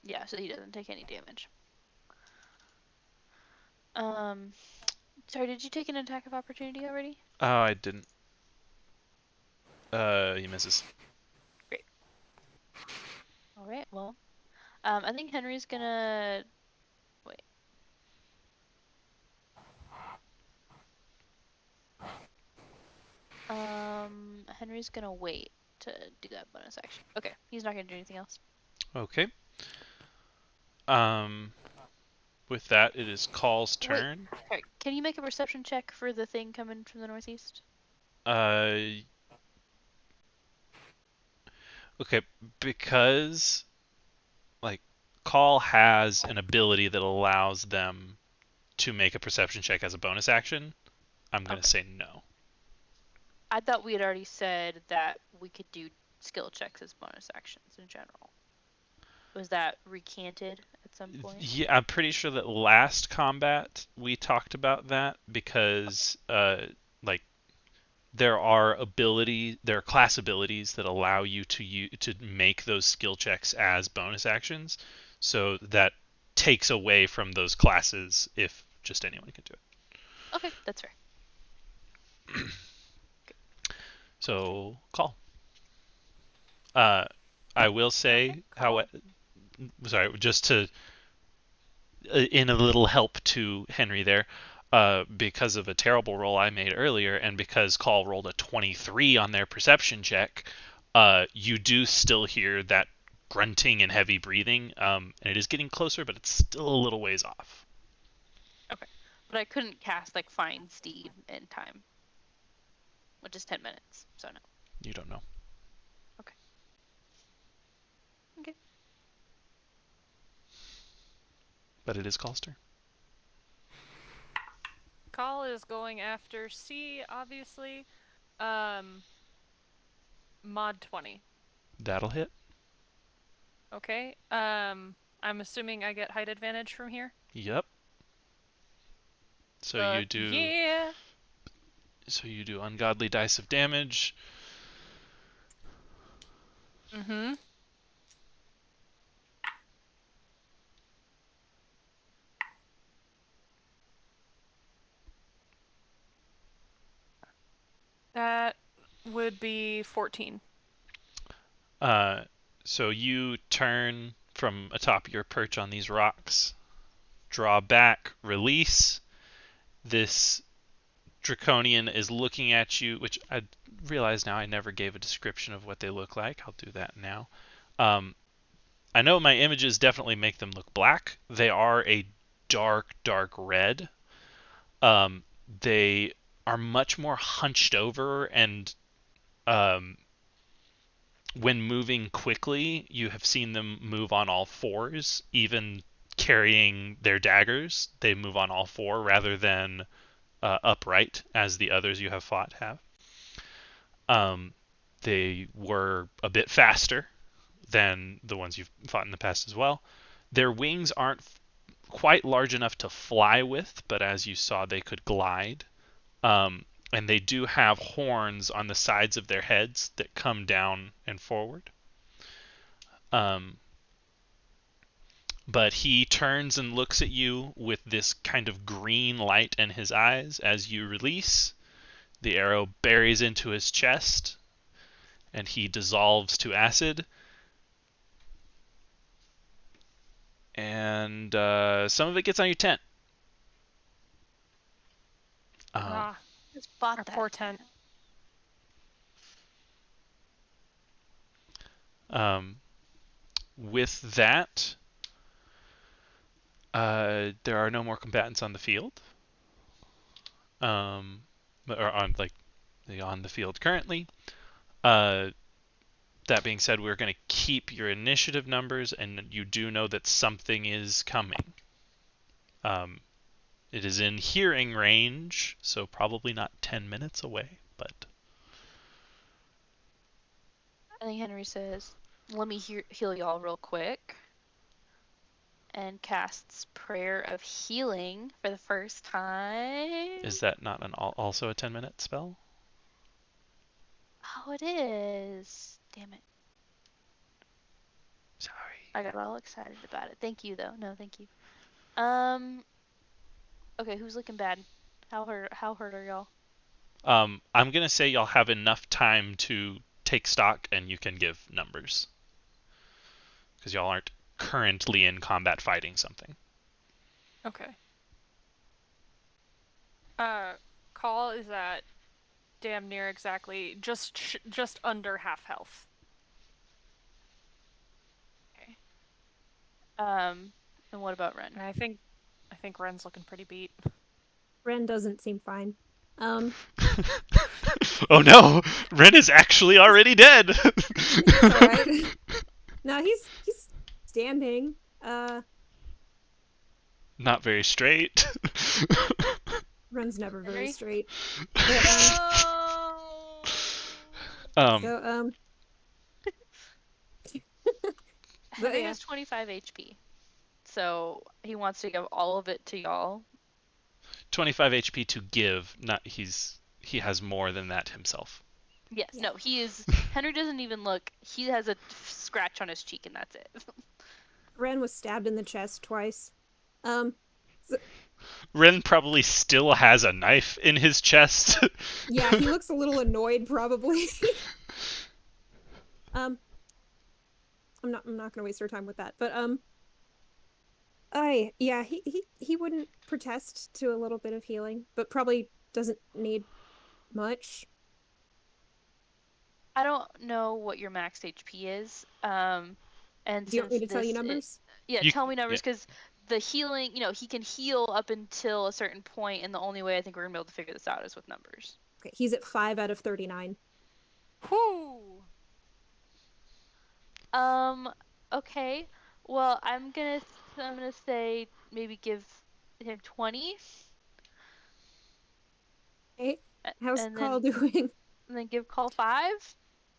Yeah, so he doesn't take any damage. Sorry, did you take an attack of opportunity already? Oh, I didn't. He misses. Great. All right. Well, I think Henry's gonna wait. Henry's gonna wait to do that bonus action. Okay, he's not gonna do anything else. Okay. With that, it is Call's turn. Wait, sorry, can you make a perception check for the thing coming from the northeast? Okay, because like Call has an ability that allows them to make a perception check as a bonus action, I'm gonna say no. I thought we had already said that we could do skill checks as bonus actions in general. Was that recanted at some point? Yeah, I'm pretty sure that last combat we talked about that because like there are class abilities that allow you to make those skill checks as bonus actions. So that takes away from those classes if just anyone can do it. Okay, that's fair. So Call. I will say sorry, just to in a little help to Henry there, because of a terrible roll I made earlier, and because Call rolled a 23 on their perception check, you do still hear that grunting and heavy breathing, and it is getting closer, but it's still a little ways off. Okay, but I couldn't cast like Find Steed in time, which is 10 minutes, so no. You don't know. Okay. Okay. But it is Call's turn. Call is going after C, obviously. Mod 20. That'll hit. Okay. I'm assuming I get height advantage from here? Yep. So you do. Yeah. So you do ungodly dice of damage. Mm-hmm. That would be 14. So you turn from atop your perch on these rocks, draw back, release. This Draconian is looking at you, which I realize now I never gave a description of what they look like. I'll do that now. I know my images definitely make them look black. They are a dark, dark red. They are much more hunched over, and when moving quickly, you have seen them move on all fours, even carrying their daggers. They move on all four rather than upright, as the others you have fought have. They were a bit faster than the ones you've fought in the past as well. Their wings aren't quite large enough to fly with, but as you saw, they could glide. And they do have horns on the sides of their heads that come down and forward. But he turns and looks at you with this kind of green light in his eyes as you release. The arrow buries into his chest, and he dissolves to acid. And some of it gets on your tent. Just bought Our that poor tent. With that, there are no more combatants on the field. Or on the field currently. That being said, we're going to keep your initiative numbers, and you do know that something is coming. It is in hearing range, so probably not 10 minutes away, but... I think Henry says, let me heal y'all real quick. And casts Prayer of Healing for the first time. Is that not also a 10-minute spell? Oh, it is. Damn it. Sorry. I got all excited about it. Thank you, though. No, thank you. Okay, who's looking bad? How hurt are y'all? I'm going to say y'all have enough time to take stock and you can give numbers. Because y'all aren't currently in combat fighting something. Okay. Call is at damn near exactly just under half health. Okay. And what about Ren? And I think Ren's looking pretty beat. Ren doesn't seem fine. Oh no! Ren is actually already dead! He's alright. No, he's standing. Not very straight. Ren's never very Henry? straight. No! So, Henry yeah. has 25 HP. So he wants to give all of it to y'all. 25 HP to give, not he has more than that himself. Yes, Yeah. no, he is. Henry doesn't even look. He has a scratch on his cheek, and that's it. Ren was stabbed in the chest twice. Ren probably still has a knife in his chest. Yeah, he looks a little annoyed, probably. I'm not gonna waste our time with that, but he wouldn't protest to a little bit of healing, but probably doesn't need much. I don't know what your max HP is. And Do you want me to tell you this numbers? tell me numbers, because the healing, he can heal up until a certain point, and the only way I think we're gonna be able to figure this out is with numbers. Okay, he's at 5 out of 39. Whoo! Okay. Well, I'm gonna say maybe give him 20. Okay, how's and Call then doing? and then give Call 5.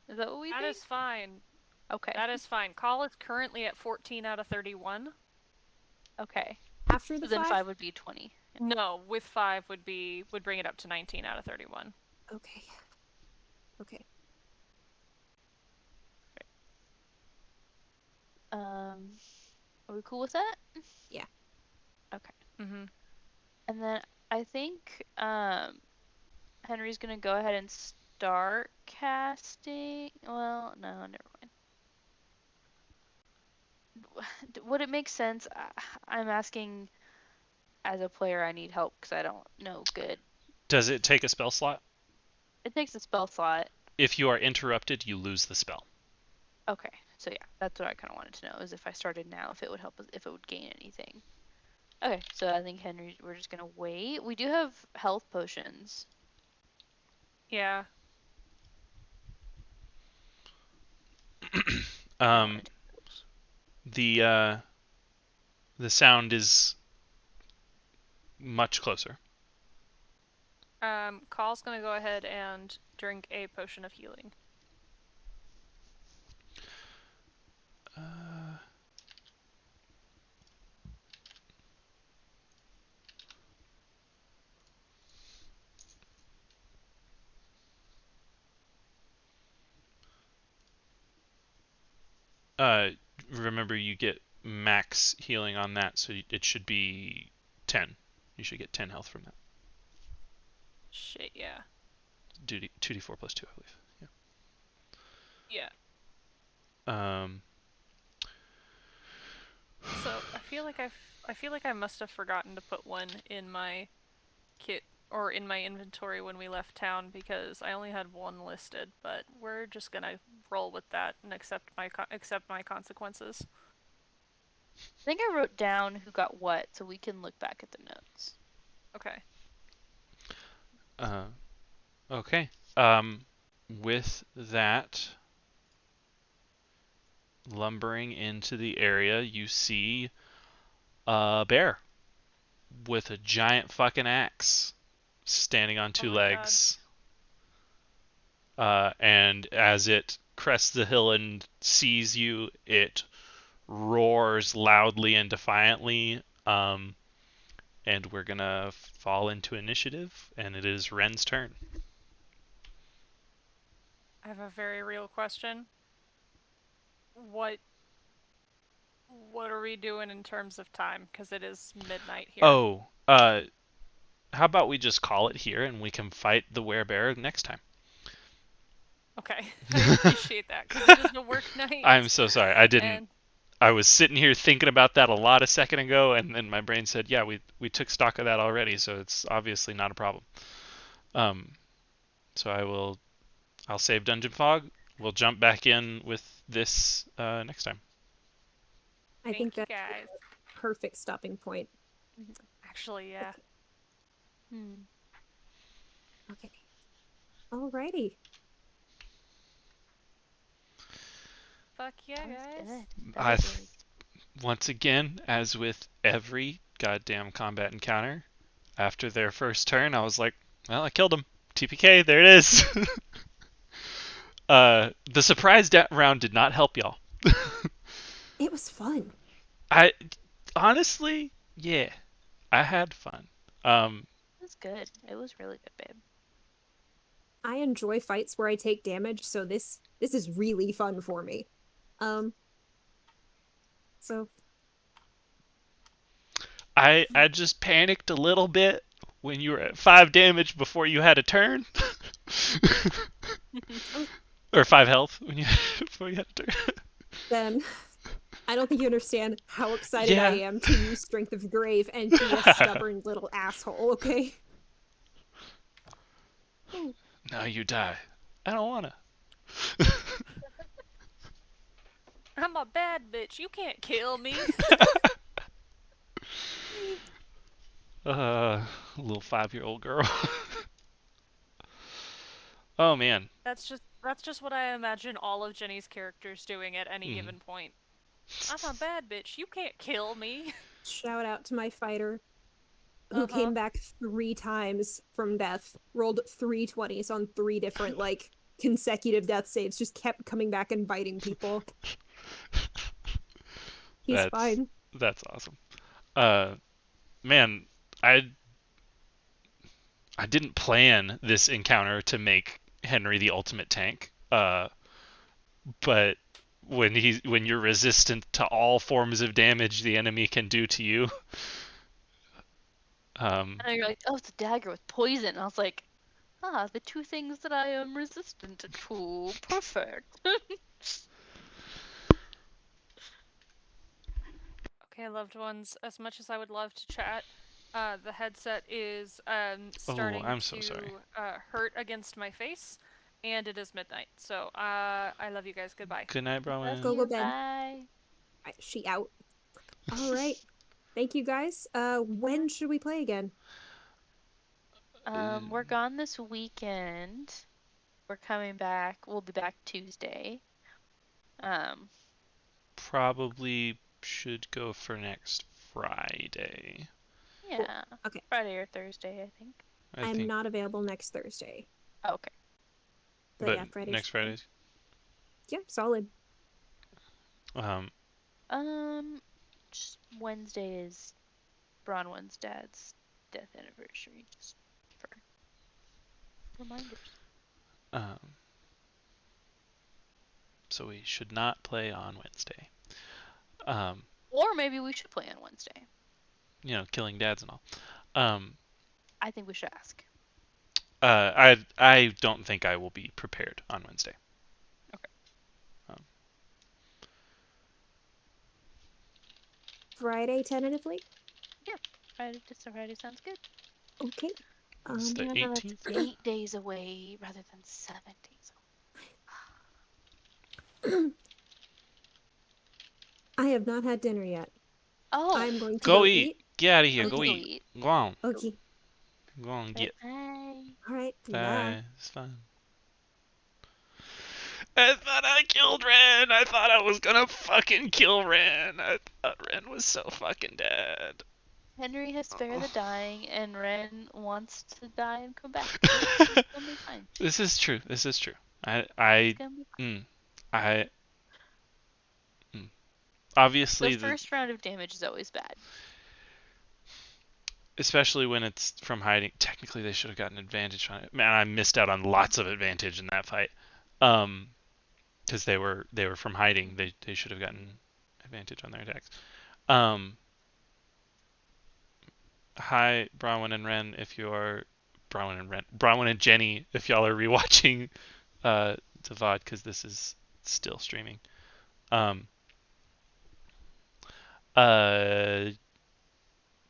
Is that what we That think? is fine. Okay. That is fine. Call is currently at 14 out of 31. Okay. After the So then 5? 5 would be 20. No, with 5 would bring it up to 19 out of 31. Okay. Are we cool with that? Yeah. Okay. Mm-hmm. And then I think Henry's gonna go ahead and start casting. Well, no, never mind. would it make sense? I'm asking as a player. I need help because I don't know good. Does it take a spell slot? It takes a spell slot. If you are interrupted, you lose the spell. Okay, so yeah, that's what I kind of wanted to know, is if I started now, if it would help us, if it would gain anything. Okay, so I think Henry, we're just gonna wait. We do have health potions. Yeah. I wanna take those. The sound is much closer. Call's gonna go ahead and drink a potion of healing. Remember, you get max healing on that, so it should be 10. You should get 10 health from that. Shit, yeah. 2d4 plus 2, I believe. Yeah. Yeah. So I feel like I must have forgotten to put one in my kit or in my inventory when we left town because I only had one listed. But we're just gonna roll with that and accept my consequences. I think I wrote down who got what, so we can look back at the notes. Okay. Okay. With that, lumbering into the area, you see a bear with a giant fucking axe standing on two Oh my God. legs. And as it crests the hill and sees you, it roars loudly and defiantly. And we're gonna fall into initiative, and it is Ren's turn. I have a very real question. What are we doing in terms of time? Because it is midnight here. Oh, how about we just call it here, and we can fight the werebear next time? Okay, I appreciate that because it is a work night. I'm so sorry. I didn't. And I was sitting here thinking about that a lot a second ago, and then my brain said, "Yeah, we took stock of that already, so it's obviously not a problem." So I'll save Dungeon Fog. We'll jump back in with this next time. I think thank that's you guys. a perfect stopping point. Actually, yeah. Okay. Alrighty. Fuck yeah, That was guys. good. That I was really Once again, as with every goddamn combat encounter, after their first turn, I was like, "Well, I killed him. TPK, there it is." The surprise round did not help y'all. It was fun. I honestly, yeah, I had fun. It was good. It was really good, babe. I enjoy fights where I take damage, so this is really fun for me. So I just panicked a little bit when you were at 5 damage before you had a turn. Or 5 health before you had a turn. then I don't think you understand how excited I Yeah. am to use Strength of Grave and be a stubborn little asshole, okay? Now you die. I don't wanna. I'm a bad bitch. You can't kill me. Little 5-year-old girl. Oh man. That's just what I imagine all of Jenny's characters doing at any given point. I'm a bad bitch. You can't kill me. Shout out to my fighter who came back 3 times from death, rolled 3 20s on 3 different, like, consecutive death saves, just kept coming back and biting people. He's fine. That's awesome. Man, I didn't plan this encounter to make Henry the ultimate tank. But when you're resistant to all forms of damage the enemy can do to you. And you're like, oh, it's a dagger with poison. And I was like, the 2 things that I am resistant to. Perfect. Okay, loved ones, as much as I would love to chat, the headset is starting I'm so sorry. to hurt against my face, and it is midnight. So I love you guys. Goodbye. Good night, Love Browen. Go you. bed. Bye. She out. All right. Thank you guys. When should we play again? We're gone this weekend. We're coming back. We'll be back Tuesday. Probably should go for next Friday. Yeah. Okay. Friday or Thursday, I think. I'm think, not available next Thursday. Oh, okay. But but yeah, Friday's next fine. Friday. Yeah, solid. Just Wednesday is Bronwyn's dad's death anniversary, just for reminders. So we should not play on Wednesday. Or maybe we should play on Wednesday. Killing dads and all. I think we should ask. I don't think I will be prepared on Wednesday. Friday tentatively? Friday sounds good. Okay. It's the Remember, that's 18th. 8 days away rather than 7 days away. I have not had dinner yet. Oh, I'm going to Go eat. Get out of here. Okay. Go eat. Go on. Okay. Go on. Get. Bye. All right. Bye. It's fine. I thought I killed Ren. I thought I was gonna fucking kill Ren. I thought Ren was so fucking dead. Henry has spare the dying, and Ren wants to die and come back. It's gonna be fine. This is true. This is true. It's gonna be fine. Obviously The first round of damage is always bad. especially when it's from hiding. Technically, they should have gotten advantage on it. Man, I missed out on lots of advantage in that fight. Because they were from hiding. They should have gotten advantage on their attacks. Hi, Bronwyn and Ren, if you are Bronwyn and Jenny, if y'all are rewatching the VOD, because this is still streaming.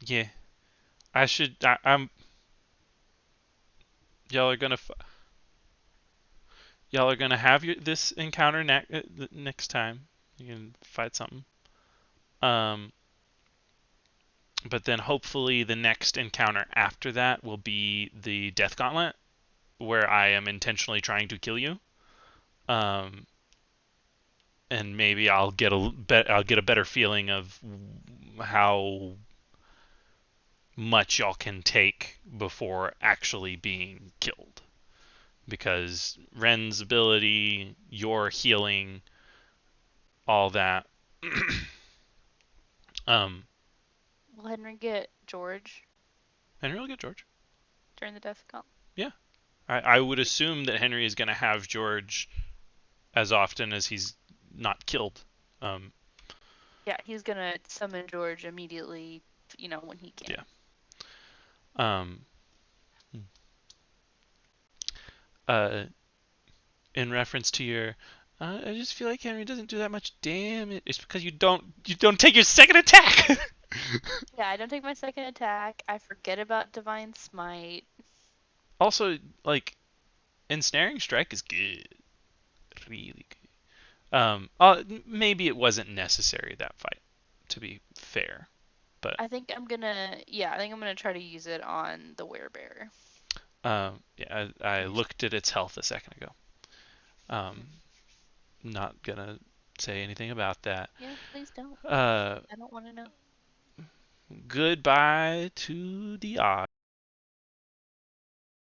Yeah, I should. I'm. Y'all are gonna. Y'all are gonna have this encounter next time. You can fight something. But then hopefully the next encounter after that will be the Death Gauntlet, where I am intentionally trying to kill you. And maybe I'll get a better feeling of how much y'all can take before actually being killed. Because Ren's ability, your healing, all that. Will Henry get George Henry will get George. during the death count? Yeah. I would assume that Henry is going to have George as often as he's not killed. Yeah, he's gonna summon George immediately, when he can. Yeah. In reference to your, I just feel like Henry doesn't do that much damage. It's because you don't take your second attack. Yeah, I don't take my second attack. I forget about Divine Smite. Also, like, Ensnaring Strike is good, really good. Maybe it wasn't necessary that fight, to be fair, but I think I'm gonna try to use it on the werebear. yeah, I looked at its health a second ago. Not gonna say anything about that. Yeah, please don't. I don't want to know. Goodbye to the odds.